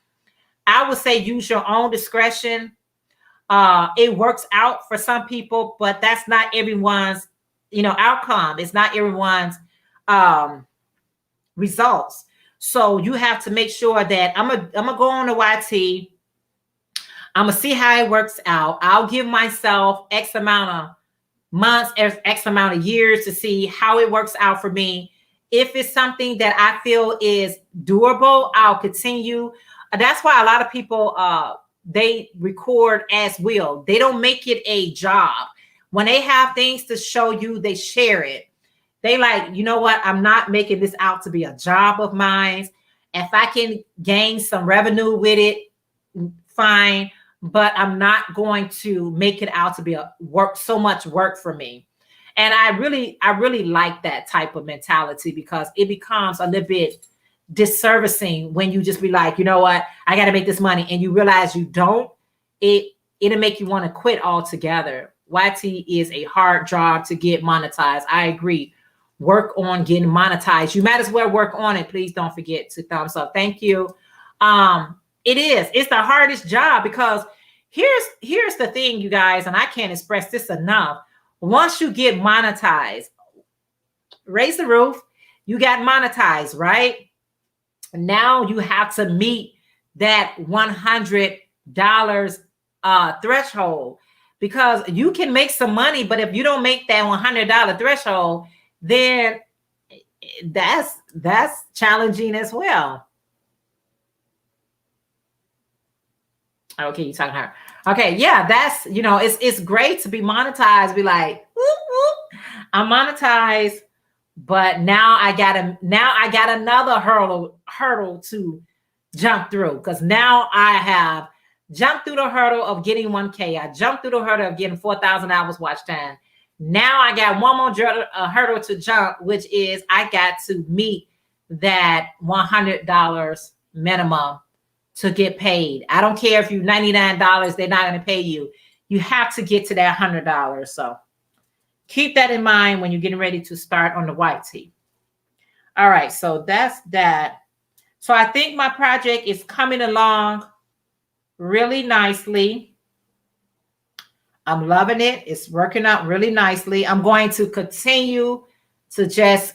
Speaker 1: I would say use your own discretion. It works out for some people, but that's not everyone's, outcome. It's not everyone's results. So you have to make sure that I'm gonna go on the YT. I'm gonna see how it works out. I'll give myself X amount of months, X amount of years to see how it works out for me. If it's something that I feel is doable, I'll continue. That's why a lot of people, they record as will. They don't make it a job. When they have things to show you, they share it. They like, you know what? I'm not making this out to be a job of mine. If I can gain some revenue with it, fine. But I'm not going to make it out to be so much work for me. And I really like that type of mentality, because it becomes a little bit disservicing when you just be like, you know what, I got to make this money, and you realize you don't. It'll make you want to quit altogether. YT is a hard job to get monetized. I agree. Work on getting monetized. You might as well work on it. Please don't forget to thumbs up. Thank you. It's the hardest job, because here's the thing, you guys, and I can't express this enough. Once you get monetized, raise the roof, you got monetized, right? Now you have to meet that $100 threshold, because you can make some money, but if you don't make that $100 threshold, then that's challenging as well. Okay, you talking to her. Okay, yeah, that's, it's great to be monetized. Be like, whoop, whoop, I'm monetized, but now I got another hurdle to jump through, because now I have jumped through the hurdle of getting 1K. I jumped through the hurdle of getting 4,000 hours watch time. Now I got one more hurdle to jump, which is I got to meet that $100 minimum to get paid. I don't care if you $99, they're not going to pay you. You have to get to that $100. So keep that in mind when you're getting ready to start on the white tee. All right, so that's that. So I think my project is coming along really nicely. I'm loving it. It's working out really nicely. I'm going to continue to just,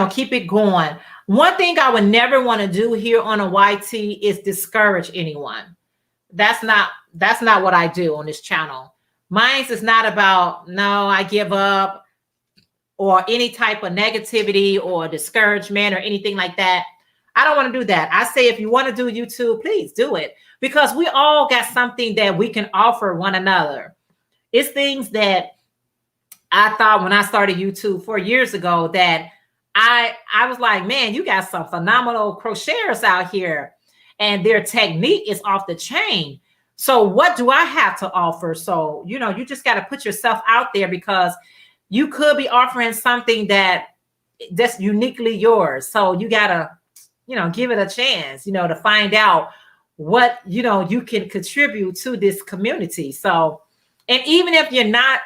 Speaker 1: keep it going. One thing I would never want to do here on a YT is discourage anyone. That's not what I do on this channel. Mine is not about, no, I give up, or any type of negativity or discouragement or anything like that. I don't want to do that. I say, if you want to do YouTube, please do it, because we all got something that we can offer one another. It's things that I thought when I started YouTube 4 years ago that I was like, man, you got some phenomenal crocheters out here and their technique is off the chain. So what do I have to offer? So, you just got to put yourself out there, because you could be offering something that's uniquely yours. So you got to, give it a chance, to find out what, you can contribute to this community. So, and even if you're not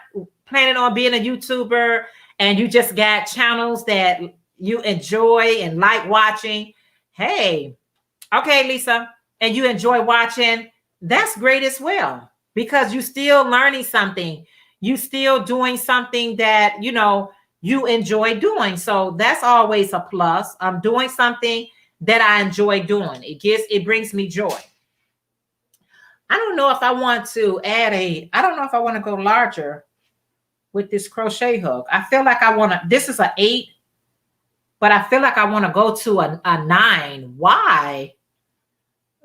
Speaker 1: planning on being a YouTuber and you just got channels that you enjoy and like watching, hey, okay, Lisa, and you enjoy watching, that's great as well, because you're still learning something. You still doing something that, you enjoy doing. So that's always a plus. I'm doing something that I enjoy doing. It brings me joy. I don't know if I want to I don't know if I want to go larger with this crochet hook. I feel like this is an 8, but I feel like I want to go to a 9. Why?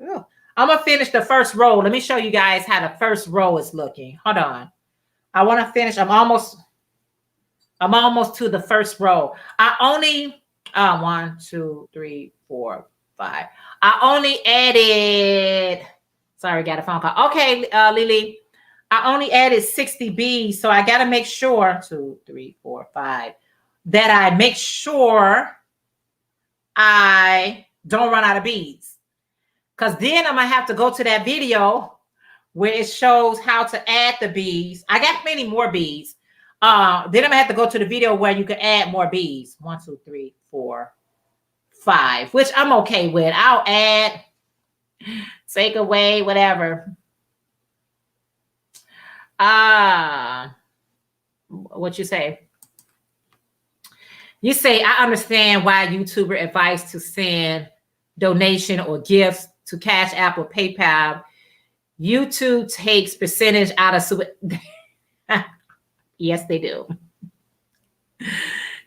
Speaker 1: Ugh. I'm going to finish the first row. Let me show you guys how the first row is looking. Hold on. I want to finish. I'm almost to the first row. I only, 1, 2, 3, 4, 5. I only added, sorry, got a phone call. Okay, Lily, I only added 60 beads. So I got to make sure, 2, 3, 4, 5, that I make sure I don't run out of beads. Because then I'm going to have to go to that video where it shows how to add the beads. I got many more beads. Then I'm going to have to go to the video where you can add more beads. 1, 2, 3, 4, 5, which I'm okay with. I'll add, take away, whatever. What you say? You say, I understand why YouTuber advice to send donation or gifts to Cash App or PayPal. YouTube takes percentage out of super. Yes, they do.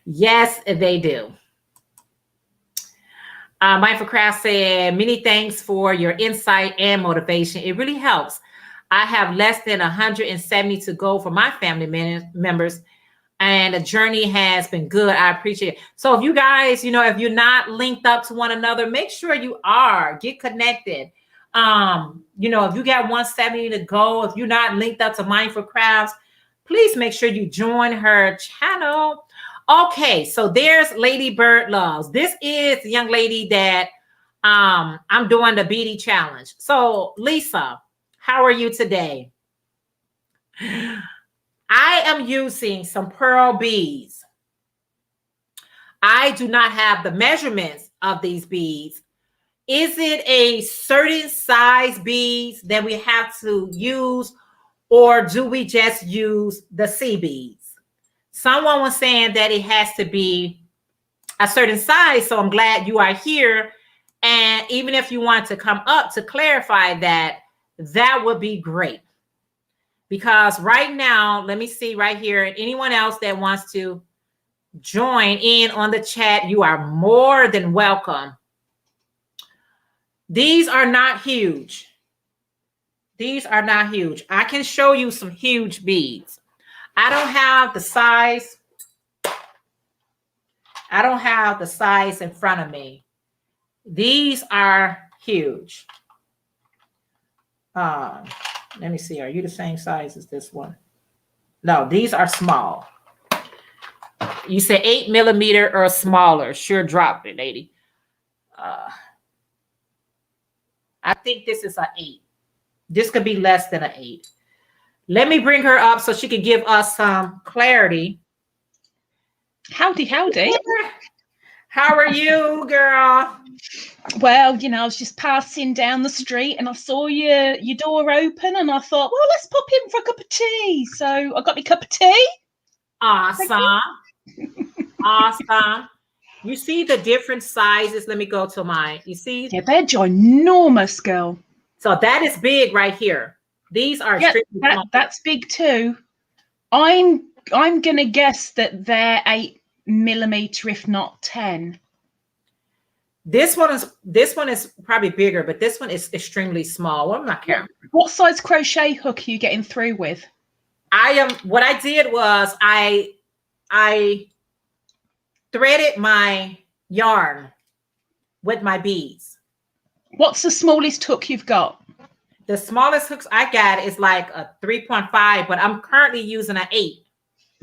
Speaker 1: Yes, they do. Mindful Craft said, many thanks for your insight and motivation. It really helps. I have less than 170 to go for my family members, and the journey has been good. I appreciate it. So if you guys, if you're not linked up to one another, make sure you are. Get connected. If you got 170 to go, if you're not linked up to Mindful Crafts, please make sure you join her channel. Okay, so there's Lady Bird Loves. This is the young lady that I'm doing the Beady challenge. So Lisa, how are you today? I am using some pearl beads. I do not have the measurements of these beads. Is it a certain size beads that we have to use, or do we just use the C beads? Someone was saying that it has to be a certain size, so I'm glad you are here. And even if you want to come up to clarify that, that would be great. Because right now, let me see right here, anyone else that wants to join in on the chat, you are more than welcome. These are not huge. These are not huge. I can show you some huge beads. I don't have the size. I don't have the size in front of me. These are huge. Let me see. Are you the same size as this one? No, these are small. You said 8 millimeter or smaller. Sure, drop it, lady. I think this is an 8. This could be less than an 8. Let me bring her up so she can give us some clarity.
Speaker 2: Howdy, howdy.
Speaker 1: How are you, girl?
Speaker 2: Well, you know, I was just passing down the street and I saw your door open and I thought, well, let's pop in for a cup of tea. So I got my cup of tea.
Speaker 1: Awesome. Awesome. You see the different sizes. Let me go to mine. You see?
Speaker 2: Yeah, they're ginormous, girl.
Speaker 1: So that is big right here. These are
Speaker 2: that's big too. I'm gonna guess that they're 8mm, if not 10.
Speaker 1: This one is probably bigger, but this one is extremely small. What am I carrying?
Speaker 2: What size crochet hook are you getting through with?
Speaker 1: What I did was I threaded my yarn with my beads.
Speaker 2: What's the smallest hook you've got?
Speaker 1: The smallest hooks I got is like a 3.5, but I'm currently using an 8.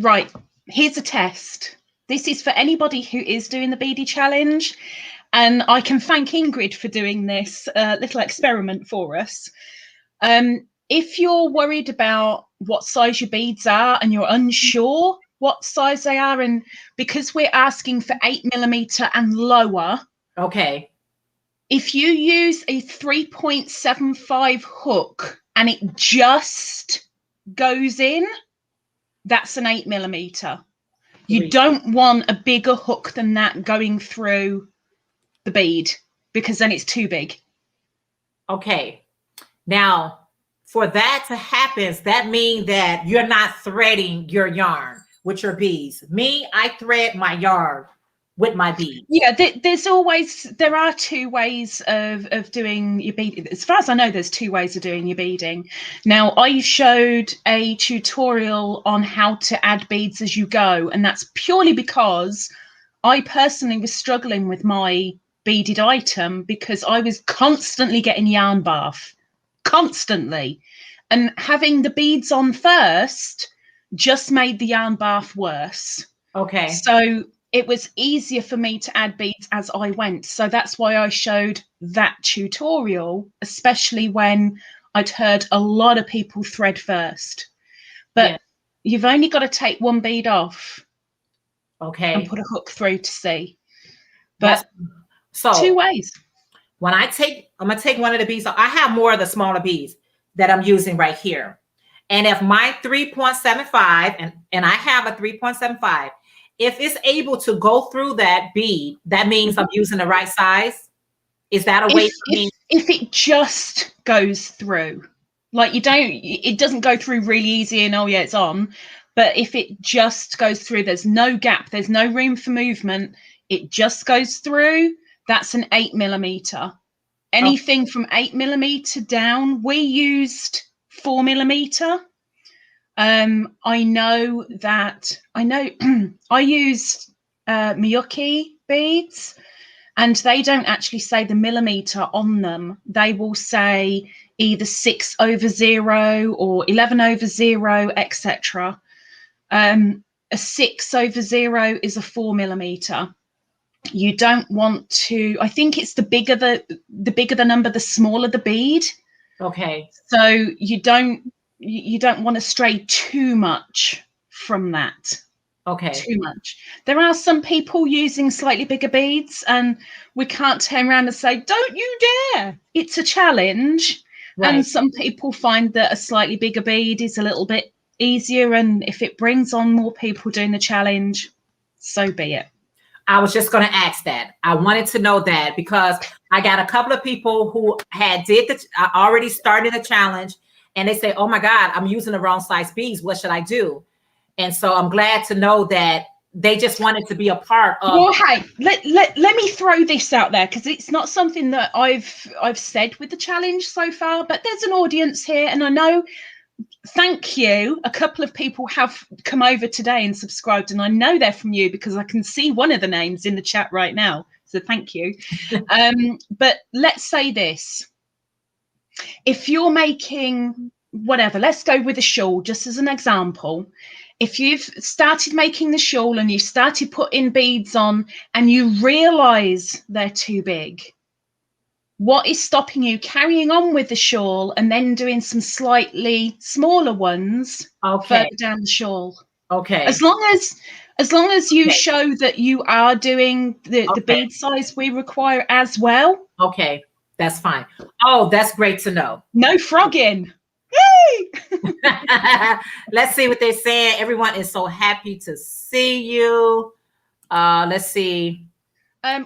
Speaker 2: Right. Here's a test. This is for anybody who is doing the beadie challenge. And I can thank Ingrid for doing this little experiment for us. If you're worried about what size your beads are and you're unsure what size they are, and because we're asking for 8mm and lower.
Speaker 1: Okay.
Speaker 2: If you use a 3.75 hook and it just goes in, that's an 8mm. You don't want a bigger hook than that going through the bead because then it's too big.
Speaker 1: Okay. Now, for that to happen, that means that you're not threading your yarn with your beads. Me, I thread my yarn with my beads.
Speaker 2: Yeah, there are 2 ways of doing your bead. As far as I know, there's 2 ways of doing your beading. Now, I showed a tutorial on how to add beads as you go, and that's purely because I personally was struggling with my beaded item because I was constantly getting yarn bath, constantly, and having the beads on first just made the yarn bath worse.
Speaker 1: Okay.
Speaker 2: So it was easier for me to add beads as I went. So that's why I showed that tutorial, especially when I'd heard a lot of people thread first. But you've only got to take 1 bead off.
Speaker 1: Okay.
Speaker 2: And put a hook through to see. But
Speaker 1: so
Speaker 2: 2 ways.
Speaker 1: When I'm going to take one of the beads. I have more of the smaller beads that I'm using right here. And if my 3.75, and I have a 3.75, if it's able to go through that bead, that means I'm using the right size. Is that a way for me?
Speaker 2: If it just goes through, like it doesn't go through really easy and oh yeah, it's on. But if it just goes through, there's no gap, there's no room for movement, it just goes through, that's an 8mm. Anything from 8mm down, we used 4mm. I know I used Miyuki beads, and they don't actually say the millimeter on them. They will say either 6/0 or 11/0, etc. A 6/0 is a 4mm. You don't want to. I think it's the bigger the number, the smaller the bead.
Speaker 1: Okay.
Speaker 2: So you don't want to stray too much from that.
Speaker 1: Okay.
Speaker 2: Too much. There are some people using slightly bigger beads, and we can't turn around and say, "Don't you dare!" It's a challenge. Right. And some people find that a slightly bigger bead is a little bit easier, and if it brings on more people doing the challenge, so be it.
Speaker 1: I was just going to ask that. I wanted to know that because I got a couple of people who had already started the challenge, and they say, "Oh my God, I'm using the wrong size beads. What should I do?" And so I'm glad to know that they just wanted to be a part of.
Speaker 2: Well, hey, let me throw this out there because it's not something that I've said with the challenge so far, but there's an audience here, and I know. Thank you. A couple of people have come over today and subscribed, and I know they're from you because I can see one of the names in the chat right now. So thank you. But let's say this. If you're making whatever, let's go with a shawl just as an example. if you've started making the shawl and you started putting beads on and you realize they're too big, what is stopping you carrying on with the shawl and then doing some slightly smaller ones further down the shawl?
Speaker 1: Okay.
Speaker 2: As long as you show that you are doing the bead size we require as well.
Speaker 1: Okay, that's fine. Oh, that's great to know.
Speaker 2: No frogging.
Speaker 1: Let's see what they're saying. Everyone is so happy to see you. Let's see.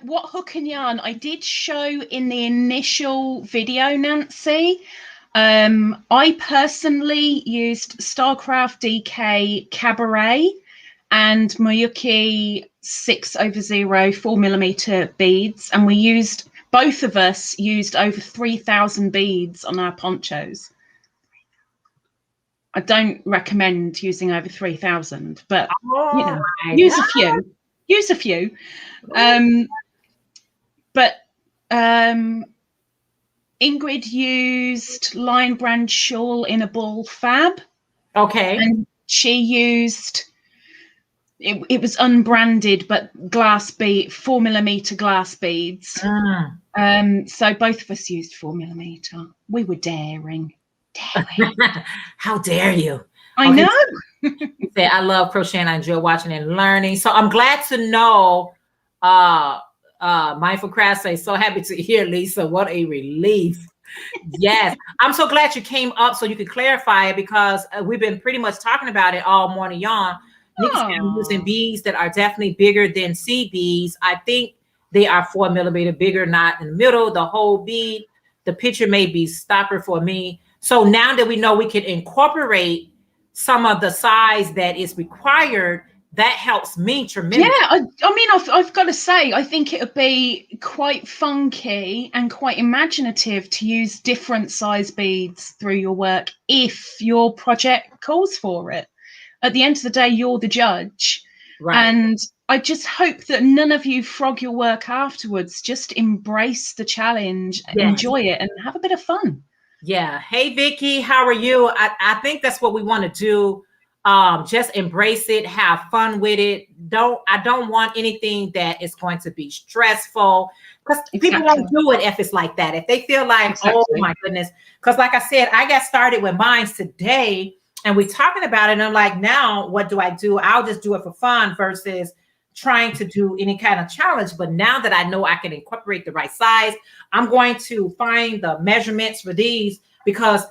Speaker 2: What hook and yarn I did show in the initial video, Nancy. I personally used Starcraft DK Cabaret and Miyuki 6/0 4mm beads, and both of us used over 3,000 beads on our ponchos. I don't recommend using over 3,000, but you know, use a few. But Ingrid used Lion Brand shawl in a ball fab.
Speaker 1: Okay.
Speaker 2: And she used it was unbranded, but 4mm glass beads. So both of us used 4mm. We were daring.
Speaker 1: How dare you?
Speaker 2: I know.
Speaker 1: You say, I love crocheting. I enjoy watching and learning. So I'm glad to know. Mindful Craft say, so happy to hear, Lisa. What a relief. Yes. I'm so glad you came up so you could clarify it, because we've been pretty much talking about it all morning on. I'm using beads that are definitely bigger than seed beads. I think they are 4mm bigger, not in the middle, the whole bead. The picture may be stopper for me. So now that we know we can incorporate some of the size that is required, that helps me tremendously.
Speaker 2: Yeah, I mean, I've got to say, I think it would be quite funky and quite imaginative to use different size beads through your work if your project calls for it. At the end of the day, you're the judge.
Speaker 1: Right.
Speaker 2: And I just hope that none of you frog your work afterwards. Just embrace the challenge, enjoy it, and have a bit of fun.
Speaker 1: Yeah. Hey, Vicky, how are you? I think that's what we want to do. Just embrace it, have fun with it. I don't want anything that is going to be stressful, because people won't do it if it's like that. If they feel like, oh my goodness, because like I said, I got started with mine today and we're talking about it. And I'm like, now what do I do? I'll just do it for fun versus trying to do any kind of challenge. But now that I know I can incorporate the right size, I'm going to find the measurements for these, because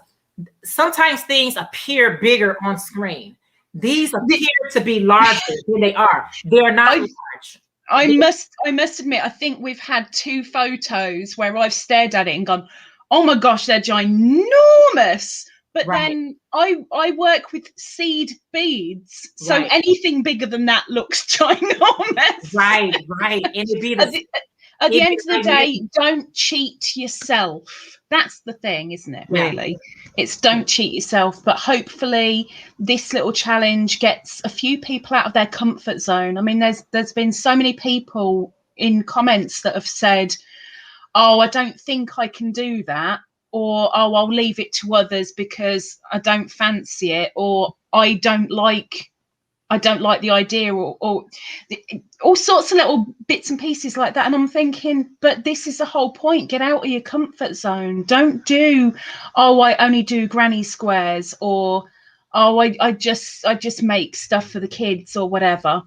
Speaker 1: sometimes things appear bigger on screen. These appear to be larger than they are. They're not large.
Speaker 2: I must admit, I think we've had 2 photos where I've stared at it and gone, oh my gosh, they're ginormous. But then I work with seed beads. So anything bigger than that looks ginormous.
Speaker 1: Right. And it'd be
Speaker 2: at the end of the day, don't cheat yourself. That's the thing, isn't it? Really, it's don't cheat yourself. But hopefully, this little challenge gets a few people out of their comfort zone. I mean, there's been so many people in comments that have said, "Oh, I don't think I can do that," or "Oh, I'll leave it to others because I don't fancy it," or "I don't like the idea," or all sorts of little bits and pieces like that. And I'm thinking, but this is the whole point. Get out of your comfort zone. Don't do, oh, I only do granny squares, or oh, I just make stuff for the kids, or whatever.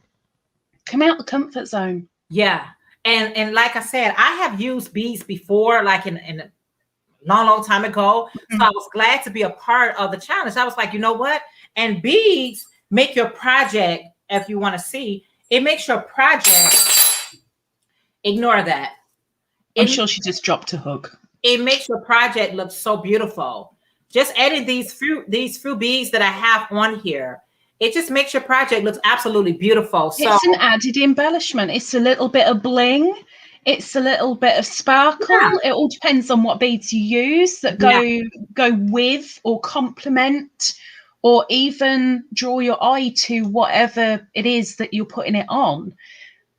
Speaker 2: Come out the comfort zone.
Speaker 1: Yeah. And like I said, I have used beads before, like in a long time ago. So I was glad to be a part of the challenge. I was like, you know what? And beads make your project, if you want to see, it makes your project, ignore that.
Speaker 2: I'm sure she just dropped a hook.
Speaker 1: It makes your project look so beautiful. Just adding these few beads that I have on here, it just makes your project look absolutely beautiful. So
Speaker 2: it's an added embellishment. It's a little bit of bling. It's a little bit of sparkle. Yeah. It all depends on what beads you use that go with or complement, or even draw your eye to whatever it is that you're putting it on.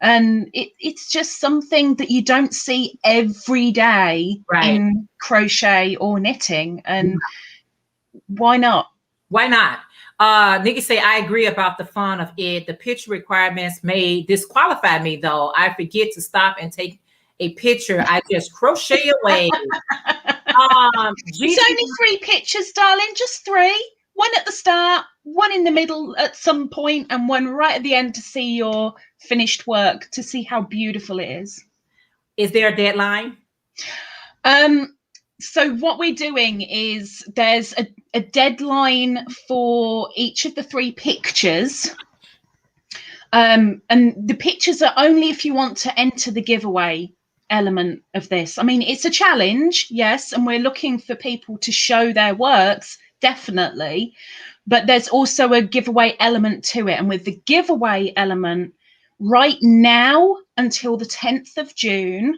Speaker 2: And it's just something that you don't see every day in crochet or knitting. And why not?
Speaker 1: Why not? Nikki say, I agree about the fun of it. The picture requirements may disqualify me though. I forget to stop and take a picture. I just crochet away.
Speaker 2: It's only 3 pictures, darling, just 3. One at the start, one in the middle at some point, and one right at the end to see your finished work, to see how beautiful it is.
Speaker 1: Is there a deadline?
Speaker 2: So what we're doing is there's a deadline for each of the 3 pictures. And the pictures are only if you want to enter the giveaway element of this. I mean, it's a challenge, yes, and we're looking for people to show their works, definitely, but there's also a giveaway element to it. And with the giveaway element, right now until the 10th of June,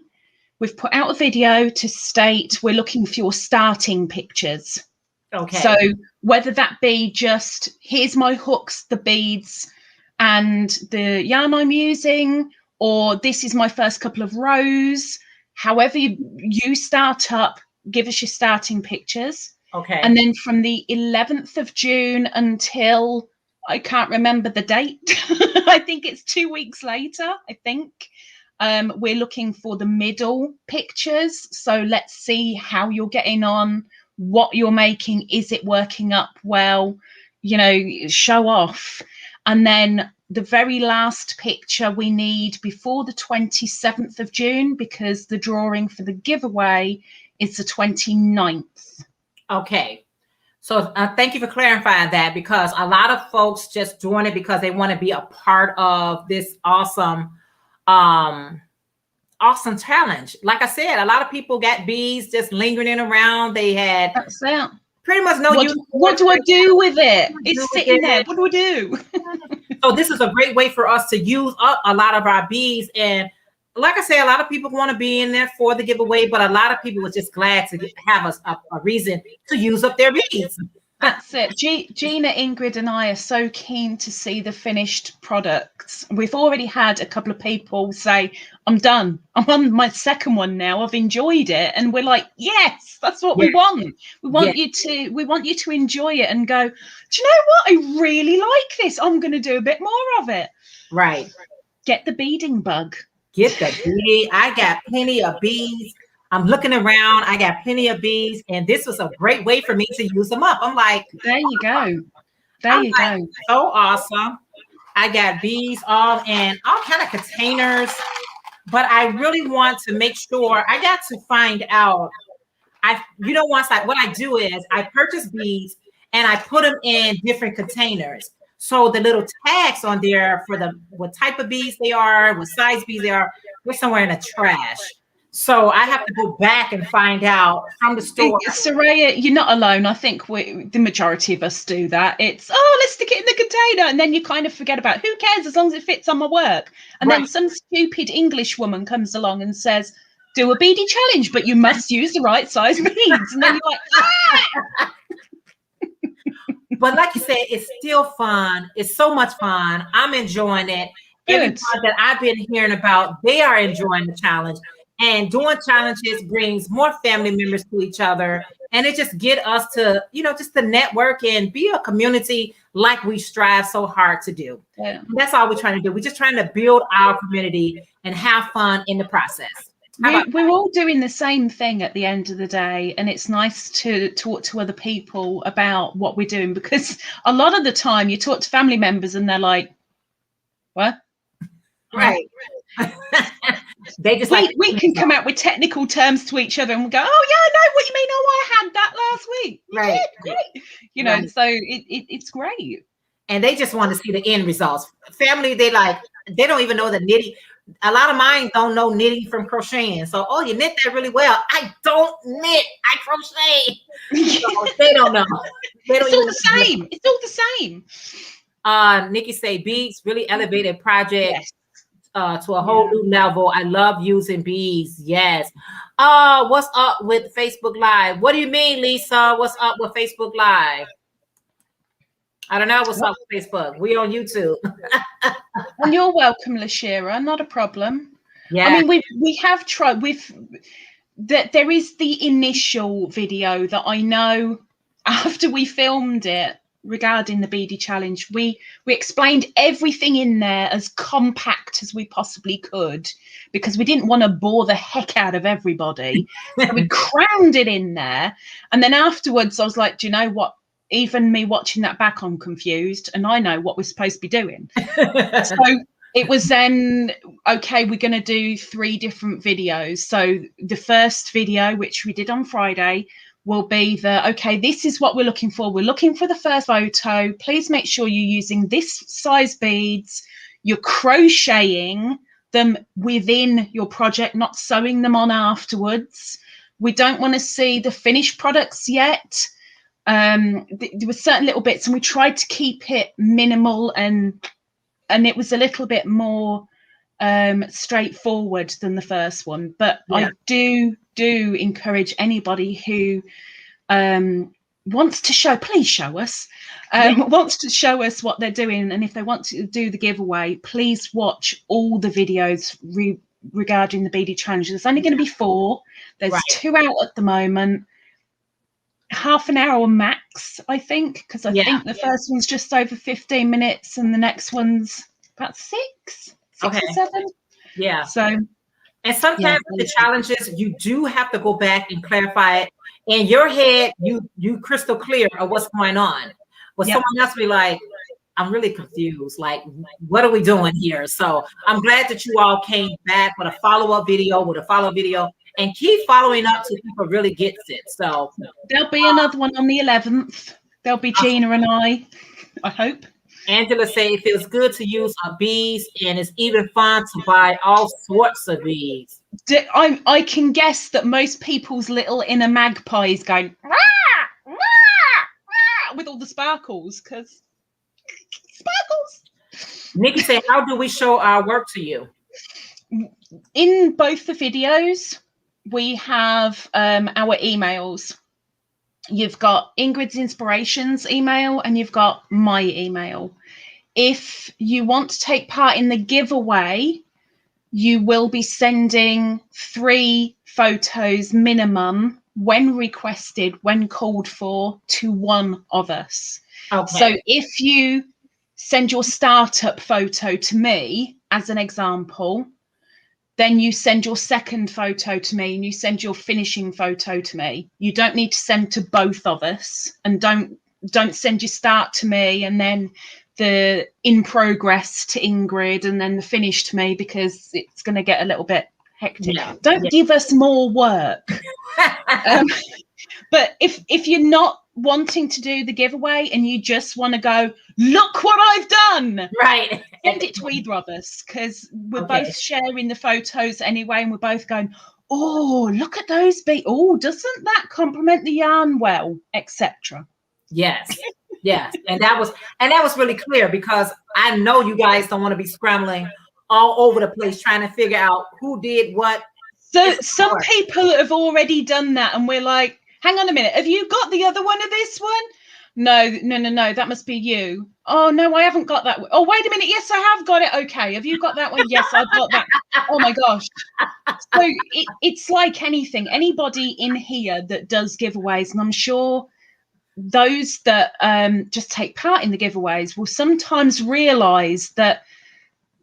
Speaker 2: we've put out a video to state we're looking for your starting pictures.
Speaker 1: Okay.
Speaker 2: So whether that be just, here's my hooks, the beads, and the yarn I'm using, or this is my first couple of rows, however you start up, give us your starting pictures.
Speaker 1: Okay.
Speaker 2: And then from the 11th of June until, I can't remember the date, I think it's 2 weeks later, I think, we're looking for the middle pictures. So let's see how you're getting on, what you're making, is it working up well, you know, show off. And then the very last picture we need before the 27th of June, because the drawing for the giveaway is the 29th.
Speaker 1: Okay. So thank you for clarifying that, because a lot of folks just join it because they want to be a part of this awesome challenge. Like I said, a lot of people got bees just lingering around. They had pretty much no use.
Speaker 2: What do I do with it? It's sitting there. What do I do?
Speaker 1: So this is a great way for us to use up a lot of our bees. And like I say, a lot of people want to be in there for the giveaway, but a lot of people were just glad to have a reason to use up their bees.
Speaker 2: That's it. Gina, Ingrid, and I are so keen to see the finished products. We've already had a couple of people say, I'm done. I'm on my second one now. I've enjoyed it. And we're like, yes, that's what we want. We want you to enjoy it and go, do you know what? I really like this. I'm going to do a bit more of it.
Speaker 1: Right.
Speaker 2: Get the beading bug.
Speaker 1: Get the bee. I got plenty of bees. I'm looking around. I got plenty of bees, and this was a great way for me to use them up. I'm like,
Speaker 2: there you go. There you go.
Speaker 1: So awesome. I got bees all in all kind of containers, but I really want to make sure I got to find out. What I do is I purchase bees and I put them in different containers. So the little tags on there for what type of bees they are, what size bees they are, they're somewhere in the trash. So I have to go back and find out from the store.
Speaker 2: Sarayah, you're not alone. I think the majority of us do that. It's, let's stick it in the container. And then you kind of forget about, who cares as long as it fits on my work. And then some stupid English woman comes along and says, do a beadie challenge, but you must use the right size beads. And then you're like, ah!
Speaker 1: But like you said, it's still fun. It's so much fun. I'm enjoying it. Everyone that I've been hearing about, they are enjoying the challenge. And doing challenges brings more family members to each other. And it just get us to, just to network and be a community like we strive so hard to do. Yeah. That's all we're trying to do. We're just trying to build our community and have fun in the process.
Speaker 2: We're all doing the same thing at the end of the day. And it's nice to talk to other people about what we're doing, because a lot of the time you talk to family members and they're like, what?
Speaker 1: Right. They just
Speaker 2: we can come out with technical terms to each other and we'll go, oh yeah, I know what you mean. Oh, I had that last week.
Speaker 1: Right.
Speaker 2: Yeah, great. So it's great.
Speaker 1: And they just want to see the end results. Family, they don't even know the knitting. A lot of mine don't know knitting from crocheting. So, you knit that really well. I don't knit. I crochet. So they don't know.
Speaker 2: It's all the same. It's all the
Speaker 1: same. Nikki say beads really elevated project. Yes. To a whole new level. I love using bees. Yes. What's up with Facebook Live? What do you mean, Lisa? What's up with Facebook Live? I don't know what's up with Facebook. We on YouTube.
Speaker 2: Well, you're welcome, Lashira. Not a problem.
Speaker 1: Yeah.
Speaker 2: I mean, we have tried. There is the initial video that I know after we filmed it, regarding the Beady challenge. We explained everything in there as compact as we possibly could, because we didn't want to bore the heck out of everybody. So we crammed it in there. And then afterwards, I was like, do you know what? Even me watching that back, I'm confused, and I know what we're supposed to be doing. So it was then, okay, we're going to do 3 different videos. So the first video, which we did on Friday, will be okay, this is what we're looking for. We're looking for the first photo. Please make sure you're using this size beads. You're crocheting them within your project, not sewing them on afterwards. We don't want to see the finished products yet. There were certain little bits, and we tried to keep it minimal, and it was a little bit more straightforward than the first one. But yeah. I do encourage anybody who wants to show, please show us, wants to show us what they're doing, and if they want to do the giveaway, please watch all the videos regarding the Beady challenge. There's only going to be 4. There's 2 out at the moment. Half an hour max, I think, because I think the first one's just over 15 minutes and the next one's about 6 or 7. Yeah. So,
Speaker 1: and sometimes with the challenges, you do have to go back and clarify it in your head. You crystal clear of what's going on, but someone else be like, I'm really confused. Like, what are we doing here? So I'm glad that you all came back with a follow-up video, and keep following up so people really gets it. So
Speaker 2: there'll be another one on the 11th. There'll be Gina and I hope.
Speaker 1: Angela said it feels good to use beads, and it's even fun to buy all sorts of beads.
Speaker 2: I can guess that most people's little inner magpie is going rah, rah, rah, with all the sparkles, because sparkles.
Speaker 1: Nikki said, how do we show our work to you?
Speaker 2: In both the videos, we have our emails. You've got Ingrid's Inspirations email and you've got my email. If you want to take part in the giveaway, you will be sending 3 photos minimum when requested, when called for, to one of us. Okay. So if you send your startup photo to me, as an example, then you send your second photo to me and you send your finishing photo to me. You don't need to send to both of us, and don't send your start to me and then the in progress to Ingrid and then the finish to me, because it's going to get a little bit hectic. Don't give us more work. But if you're not wanting to do the giveaway and you just want to go, look what I've done,
Speaker 1: right,
Speaker 2: send it to either of us, because we're both sharing the photos anyway, and we're both going, oh, look at those beads, oh, doesn't that complement the yarn well, etc.
Speaker 1: Yes. And that was really clear, because I know you guys don't want to be scrambling all over the place trying to figure out who did what.
Speaker 2: So some people have already done that, and we're like, hang on a minute, have you got the other one of this one? No, that must be you. Oh, no, I haven't got that one. Oh, wait a minute. Yes, I have got it. Okay. Have you got that one? Yes, I've got that. Oh, my gosh. So it's like anything. Anybody in here that does giveaways, and I'm sure those that just take part in the giveaways will sometimes realise that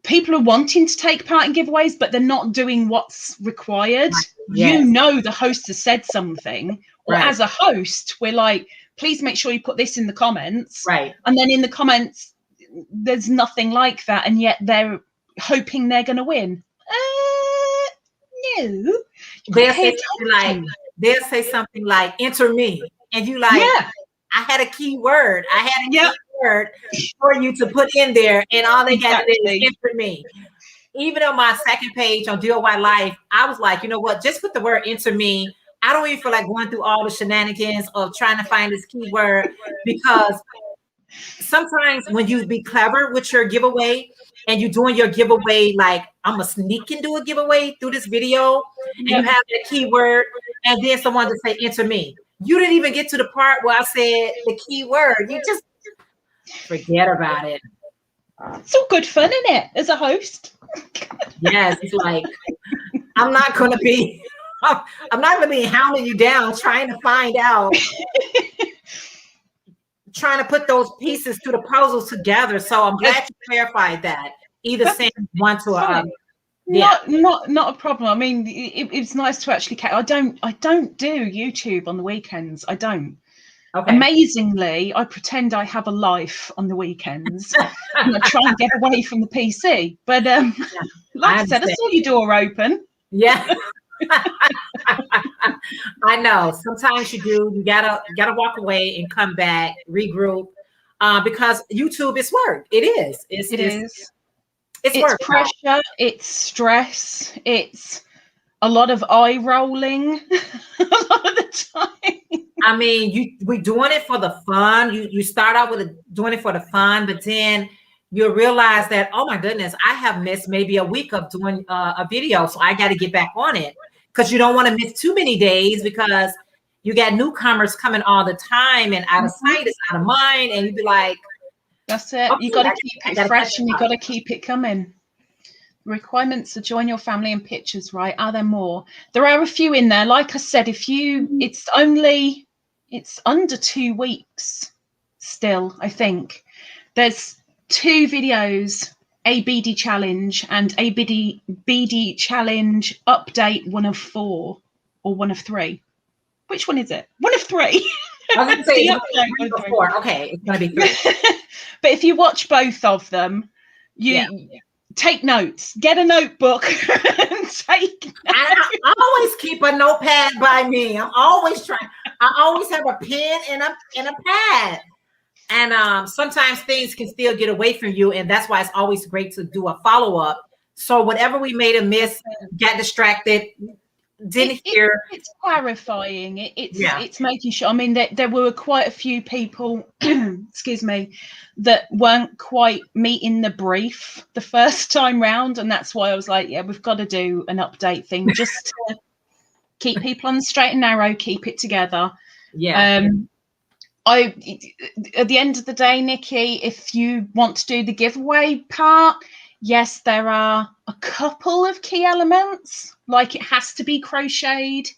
Speaker 2: people are wanting to take part in giveaways, but they're not doing what's required. Yes. You know, the host has said something, or as a host, we're like, please make sure you put this in the comments. Right. And then in the comments, there's nothing like that. And yet they're hoping they're going to win. No.
Speaker 1: They'll say something like, enter me. And you like, I had a keyword. I had a keyword for you to put in there. And all they got to do is enter me. Even on my second page on DOY Life, I was like, you know what? Just put the word enter me. I don't even feel like going through all the shenanigans of trying to find this keyword, because sometimes when you be clever with your giveaway and you're doing your giveaway, like I'm a sneak and do a giveaway through this video, and you have that keyword, and then someone just say enter me. You didn't even get to the part where I said the keyword. You just forget about it.
Speaker 2: It's all good fun, isn't it, as a host?
Speaker 1: Yes, it's like I'm not going to be hounding you down trying to find out trying to put those pieces to the puzzles together. So I'm glad you clarified that. Either send one to a yeah.
Speaker 2: Not a problem. I mean, it's nice to actually. I don't do YouTube on the weekends. I don't.
Speaker 1: Okay.
Speaker 2: Amazingly, I pretend I have a life on the weekends. And I try and get away from the PC. But like I said, I saw your door open.
Speaker 1: Yeah. I know. Sometimes you do. You gotta walk away and come back, regroup, because YouTube is work. It is. It's work.
Speaker 2: Pressure. It's stress. It's a lot of eye rolling a lot of the time.
Speaker 1: I mean, we're doing it for the fun. You start out with doing it for the fun, but then you realize that, oh my goodness, I have missed maybe a week of doing a video, so I got to get back on it, because you don't want to miss too many days, because you got newcomers coming all the time, and out of sight is out of mind, and you'd be like,
Speaker 2: that's it. Okay, you got to keep it fresh, and you got to keep it coming. Requirements to join your family and pictures, right? Are there more? There are a few in there. Like I said, it's under 2 weeks still, I think. There's 2 videos, a BD challenge and a BD challenge update, 1 of 4 or 1 of 3. Which one is it? 1 of 3.
Speaker 1: I was going to say 1 of 4. Okay, it's going to be 3.
Speaker 2: But if you watch both of them, you take notes. Get a notebook and take notes.
Speaker 1: I always keep a notepad by me. I'm always trying. I always have a pen and a pad. And sometimes things can still get away from you, and that's why it's always great to do a follow-up. So whatever we made a miss, get distracted, didn't hear.
Speaker 2: It's clarifying. It's making sure. I mean, there were quite a few people, excuse me, that weren't quite meeting the brief the first time round, and that's why I was like, yeah, we've got to do an update thing just to keep people on the straight and narrow, keep it together.
Speaker 1: Yeah.
Speaker 2: At the end of the day, Nikki, if you want to do the giveaway part, yes, there are a couple of key elements, like it has to be crocheted.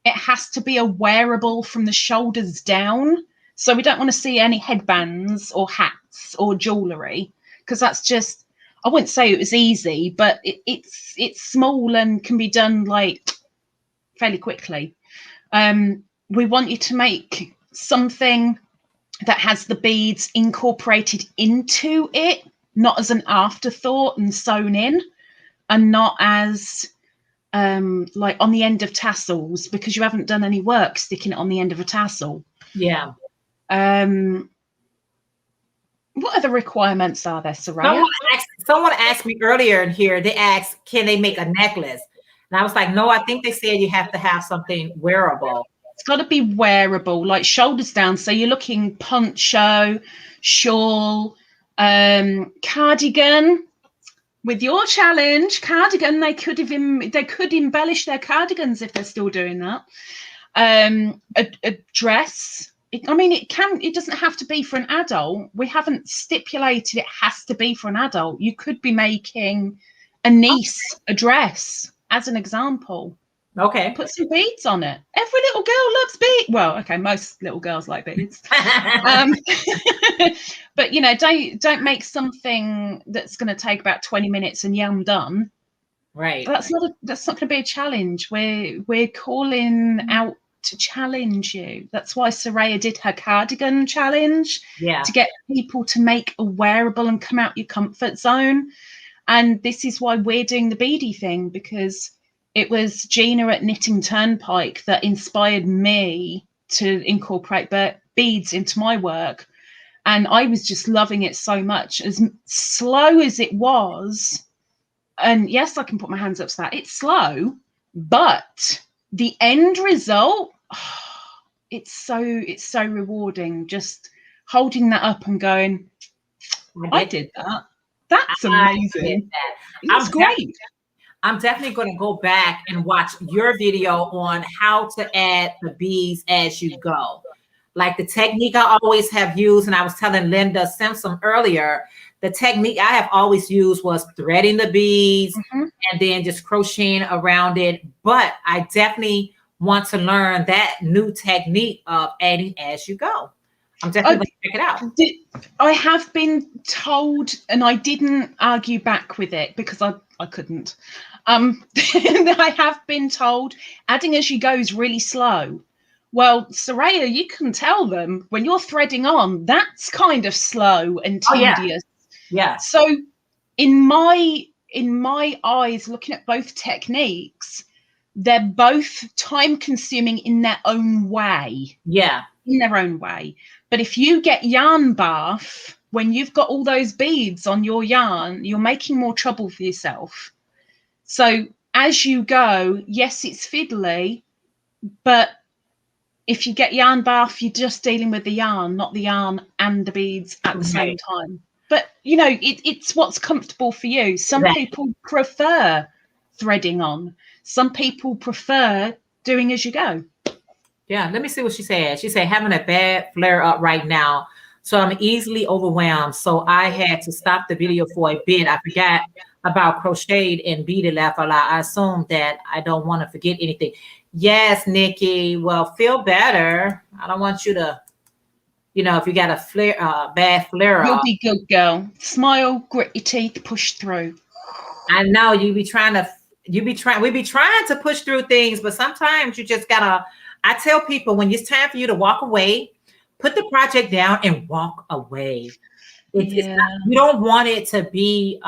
Speaker 2: It has to be a wearable from the shoulders down. So we don't want to see any headbands or hats or jewellery, because that's just, I wouldn't say it was easy, but it's small and can be done like fairly quickly. We want you to make something that has the beads incorporated into it, not as an afterthought and sewn in, and not as like on the end of tassels, because you haven't done any work sticking it on the end of a tassel.
Speaker 1: Yeah.
Speaker 2: What other requirements are there, Sarayah?
Speaker 1: Someone asked me earlier in here, they asked, can they make a necklace? And I was like, no, I think they said you have to have something wearable.
Speaker 2: It's got to be wearable, like shoulders down. So you're looking poncho, shawl, cardigan. With your challenge, cardigan, they could embellish their cardigans if they're still doing that. A dress. It doesn't have to be for an adult. We haven't stipulated it has to be for an adult. You could be making a niece a dress, as an example.
Speaker 1: Okay.
Speaker 2: Put some beads on it. Every little girl loves beads. Well, okay, most little girls like beads. But don't make something that's going to take about 20 minutes and I'm done.
Speaker 1: Right.
Speaker 2: That's not going to be a challenge. We're calling out to challenge you. That's why Sarayah did her cardigan challenge.
Speaker 1: Yeah. To
Speaker 2: get people to make a wearable and come out your comfort zone. And this is why we're doing the beady thing, because it was Gina at Knitting Turnpike that inspired me to incorporate beads into my work. And I was just loving it so much, as slow as it was. And yes, I can put my hands up to that. It's slow, but the end result, it's so rewarding. Just holding that up and going, I did that. That's amazing. That's great.
Speaker 1: I'm definitely going to go back and watch your video on how to add the beads as you go. Like the technique I always have used, and I was telling Linda Simpson earlier, the technique I have always used was threading the beads and then just crocheting around it. But I definitely want to learn that new technique of adding as you go. I'm definitely going to check it out.
Speaker 2: I have been told, and I didn't argue back with it because I couldn't. I have been told adding as you go is really slow. Well, Sarayah, you can tell them when you're threading on, that's kind of slow and tedious.
Speaker 1: Yeah.
Speaker 2: So in my eyes, looking at both techniques, they're both time consuming in their own way.
Speaker 1: Yeah.
Speaker 2: In their own way. But if you get yarn bath, when you've got all those beads on your yarn, you're making more trouble for yourself. So as you go, yes, it's fiddly, but if you get yarn bath, you're just dealing with the yarn, not the yarn and the beads at the same time. But, you know, it's what's comfortable for you. Some people prefer threading on. Some people prefer doing as you go.
Speaker 1: Yeah, let me see what she said. She said, having a bad flare up right now, so I'm easily overwhelmed. So I had to stop the video for a bit. I forgot about crocheted and beaded laugh a lot. I assume that I don't want to forget anything. Yes, Nikki. Well, feel better. I don't want you to, you know, if you got a bad flare up.
Speaker 2: You'll be good, girl. Smile, grit your teeth, push through.
Speaker 1: I know we be trying to push through things, but sometimes you just gotta. I tell people when it's time for you to walk away, put the project down and walk away. You don't want it to be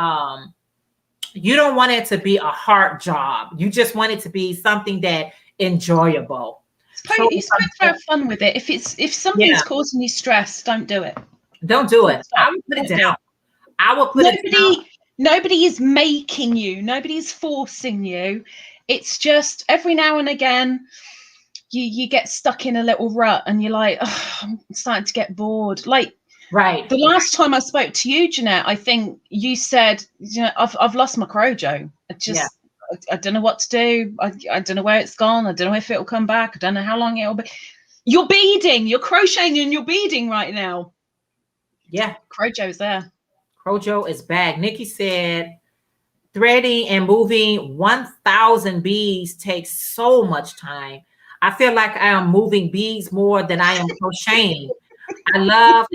Speaker 1: you don't want it to be a hard job. You just want it to be something that enjoyable.
Speaker 2: You're supposed to have fun with it. If something's causing you stress, don't do it.
Speaker 1: Don't do it. I would put it down. I will put it down.
Speaker 2: Nobody is making you. Nobody is forcing you. It's just every now and again, you get stuck in a little rut and you're like, oh, I'm starting to get bored. Like, the last time I spoke to you, Jeanette, I think you said, you know, I've lost my crojo. I don't know what to do. I don't know where it's gone. I don't know if it'll come back. I don't know how long it'll be. You're beading. You're crocheting and you're beading right now.
Speaker 1: Yeah.
Speaker 2: Crojo's there.
Speaker 1: Crojo is back. Nikki said, threading and moving 1,000 beads takes so much time. I feel like I am moving beads more than I am crocheting. I love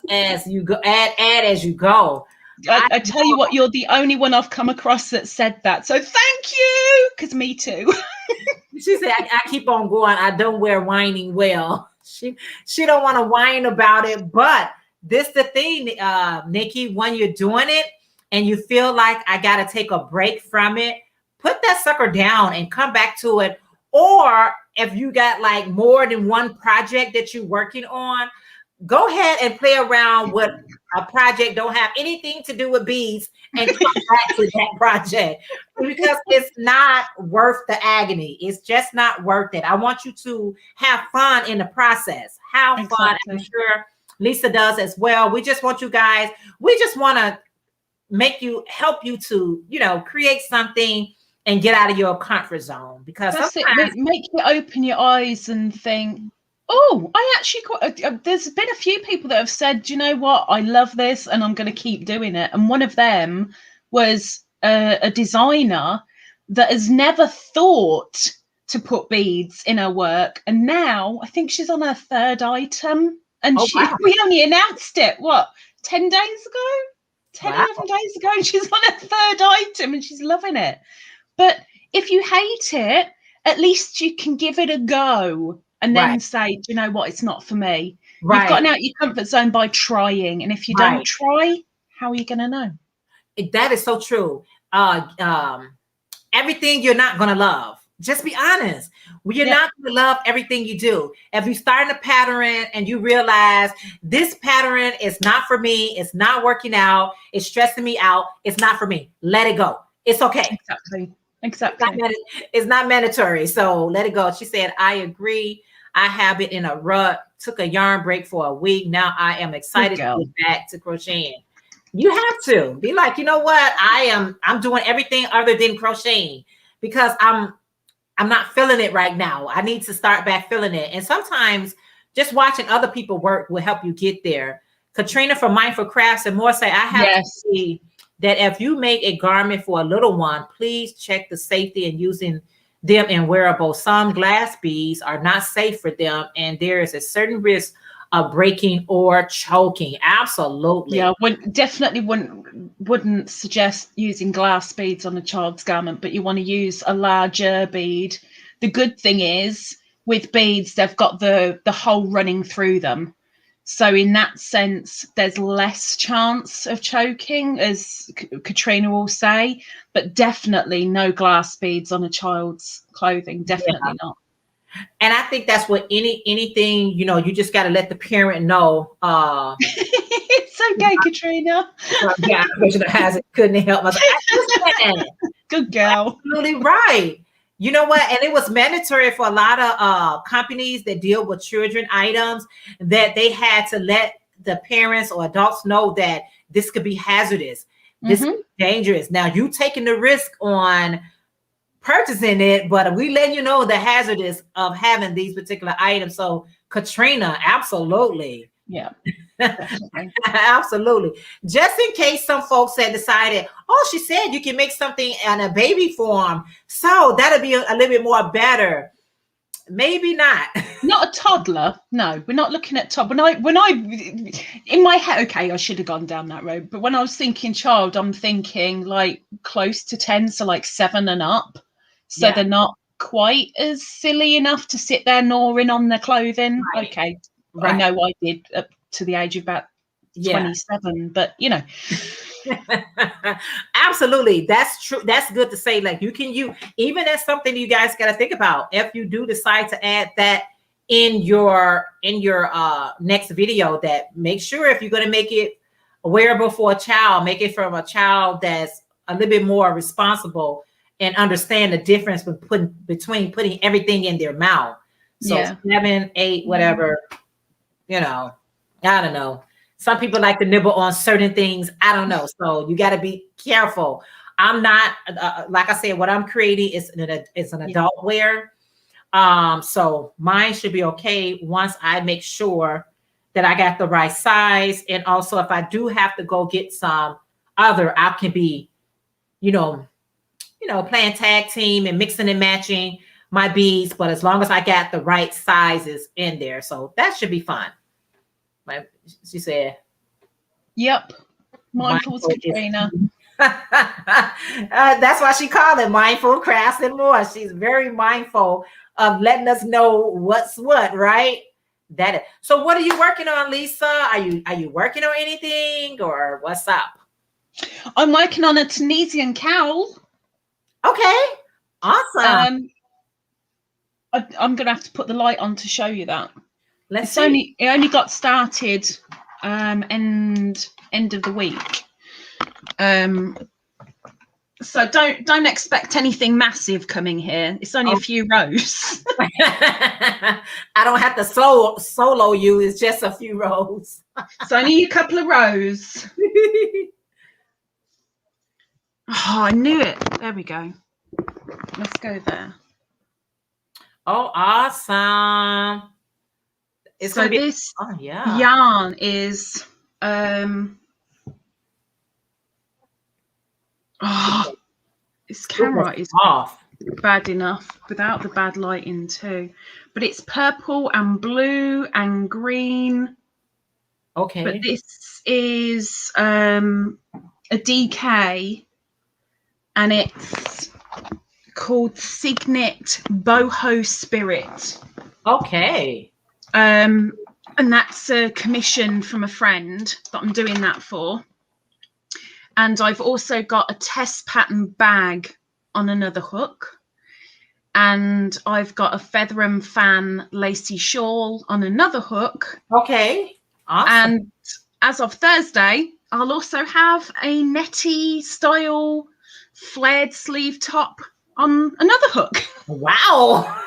Speaker 1: as you go, add as you go.
Speaker 2: I tell you what, you're the only one I've come across that said that. So thank you, because me too.
Speaker 1: She said, I keep on going. I don't wear whining well. She don't want to whine about it. But this the thing, Nikki, when you're doing it and you feel like I got to take a break from it, put that sucker down and come back to it. Or if you got like more than one project that you're working on, go ahead and play around with a project don't have anything to do with beads and come back to that project, because it's not worth the agony. It's just not worth it. I want you to have fun in the process. Have fun. I'm sure Lisa does as well. We just want you guys, we just want to help you to, you know, create something and get out of your comfort zone, because
Speaker 2: that's it. Make you open your eyes and think, oh, I actually there's been a few people that have said, you know what, I love this and I'm going to keep doing it. And one of them was a designer that has never thought to put beads in her work, and now I think she's on her third item, and we only announced it 10 days ago, 11 days ago, and she's on her third item and she's loving it. But if you hate it, at least you can give it a go and then say, do you know what, it's not for me. You've gotten out your comfort zone by trying. And if you don't try, how are you going to know?
Speaker 1: That is so true. Everything you're not going to love. Just be honest. You're not going to love everything you do. If you start a pattern and you realize this pattern is not for me, it's not working out, it's stressing me out, it's not for me, let it go. It's okay.
Speaker 2: Exactly.
Speaker 1: It's not mandatory. So let it go. She said, I agree. I have it in a rut. Took a yarn break for a week. Now I am excited to get back to crocheting. You have to be like, you know what? I'm doing everything other than crocheting because I'm not feeling it right now. I need to start back feeling it. And sometimes just watching other people work will help you get there. Katrina from Mindful Crafts and more say, I have to see that if you make a garment for a little one, please check the safety in using them in wearables. Some glass beads are not safe for them, and there is a certain risk of breaking or choking. Absolutely.
Speaker 2: Yeah, definitely wouldn't suggest using glass beads on a child's garment, but you want to use a larger bead. The good thing is with beads, they've got the hole running through them. So in that sense, there's less chance of choking, as Katrina will say, but definitely no glass beads on a child's clothing. Definitely not.
Speaker 1: And I think that's what anything, you know, you just got to let the parent know.
Speaker 2: It's okay, Katrina.
Speaker 1: Yeah, has it couldn't help myself.
Speaker 2: Good girl.
Speaker 1: Absolutely right. You know what? And it was mandatory for a lot of companies that deal with children items that they had to let the parents or adults know that this could be hazardous. This is dangerous. Now you taking the risk on purchasing it, but we letting you know the hazardous of having these particular items. So Katrina, absolutely.
Speaker 2: Yeah.
Speaker 1: Absolutely. Just in case some folks had decided, oh, she said you can make something in a baby form, so that'll be a little bit more better. Maybe not.
Speaker 2: Not a toddler. No, we're not looking at toddler. When I in my head, okay, I should have gone down that road. But when I was thinking child, I'm thinking like close to 10, so like 7 and up. So they're not quite as silly enough to sit there gnawing on their clothing. Right. Okay. Right. I know I did up to the age of about 27, but you know.
Speaker 1: Absolutely, that's true. That's good to say. Like even that's something you guys got to think about if you do decide to add that in your next video. That make sure if you're going to make it wearable for a child, make it from a child that's a little bit more responsible and understand the difference between putting everything in their mouth. So 7, 8, whatever. You know, I don't know. Some people like to nibble on certain things. I don't know. So you got to be careful. I'm not, like I said, what I'm creating is an adult wear. So mine should be okay once I make sure that I got the right size. And also if I do have to go get some other, I can be, playing tag team and mixing and matching my beads. But as long as I got the right sizes in there. So that should be fun. Like she said.
Speaker 2: Yep. Mindful Katrina.
Speaker 1: That's why she called it Mindful Crafts and More. She's very mindful of letting us know what's what, right? So what are you working on, Lisa? Are you working on anything or what's up?
Speaker 2: I'm working on a Tunisian cowl. Okay.
Speaker 1: Awesome.
Speaker 2: I'm gonna have to put the light on to show you that. It only got started end of the week. So don't expect anything massive coming here. It's only a few rows.
Speaker 1: I don't have to solo you. It's just a few rows.
Speaker 2: It's only a couple of rows. Oh, I knew it. There we go. Let's go there.
Speaker 1: Oh, awesome.
Speaker 2: So this yarn is this camera is
Speaker 1: off
Speaker 2: bad enough without the bad lighting too, but it's purple and blue and green.
Speaker 1: Okay,
Speaker 2: but this is a DK and it's called Signet Boho Spirit.
Speaker 1: Okay.
Speaker 2: And that's a commission from a friend that I'm doing that for. And I've also got a test pattern bag on another hook. And I've got a feather and fan lacy shawl on another hook.
Speaker 1: Okay. Awesome.
Speaker 2: And as of Thursday, I'll also have a netty style flared sleeve top on another hook.
Speaker 1: Wow.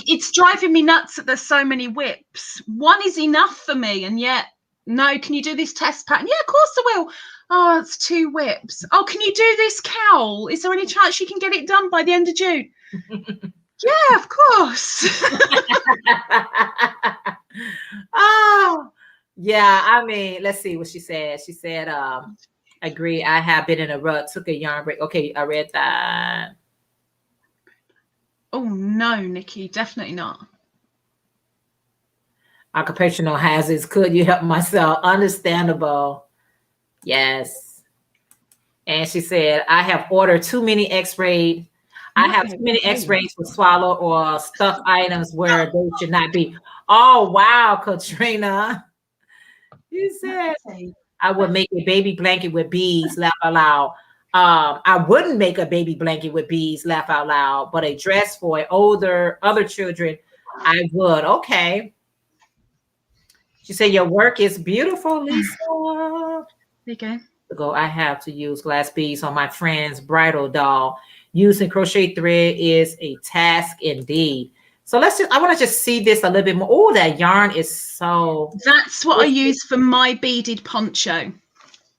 Speaker 2: It's driving me nuts that there's so many whips. One is enough for me, and yet, no, can you do this test pattern? Yeah, of course I will. Oh, it's 2 whips. Oh, can you do this cowl? Is there any chance you can get it done by the end of June? Yeah, of course.
Speaker 1: Oh, yeah. I mean, let's see what she said. She said, agree. I have been in a rut, took a yarn break. Okay, I read that.
Speaker 2: Oh, no, Nikki, definitely not.
Speaker 1: Occupational hazards. Could you help myself? Understandable. Yes. And she said, I have ordered too many x-rays. I have too many x-rays to swallow or stuff items where they should not be. Oh, wow, Katrina. You said, I would make a baby blanket with beads, laugh out loud. I wouldn't make a baby blanket with beads, laugh out loud, but a dress for other children, I would. Okay. She said, your work is beautiful, Lisa.
Speaker 2: There you
Speaker 1: go. I have to use glass beads on my friend's bridal doll. Using crochet thread is a task indeed. So I want to just see this a little bit more. Oh, that yarn is so.
Speaker 2: That's what I use for my beaded poncho.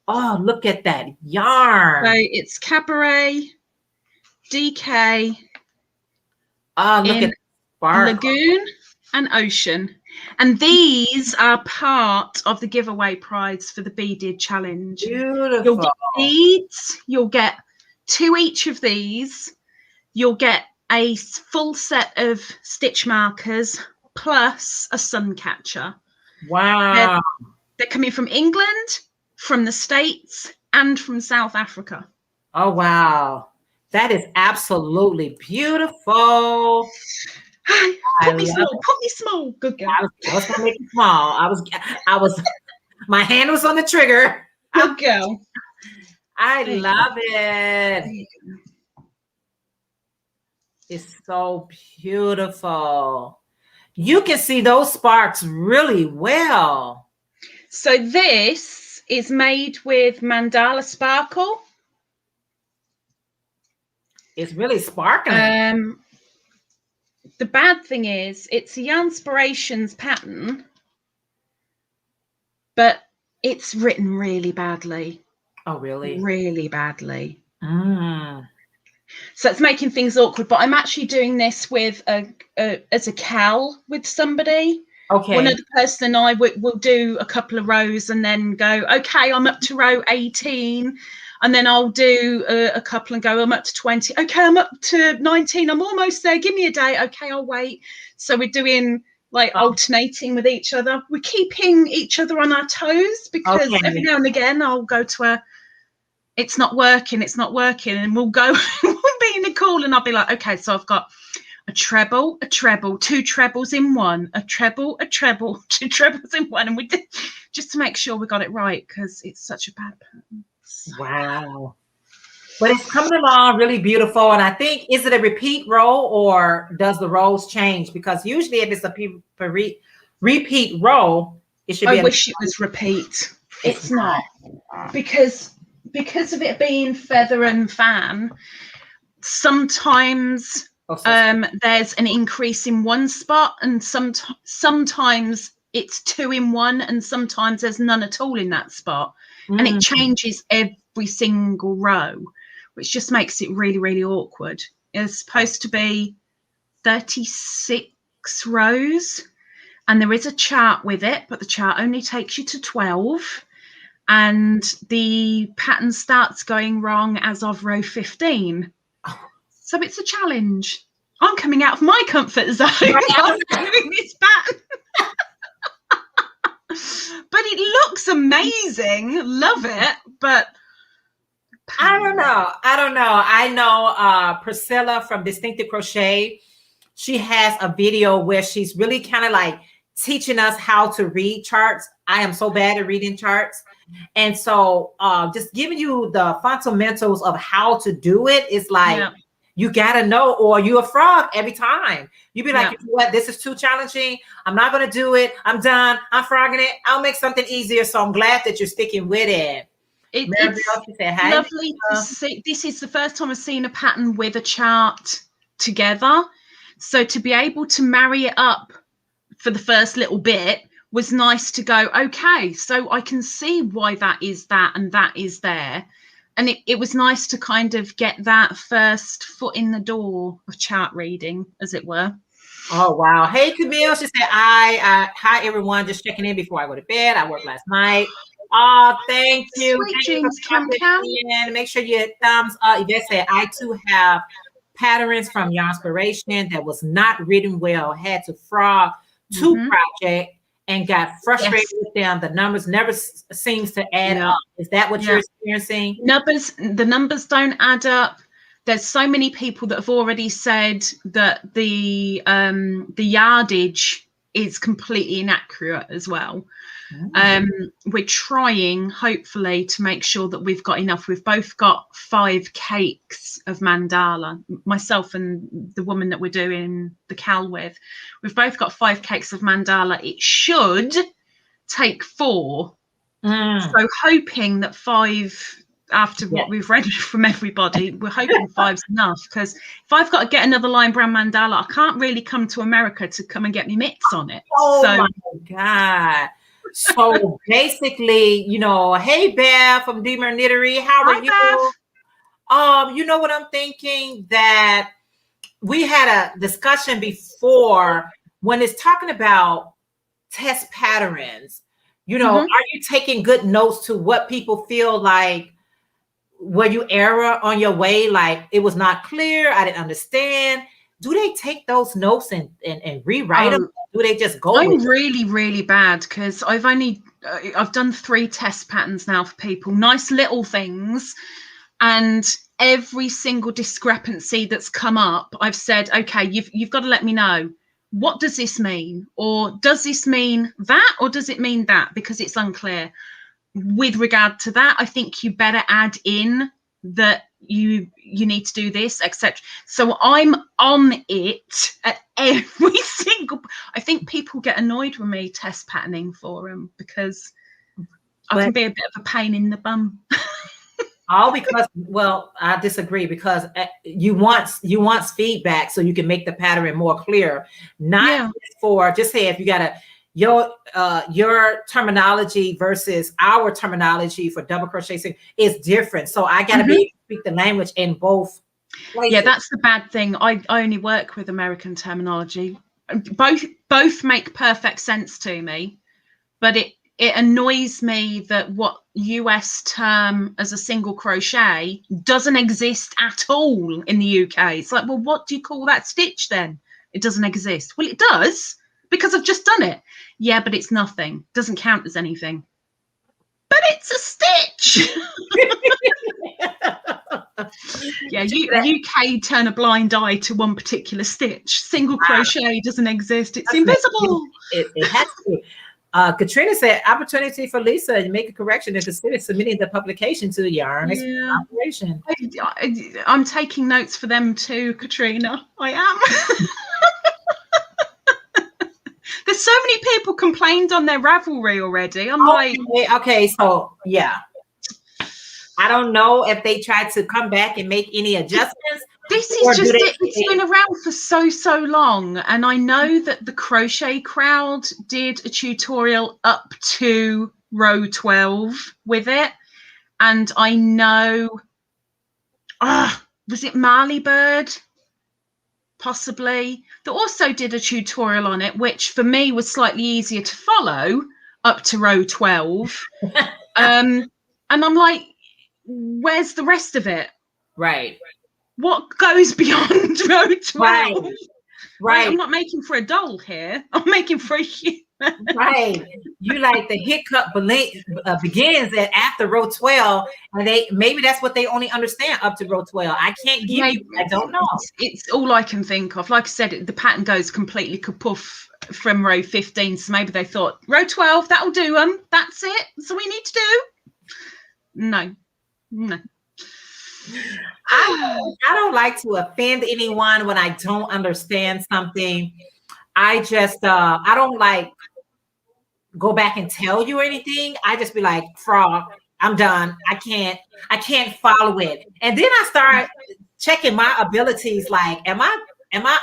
Speaker 1: Oh, look at that yarn.
Speaker 2: So it's Cabaret, DK.
Speaker 1: Oh, look at
Speaker 2: Lagoon and Ocean. And these are part of the giveaway prize for the beaded challenge.
Speaker 1: Beautiful.
Speaker 2: You'll get beads. You'll get 2 each of these. You'll get a full set of stitch markers plus a sun catcher.
Speaker 1: Wow.
Speaker 2: They're coming from England, from the States, and from South Africa.
Speaker 1: Oh, wow. That is absolutely beautiful.
Speaker 2: Put me small. Good girl.
Speaker 1: I was gonna make it small. I was my hand was on the trigger.
Speaker 2: Good girl.
Speaker 1: I love it. It's so beautiful. You can see those sparks really well.
Speaker 2: So this is made with mandala sparkle.
Speaker 1: It's really sparkling.
Speaker 2: The bad thing is it's a Yarnspirations pattern, but it's written really badly.
Speaker 1: Oh, really?
Speaker 2: Really badly. So it's making things awkward, but I'm actually doing this with as a cal with somebody.
Speaker 1: Okay.
Speaker 2: One other person and I will do a couple of rows and then go, okay, I'm up to row 18. And then I'll do a couple and go, I'm up to 20. Okay, I'm up to 19. I'm almost there. Give me a day. Okay, I'll wait. So we're doing like alternating with each other. We're keeping each other on our toes because every now and again I'll go to a, it's not working. And we'll go, we'll be in a call and I'll be like, okay, so I've got a treble, 2 trebles in one, a treble, 2 trebles in one. And we did just to make sure we got it right because it's such a bad pattern.
Speaker 1: Wow. But it's coming along really beautiful. And I think, is it a repeat row or does the rows change? Because usually if it's a repeat row, it should be.
Speaker 2: I wish it was repeat. It's not. Because of it being feather and fan, sometimes there's an increase in one spot and sometimes it's 2 in one and sometimes there's none at all in that spot. And it changes every single row, which just makes it really, really awkward. It's supposed to be 36 rows, and there is a chart with it, but the chart only takes you to 12, and the pattern starts going wrong as of row 15. So it's a challenge. I'm coming out of my comfort zone. I'm doing this pattern. But it looks amazing. Love it. But
Speaker 1: I don't know. I know Priscilla from Distinctive Crochet. She has a video where she's really kind of like teaching us how to read charts. I am so bad at reading charts. And so just giving you the fundamentals of how to do it is like, you got to know, or you're a frog every time. You be like, you know what, this is too challenging. I'm not going to do it. I'm done. I'm frogging it. I'll make something easier. So I'm glad that you're sticking with it.
Speaker 2: It's lovely to see. This is the first time I've seen a pattern with a chart together. So to be able to marry it up for the first little bit was nice to go, okay, so I can see why that is that and that is there. And it was nice to kind of get that first foot in the door of chart reading, as it were.
Speaker 1: Oh, wow. Hey, Camille. She said, hi, everyone. Just checking in before I go to bed. I worked last night. Oh, thank you.
Speaker 2: Sweet dreams, Cam.
Speaker 1: Make sure you hit thumbs up. Yvette said, I too have patterns from Yarnspiration that was not written well. Had to frog 2 projects and got frustrated
Speaker 2: Yes.
Speaker 1: with them. The numbers never seems to add
Speaker 2: Yeah.
Speaker 1: up. Is that what
Speaker 2: Yeah.
Speaker 1: you're experiencing?
Speaker 2: The numbers don't add up. There's so many people that have already said that the yardage is completely inaccurate as well. We're trying, hopefully, to make sure that we've got enough. We've both got 5 cakes of mandala, myself and the woman that we're doing the cal with. We've both got 5 cakes of mandala. It should take 4. So hoping that 5, after what we've read from everybody, we're hoping 5's enough, because if I've got to get another lime brown mandala, I can't really come to America to come and get me mitts on it.
Speaker 1: Oh my God. So basically, you know, hey Bev from Deemer Knittery, how are you?
Speaker 2: Bev.
Speaker 1: You know what I'm thinking, that we had a discussion before when it's talking about test patterns. You know, are you taking good notes to what people feel like? Were you error on your way? Like it was not clear, I didn't understand. Do they take those notes and rewrite them? Do they just go?
Speaker 2: I'm really, really bad, because I've done 3 test patterns now for people, nice little things, and every single discrepancy that's come up, I've said, okay, you've got to let me know, what does this mean? Or does this mean that? Or does it mean that? Because it's unclear. With regard to that, I think you better add in that you need to do this, etc. So I'm on it at every single. I think people get annoyed with me test patterning for them, because I can be a bit of a pain in the bum.
Speaker 1: All because, well, I disagree, because you want feedback so you can make the pattern more clear. Not for just say if you got your terminology versus our terminology for double crochet is different. So I got to be able to speak the language in both places.
Speaker 2: Yeah, that's the bad thing. I only work with American terminology. Both make perfect sense to me, but it annoys me that what US term as a single crochet doesn't exist at all in the UK. It's like, well, what do you call that stitch then? It doesn't exist. Well, it does, because I've just done it. Yeah, but it's nothing. Doesn't count as anything. But it's a stitch. Yeah, UK turn a blind eye to one particular stitch. Single crochet doesn't exist. It's invisible.
Speaker 1: It has to. Katrina said, opportunity for Lisa to make a correction and consider submitting the publication to the Yarn Operation.
Speaker 2: I'm taking notes for them too, Katrina. I am. There's so many people complained on their Ravelry already. I'm
Speaker 1: okay, so yeah. I don't know if they tried to come back and make any adjustments.
Speaker 2: This is just it. It's been around for so long. And I know that the Crochet Crowd did a tutorial up to row 12 with it. And I know, was it Marley Bird? Possibly. They also did a tutorial on it, which for me was slightly easier to follow up to row 12. And I'm like, where's the rest of it?
Speaker 1: Right.
Speaker 2: What goes beyond row 12?
Speaker 1: Right.
Speaker 2: I'm not making for a doll here. I'm making for a human.
Speaker 1: Right. You like the hiccup begins at after row 12, and maybe that's what they only understand up to row 12. I can't give you. I don't know.
Speaker 2: It's all I can think of. Like I said, the pattern goes completely kapoof from row 15. So maybe they thought row 12, that'll do them. That's it. That's all we need to do. No.
Speaker 1: I don't like to offend anyone when I don't understand something. I just I don't like go back and tell you anything. I just be like, frog, I'm done. I can't follow it. And then I start checking my abilities, like, am I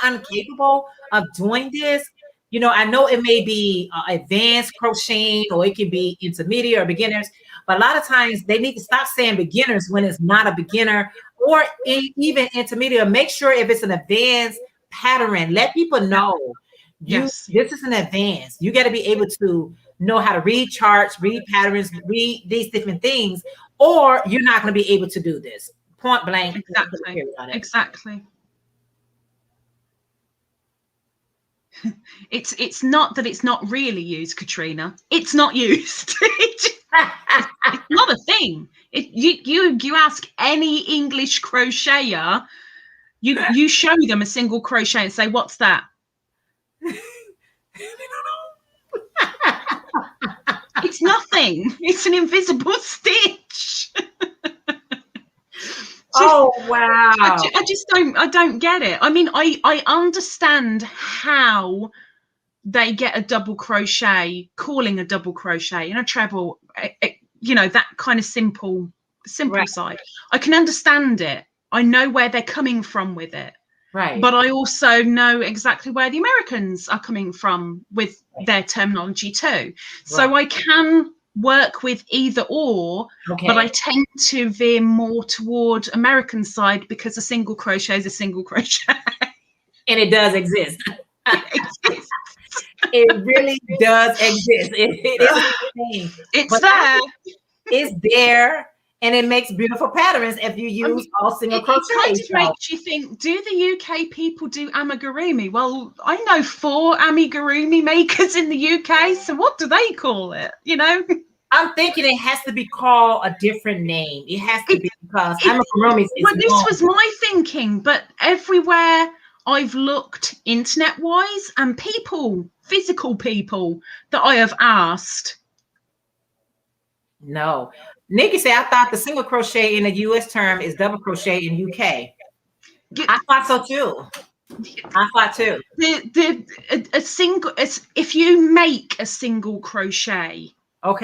Speaker 1: incapable of doing this? You know, I know it may be advanced crocheting, or it can be intermediate or beginners, but a lot of times they need to stop saying beginners when it's not a beginner, or even intermediate. Make sure if it's an advanced pattern, let people know. This is an advance. You got to be able to know how to read charts, read patterns, read these different things, or you're not going to be able to do this. Point blank.
Speaker 2: Exactly. It's not that it's not really used, Katrina. It's not used. It's not a thing. You ask any English crocheter, you show them a single crochet and say, what's that? It's nothing. It's an invisible stitch.
Speaker 1: Oh wow.
Speaker 2: I don't get it. I mean, I understand how they get a double crochet, calling a double crochet and a treble, you know, that kind of simple right. side. I can understand it. I know where they're coming from with it.
Speaker 1: Right.
Speaker 2: But I also know exactly where the Americans are coming from with their terminology too. Right. So I can work with either or, but I tend to veer more toward American side because a single crochet is a single crochet.
Speaker 1: And it does exist. It really does exist. It is a thing.
Speaker 2: It's there.
Speaker 1: It's there. And it makes beautiful patterns if you use all single crochet.
Speaker 2: It kind of makes you think, do the UK people do amigurumi? Well, I know 4 amigurumi makers in the UK, so what do they call it? You know?
Speaker 1: I'm thinking it has to be called a different name. It has to be because amigurumi is
Speaker 2: well, this was my thinking, but everywhere I've looked internet-wise and people, physical people that I have asked.
Speaker 1: No. Nikki said, I thought the single crochet in the US term is double crochet in UK. I thought so too. I thought too.
Speaker 2: A single, if you make a single crochet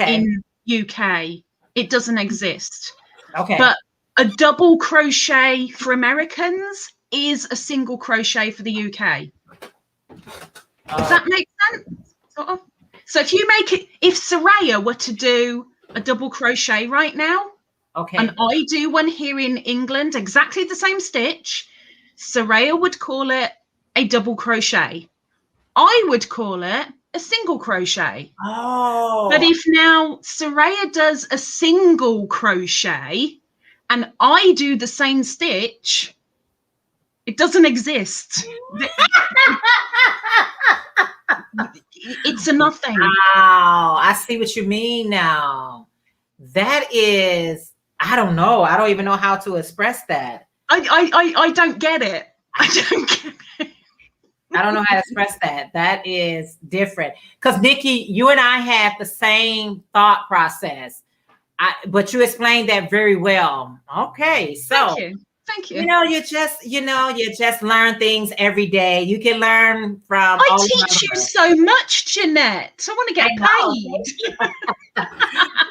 Speaker 2: in UK, it doesn't exist.
Speaker 1: Okay.
Speaker 2: But a double crochet for Americans is a single crochet for the UK. Does that make sense? Sort of. So if you make it, if Sarayah were to do a double crochet right now, and I do one here in England, exactly the same stitch, Sarayah would call it a double crochet. I would call it a single crochet.
Speaker 1: Oh.
Speaker 2: But if now Sarayah does a single crochet and I do the same stitch, it doesn't exist. It's a nothing.
Speaker 1: Wow, I see what you mean now. That is, I don't know. I don't even know how to express that.
Speaker 2: I don't get it. I don't get it.
Speaker 1: I don't know how to express that. That is different. Because Nikki, you and I had the same thought process. But you explained that very well. Okay, so
Speaker 2: Thank you.
Speaker 1: You just learn things every day. You can learn from.
Speaker 2: I teach you so much, Jeanette. I want to get paid.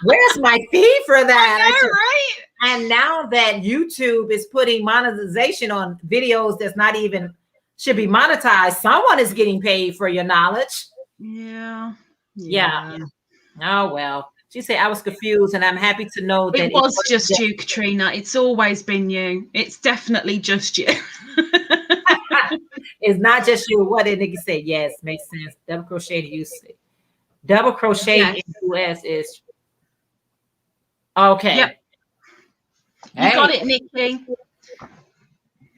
Speaker 1: Where's my fee for that?
Speaker 2: I know, right?
Speaker 1: And now that YouTube is putting monetization on videos that's not even should be monetized, someone is getting paid for your knowledge.
Speaker 2: Yeah.
Speaker 1: Oh well. She said, I was confused, and I'm happy to know that
Speaker 2: it was just you, Katrina. It's always been you. It's definitely just you.
Speaker 1: It's not just you. What did Nikki say? Yes, makes sense. Double crochet to use. Double crochet in the US is okay.
Speaker 2: Yep. You got it, Nikki.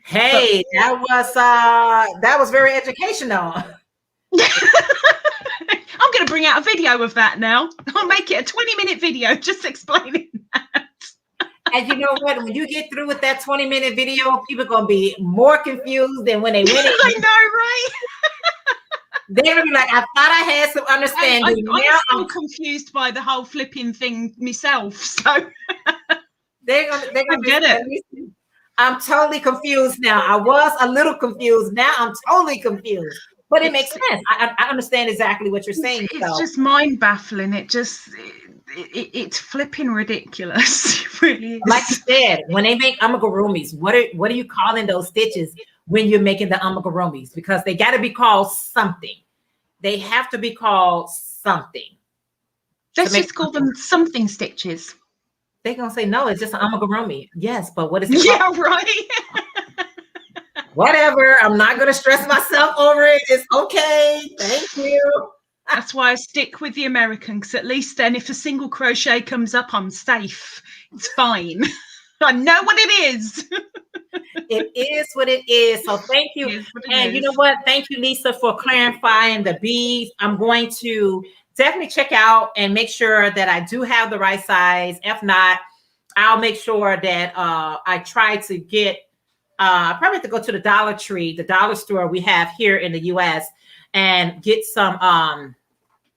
Speaker 1: Hey, that was very educational.
Speaker 2: I'm going to bring out a video of that now. I'll make it a 20-minute video just explaining that.
Speaker 1: And you know what? When you get through with that 20-minute video, people are going to be more confused than when they win it.
Speaker 2: I know, right?
Speaker 1: They're going to be like, I thought I had some understanding.
Speaker 2: I'm confused by the whole flipping thing myself. So
Speaker 1: they're going to get it. I'm totally confused now. I was a little confused. Now I'm totally confused. But it makes sense. I understand exactly what you're saying.
Speaker 2: It's just mind baffling. It's flipping ridiculous. It really is.
Speaker 1: Like you said, when they make amigurumis, what are you calling those stitches when you're making the amigurumis? Because they got to be called something. They have to be called something.
Speaker 2: Let's just call them something stitches.
Speaker 1: They're gonna say no. It's just an amigurumi. Yes, but what is it?
Speaker 2: Yeah, right.
Speaker 1: Whatever. I'm not going to stress myself over it. It's okay. Thank you.
Speaker 2: That's why I stick with the American, because at least then if a single crochet comes up, I'm safe. It's fine. I know what it is.
Speaker 1: It is what it is. So thank you. And you know what? Thank you, Lisa, for clarifying the beads. I'm going to definitely check out and make sure that I do have the right size. If not, I'll make sure that I try to get, I probably have to go to the Dollar Tree, the dollar store we have here in the US, and get some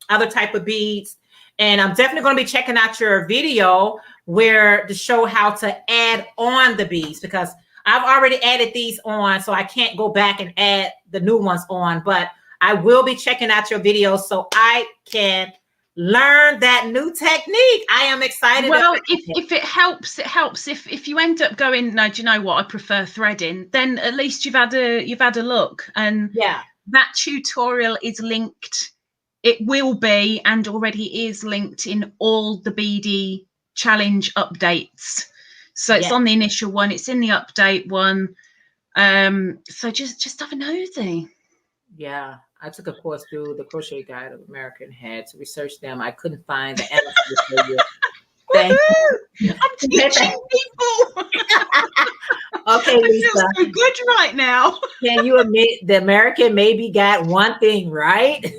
Speaker 1: other type of beads. And I'm definitely going to be checking out your video where to show how to add on the beads, because I've already added these on, so I can't go back and add the new ones on, but I will be checking out your videos so I can learn that new technique. I am excited.
Speaker 2: Well, if it helps, it helps. If you end up going, no, do you know what? I prefer threading. Then at least you've had a look, and
Speaker 1: yeah,
Speaker 2: that tutorial is linked. It will be, and already is linked in all the BD challenge updates. So it's on the initial one. It's in the update one. So just have a nosy.
Speaker 1: Yeah. I took a course through the Crochet Guide of American Head to research them. I couldn't find the answers for you. Thank you.
Speaker 2: I'm teaching people.
Speaker 1: Okay, Lisa.
Speaker 2: I feel so good right now.
Speaker 1: Can you admit the American maybe got one thing right?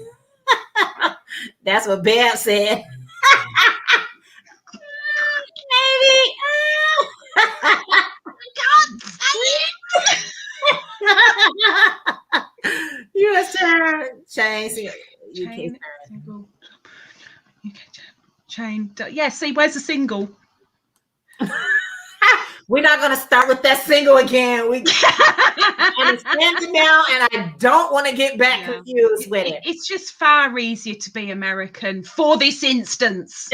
Speaker 1: That's what Bear said. Maybe.
Speaker 2: I can't say it.
Speaker 1: U.S. turn. Change.
Speaker 2: Chain. Single. Chain. Yeah, see, where's the single?
Speaker 1: We're not going to start with that single again. And it's ending now, and I don't want to get back confused with it.
Speaker 2: It's just far easier to be American for this instance.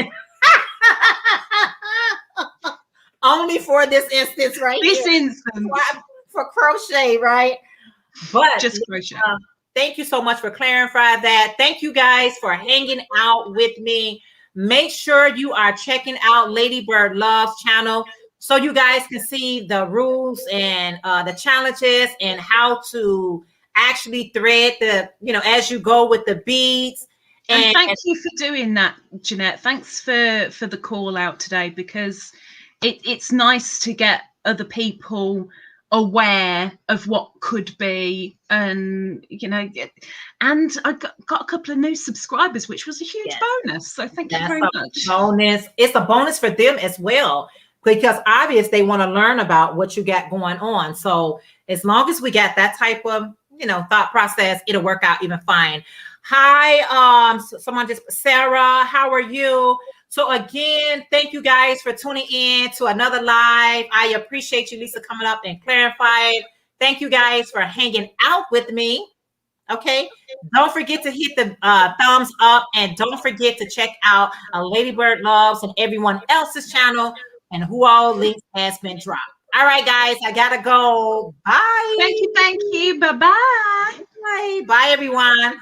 Speaker 1: Only for this instance, right?
Speaker 2: This instance.
Speaker 1: For crochet, right? But
Speaker 2: just crochet.
Speaker 1: Thank you so much for clarifying that. Thank you guys for hanging out with me. Make sure you are checking out Ladybird Love's channel so you guys can see the rules and the challenges and how to actually thread the, as you go with the beads.
Speaker 2: And thank you for doing that, Jeanette. Thanks for the call out today, because it's nice to get other people aware of what could be, and and I got a couple of new subscribers, which was a huge bonus. So thank you very much.
Speaker 1: Bonus. It's a bonus for them as well, because obviously they want to learn about what you got going on. So as long as we got that type of thought process, it'll work out even fine. Hi, someone just Sarah, how are you? So again, thank you guys for tuning in to another live. I appreciate you, Lisa, coming up and clarifying. Thank you guys for hanging out with me. Okay. Don't forget to hit the thumbs up, and don't forget to check out Ladybird Loves and everyone else's channel, and who all links has been dropped. All right, guys, I gotta go. Bye.
Speaker 2: Thank you. Bye-bye.
Speaker 1: Bye, everyone.